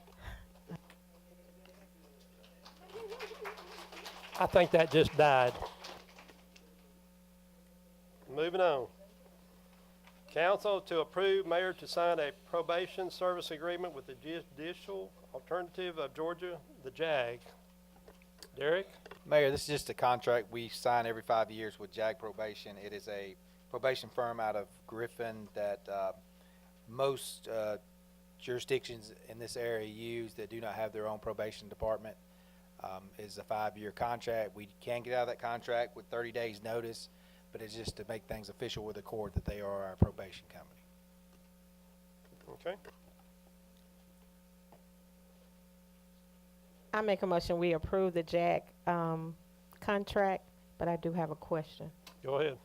I think that just died. Moving on. Council to approve mayor to sign a probation service agreement with the Judicial Alternative of Georgia, the JAG. Derek? Mayor, this is just a contract we sign every 5 years with JAG Probation. It is a probation firm out of Griffin that most jurisdictions in this area use that do not have their own probation department. Is a 5-year contract. We can get out of that contract with 30 days notice, but it's just to make things official with the court that they are our probation company. Okay. I make a motion, we approve the JAG contract, but I do have a question. Go ahead.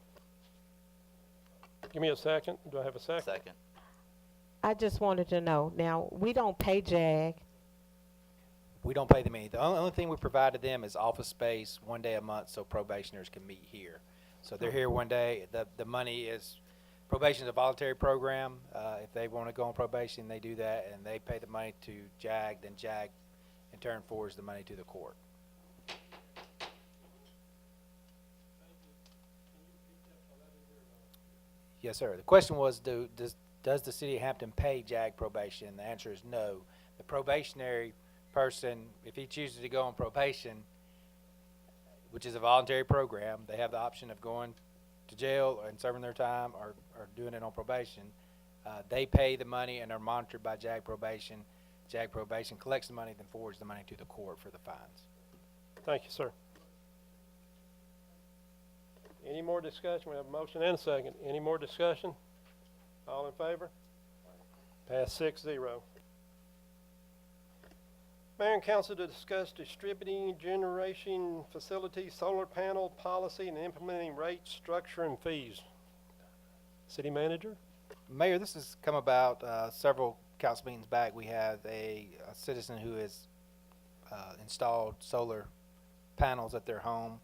Give me a second. Do I have a second? Second. I just wanted to know, now, we don't pay JAG. We don't pay them anything. The only thing we provide to them is office space 1 day a month so probationers can meet here. So they're here 1 day. The money is, probation is a voluntary program. If they want to go on probation, they do that, and they pay the money to JAG. Then JAG, in turn, forwards the money to the court. Yes, sir. The question was, does the city of Hampton pay JAG probation? The answer is no. The probationary person, if he chooses to go on probation, which is a voluntary program, they have the option of going to jail and serving their time or doing it on probation. They pay the money and are monitored by JAG Probation. JAG Probation collects the money, then forwards the money to the court for the fines. Thank you, sir. Any more discussion? We have a motion and a second. Any more discussion? All in favor? Pass 6-0. Mayor and council to discuss distributing generation facility solar panel policy and implementing rates, structure, and fees. City manager? Mayor, this has come about several council meetings back. We have a citizen who has installed solar panels at their home.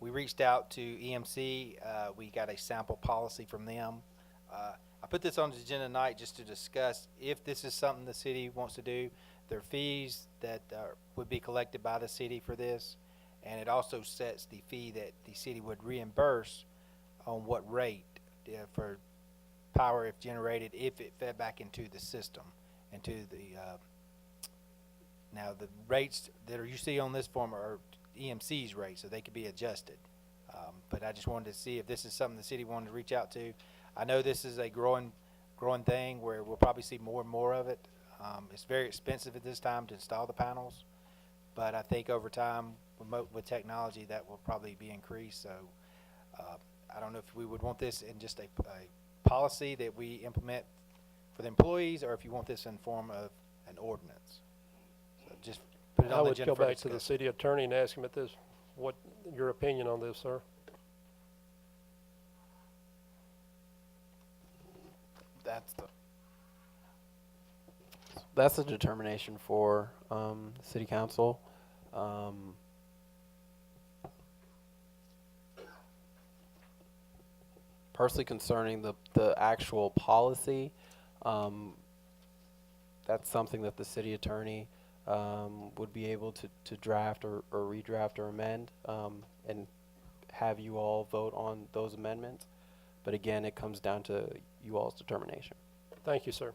We reached out to EMC. We got a sample policy from them. I put this on the agenda tonight just to discuss if this is something the city wants to do. There are fees that would be collected by the city for this, and it also sets the fee that the city would reimburse on what rate for power if generated, if it fed back into the system, into the now the rates that you see on this form are EMC's rates, so they could be adjusted. But I just wanted to see if this is something the city wanted to reach out to. I know this is a growing thing where we'll probably see more and more of it. It's very expensive at this time to install the panels, but I think over time with technology that will probably be increased. So I don't know if we would want this in just a policy that we implement for the employees, or if you want this in form of an ordinance. So just put it on the agenda for I would go back to the city attorney and ask him at this, what your opinion on this, sir? That's a determination for city council. Personally, concerning the actual policy, that's something that the city attorney would be able to draft or redraft or amend, and have you all vote on those amendments. But again, it comes down to you all's determination. Thank you, sir.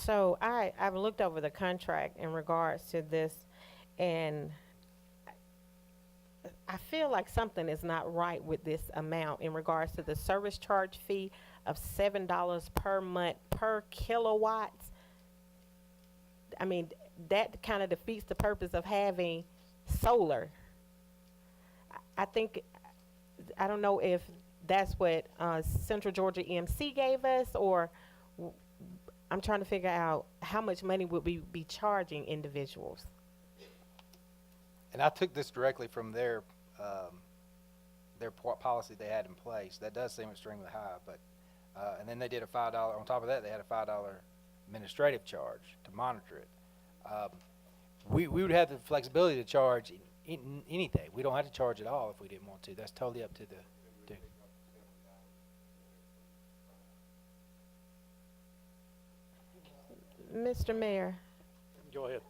So I've looked over the contract in regards to this, and I feel like something is not right with this amount in regards to the service charge fee of $7 per month per kilowatts. I mean, that kind of defeats the purpose of having solar. I think, I don't know if that's what Central Georgia EMC gave us, or I'm trying to figure out how much money would we be charging individuals. And I took this directly from their policy they had in place. That does seem extremely high, but, and then they did a $5, on top of that, they had a $5 administrative charge to monitor it. We would have the flexibility to charge anything. We don't have to charge at all if we didn't want to. That's totally up to the. Mr. Mayor, Go ahead.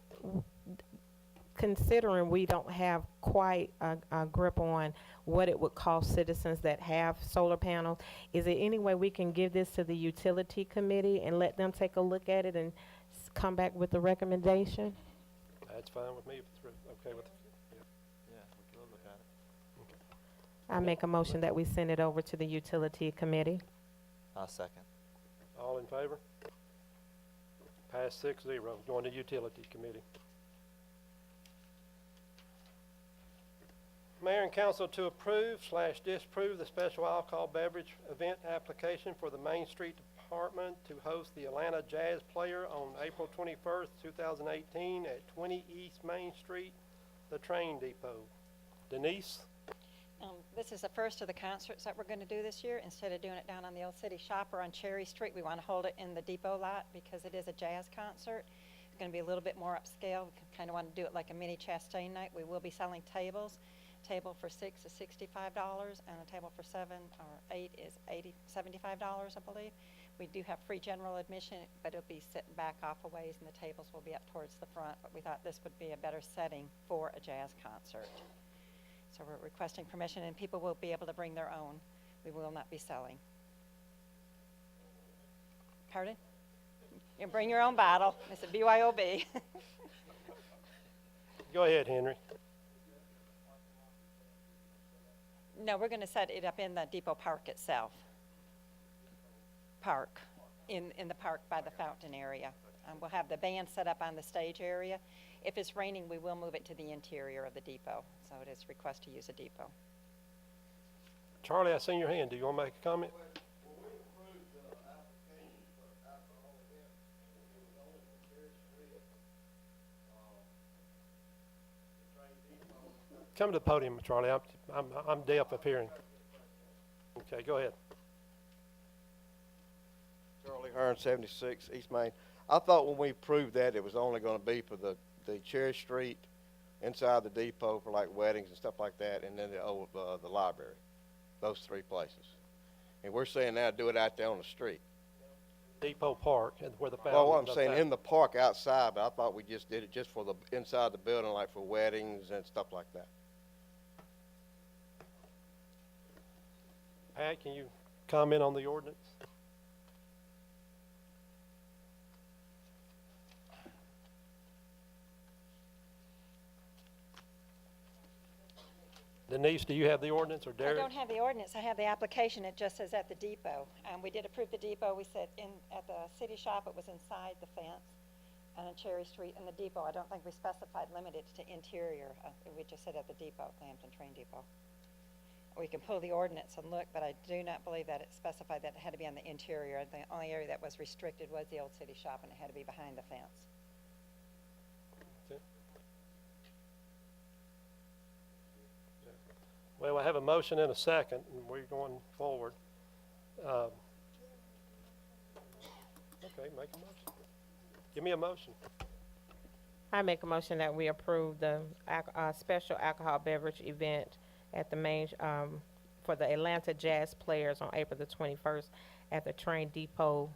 considering we don't have quite a grip on what it would cost citizens that have solar panels, is there any way we can give this to the utility committee and let them take a look at it and come back with a recommendation? That's fine with me if it's okay with, Yeah, we can look at it. I make a motion that we send it over to the utility committee. I'll second. all in favor? Pass 6-0, going to utility committee. Mayor and council to approve/disapprove the special alcohol beverage event application for the Main Street Department to host the Atlanta Jazz Player on April 21st, 2018 at 20 East Main Street, the train depot. Denise? This is the first of the concerts that we're going to do this year. Instead of doing it down on the old city shop or on Cherry Street, we want to hold it in the depot lot because it is a jazz concert. It's going to be a little bit more upscale. We kind of want to do it like a mini Chastain night. We will be selling tables. Table for 6 is $65, and a table for 7 or 8 is $75, I believe. We do have free general admission, but it'll be sitting back off a ways, and the tables will be up towards the front. But we thought this would be a better setting for a jazz concert. So we're requesting permission, and people will be able to bring their own. We will not be selling. Pardon? You can bring your own bottle. It's a BYOB. Go ahead, Henry. No, we're going to set it up in the depot park itself. Park, in the park by the fountain area. We'll have the band set up on the stage area. If it's raining, we will move it to the interior of the depot. So it is request to use a depot. Charlie, I seen your hand. Do you want to make a comment? Come to the podium, Charlie. I'm deaf of hearing. Okay, go ahead. Charlie Hearn, 76 East Main. I thought when we approved that, it was only going to be for the Cherry Street, inside the depot for like weddings and stuff like that, and then the library, those 3 places. And we're saying now do it out there on the street. Depot Park, and where the fountain. Well, what I'm saying, in the park outside, but I thought we just did it just for the inside the building, like for weddings and stuff like that. Pat, can you comment on the ordinance? Denise, do you have the ordinance, or Derek? I don't have the ordinance. I have the application. It just says at the depot. We did approve the depot. We said at the city shop, it was inside the fence, and on Cherry Street and the depot. I don't think we specified limited to interior. We just said at the depot, Lambton Train Depot. We can pull the ordinance and look, but I do not believe that it specified that it had to be on the interior. The only area that was restricted was the old city shop, and it had to be behind the fence. Okay. Well, I have a motion and a second, and we're going forward. Okay, make a motion. Give me a motion. I make a motion that we approve the special alcohol beverage event at the main, for the Atlanta Jazz Players on April the 21st at the Train Depot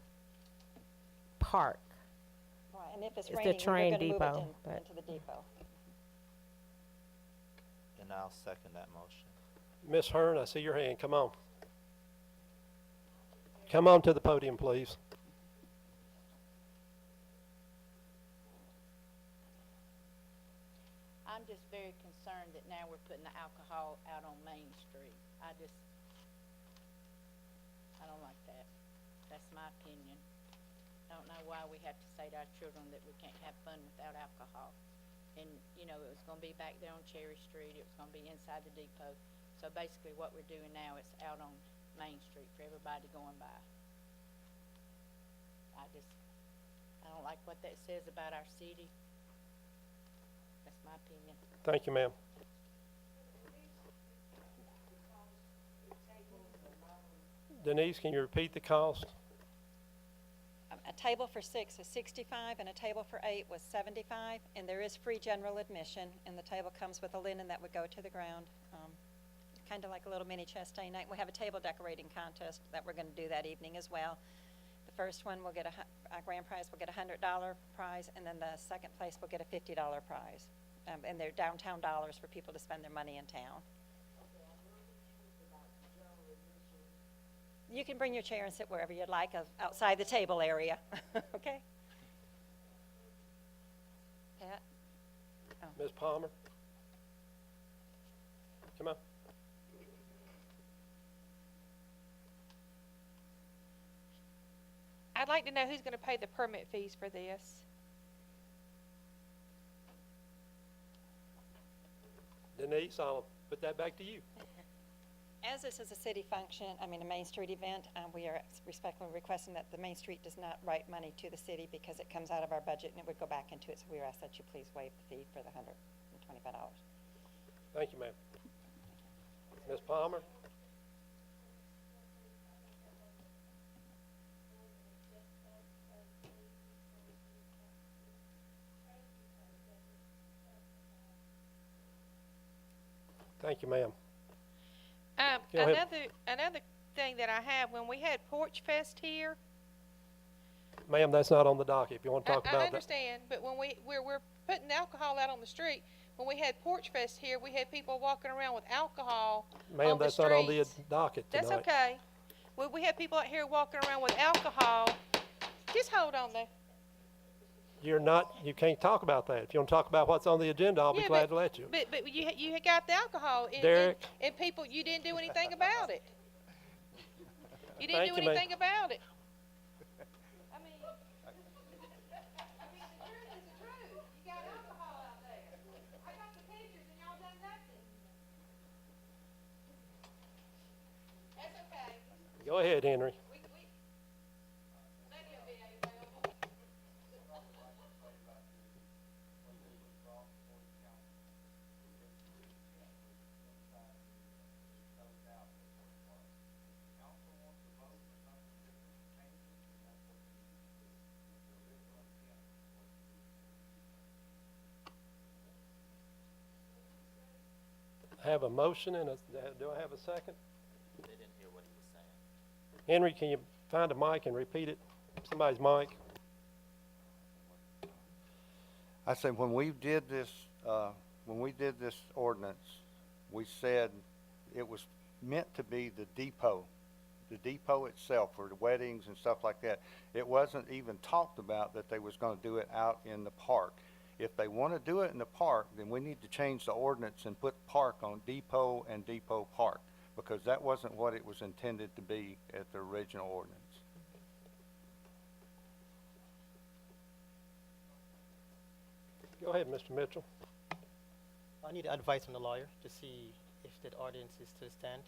Park. Right, and if it's It's the raining, train we're going to depot, move but- it into the depot. And I'll second that motion. Miss Hearn, I see your hand. Come on. Come on to the podium, please. just very concerned that now we're putting the alcohol out on Main Street. I don't like that. That's my opinion. I don't know why we have to say to our children that we can't have fun without alcohol. And, you know, it was gonna be back there on Cherry Street, it was gonna be inside the depot. So basically what we're doing now is out on Main Street for everybody going by. I don't like what that says about our city. That's my opinion. Thank you, ma'am. Denise, can you repeat the cost? A table for 6 is $65, and a table for 8 was $75, and there is free general admission, and the table comes with a linen that would go to the ground. Kind of like a little mini Chastain night. We have a table decorating contest that we're going to do that evening as well. The first one will get a grand prize will get a $100 prize, and then the second place will get a $50 prize. And they're downtown dollars for people to spend their money in town. You can bring your chair and sit wherever you'd like, outside the table area. Okay? Pat? Oh. Ms. Palmer? Come on. I'd like to know who's going to pay the permit fees for this. Denise, I'll put that back to you. As this is a city function, a Main Street event, we are respectfully requesting that the Main Street does not write money to the city because it comes out of our budget and it would go back into it. So we ask that you please waive the fee for the $125. Thank you, ma'am. Ms. Palmer? Thank you, ma'am. Go ahead. Another thing that I have, when we had Porch Fest here. Ma'am, that's not on the docket. If you want to talk about that. I understand, but when we're putting alcohol out on the street, when we had Porch Fest here, we had people walking around with alcohol Ma'am, on the that's not on the streets. docket tonight. That's okay. We had people out here walking around with alcohol. Just hold on there. You can't talk about that. If you want to talk about what's on the agenda, I'll be glad to let you. But you had got the alcohol, Derek? and people, you didn't do anything about it. You didn't Thank do you, ma'am. anything about it. Go ahead, Henry. Have a motion and do I have a second? They didn't hear what he was saying. Henry, can you find a mic and repeat it? Somebody's mic. I said when we did this ordinance, we said it was meant to be the depot itself for the weddings and stuff like that. It wasn't even talked about that they was going to do it out in the park. If they want to do it in the park, then we need to change the ordinance and put park on depot and depot park, because that wasn't what it was intended to be at the original ordinance. Go ahead, Mr. Mitchell. I need advice from the lawyer to see if that ordinance is to stand.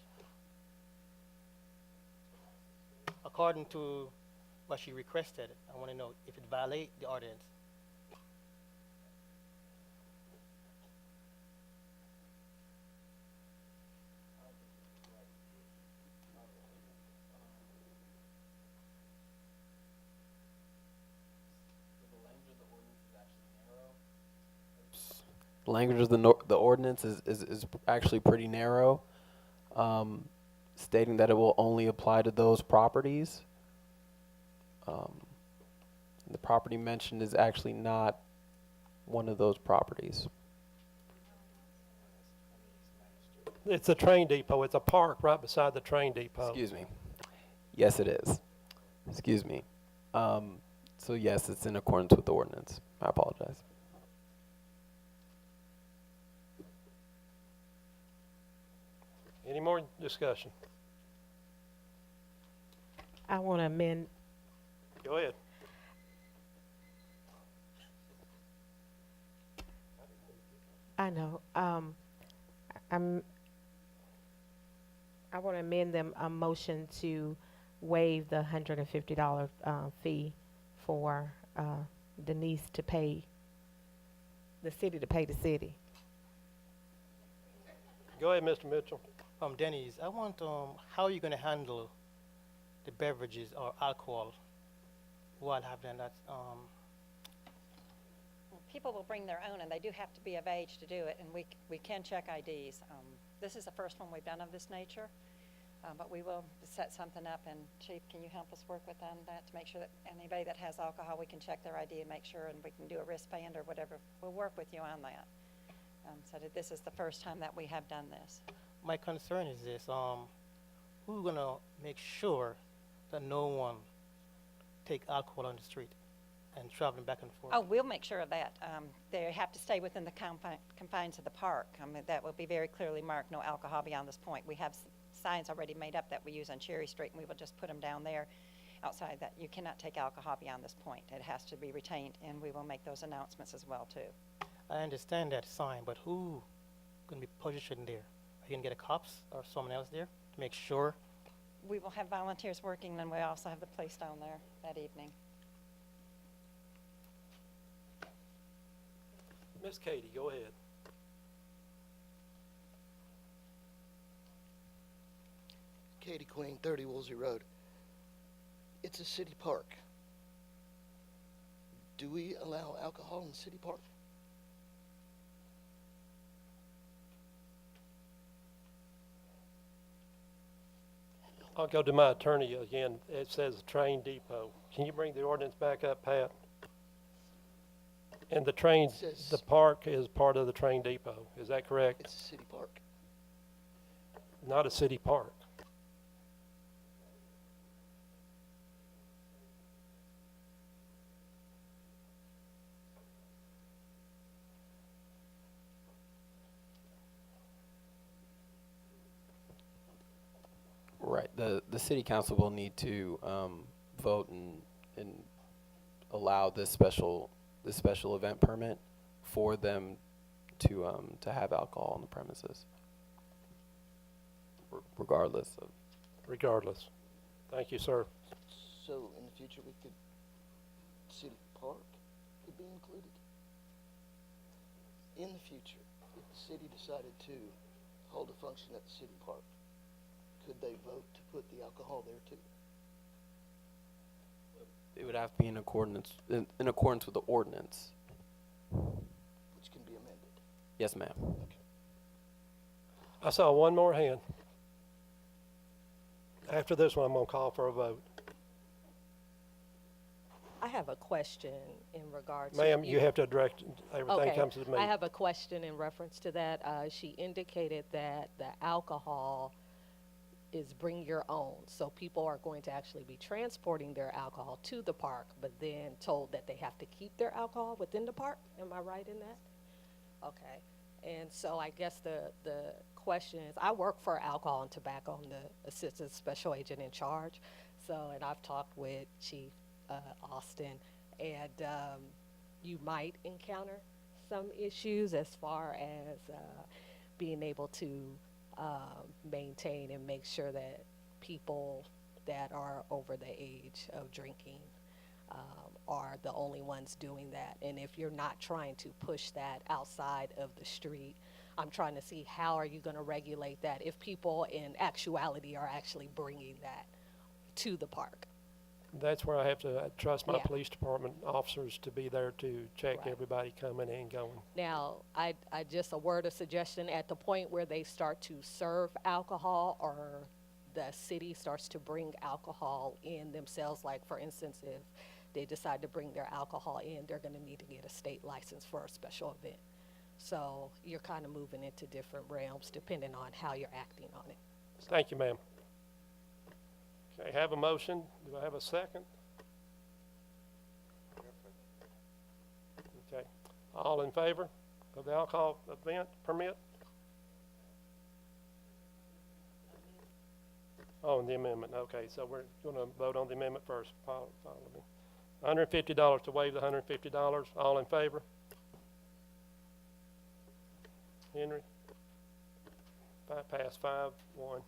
According to what she requested, I want to know if it violates the ordinance. The language of the ordinance is actually pretty narrow, stating that it will only apply to those properties. The property mentioned is actually not one of those properties. It's a train depot. It's a park right beside the train depot. Excuse me. Yes, it is. Excuse me. So yes, it's in accordance with the ordinance. I apologize. Any more discussion? I want to amend, Go ahead. I know, I want to amend a motion to waive the $150 fee for Denise to pay, the city to pay the city. Go ahead, Mr. Mitchell. Denny's, I want, how are you gonna handle the beverages or alcohol while having that, People will bring their own, and they do have to be of age to do it, and we can check IDs. This is the first one we've done of this nature, but we will set something up, and Chief, can you help us work with on that to make sure that anybody that has alcohol, we can check their ID and make sure, and we can do a wristband or whatever. We'll work with you on that. So that this is the first time that we have done this. my concern is this, who's gonna make sure that no one take alcohol on the street and traveling back and forth? Oh, we'll make sure of that. They have to stay within the confines of the park. I mean, that will be very clearly marked, no alcohol beyond this point. We have signs already made up that we use on Cherry Street, and we will just put them down there outside that. You cannot take alcohol beyond this point. It has to be retained, and we will make those announcements as well, too. I understand that sign, but who gonna be positioned there? Are you gonna get a cops or someone else there to make sure? We will have volunteers working, and we also have the police down there that evening. Miss Katie, go ahead. Katie Queen, 30 Woolsey Road. It's a city park. Do we allow alcohol in the city park? I'll go to my attorney again. It says train depot. Can you bring the ordinance back up, Pat? And the train, Says- the park is part of the train depot. Is that correct? It's a city park. Not a city park. Right. The city council will need to vote and allow this special event permit for them to have alcohol on the premises, regardless of. Regardless. Thank you, sir. So in the future, we could, city park could be included? In the future, if the city decided to hold a function at the city park, could they vote to put the alcohol there too? It would have to be in accordance with the ordinance. Which can be amended. Yes, ma'am. I saw one more hand. After this one, I'm going to call for a vote. I have a question in regards to. Ma'am, you have to direct, everything Okay. comes to me. I have a question in reference to that. She indicated that the alcohol is bring your own. So people are going to actually be transporting their alcohol to the park, but then told that they have to keep their alcohol within the park. Am I right in that? Okay. And so I guess the question is, I work for Alcohol and Tobacco. I'm the Assistant Special Agent in charge. So, and I've talked with Chief Austin, and you might encounter some issues as far as being able to maintain and make sure that people that are over the age of drinking are the only ones doing that. And if you're not trying to push that outside of the street, I'm trying to see how are you going to regulate that if people in actuality are actually bringing that to the park. That's where I have to trust my Yeah. police department officers to be there to check Right. everybody coming and going. Now, I just a word of suggestion, at the point where they start to serve alcohol or the city starts to bring alcohol in themselves, like for instance, if they decide to bring their alcohol in, they're gonna need to get a state license for a special event. So you're kind of moving into different realms depending on how you're acting on it. Thank you, ma'am. Okay, have a motion. Do I have a second? Okay. All in favor of the alcohol event permit? Oh, and the amendment, okay, so we're gonna vote on the amendment first, follow me. $150 to waive the $150, all in favor? Henry? Pass 5-1.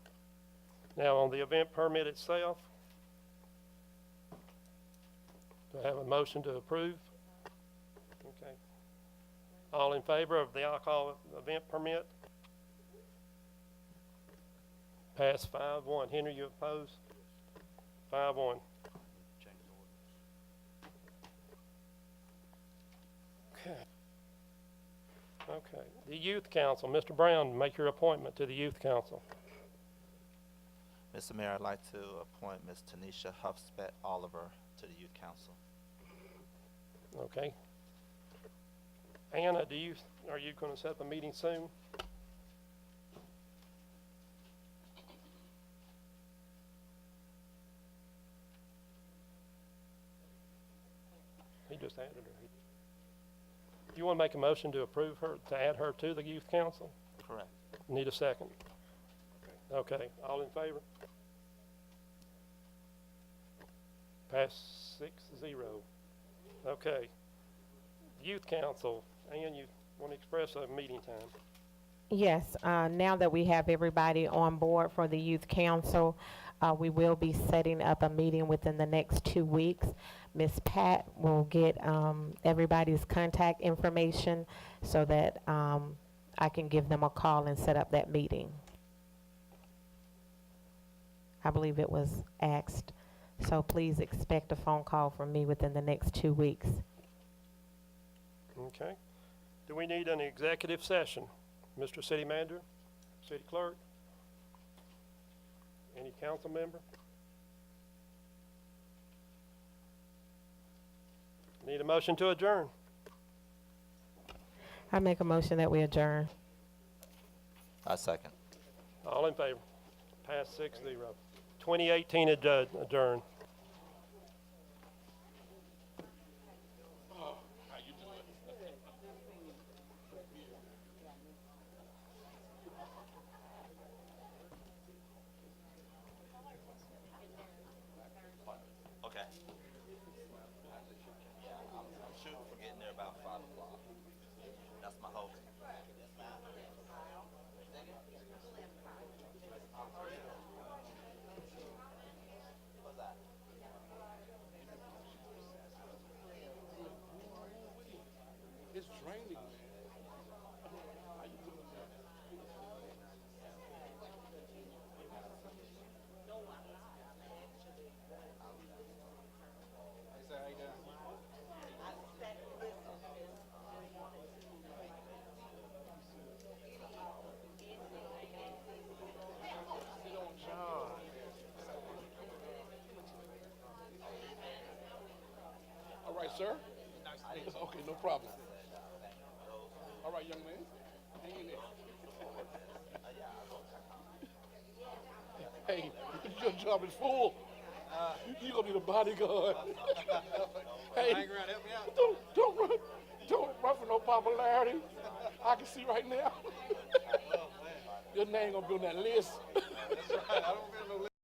Now, on the event permit itself, do I have a motion to approve? Okay. All in favor of the alcohol event permit? Pass 5-1. Henry, you oppose? 5-1. Okay. Okay. The Youth Council, Mr. Brown, make your appointment to the Youth Council. Mr. Mayor, I'd like to appoint Ms. Tanisha Huffspeth Oliver to the Youth Council. Okay. Anna, are you gonna set up a meeting soon? He just added her. You want to make a motion to approve her, to add her to the Youth Council? Correct. Need a second? Okay, all in favor? Pass 6-0. Okay. Youth Council, Ann, you want to express a meeting time? Yes, now that we have everybody on board for the Youth Council, we will be setting up a meeting within the next 2 weeks. Ms. Pat will get everybody's contact information so that I can give them a call and set up that meeting. I believe it was asked, so please expect a phone call from me within the next 2 weeks. Okay. Do we need an executive session? Mr. City Manager, City Clerk? Any council member? Need a motion to adjourn. I make a motion that we adjourn. I second. All in favor? Pass 6-0. 2018 adjourn. Okay. Yeah, I'm shooting for getting there about 5 o'clock. That's my hope. Yes, ma'am. What's that? It's draining, man. All right, sir. Okay, no problem. All right, young man. Hang in there. Hey, your job is full. You're gonna need a bodyguard. Hey, don't run for no popularity. I can see right now. Your name gonna be on that list. That's right. I don't feel no list.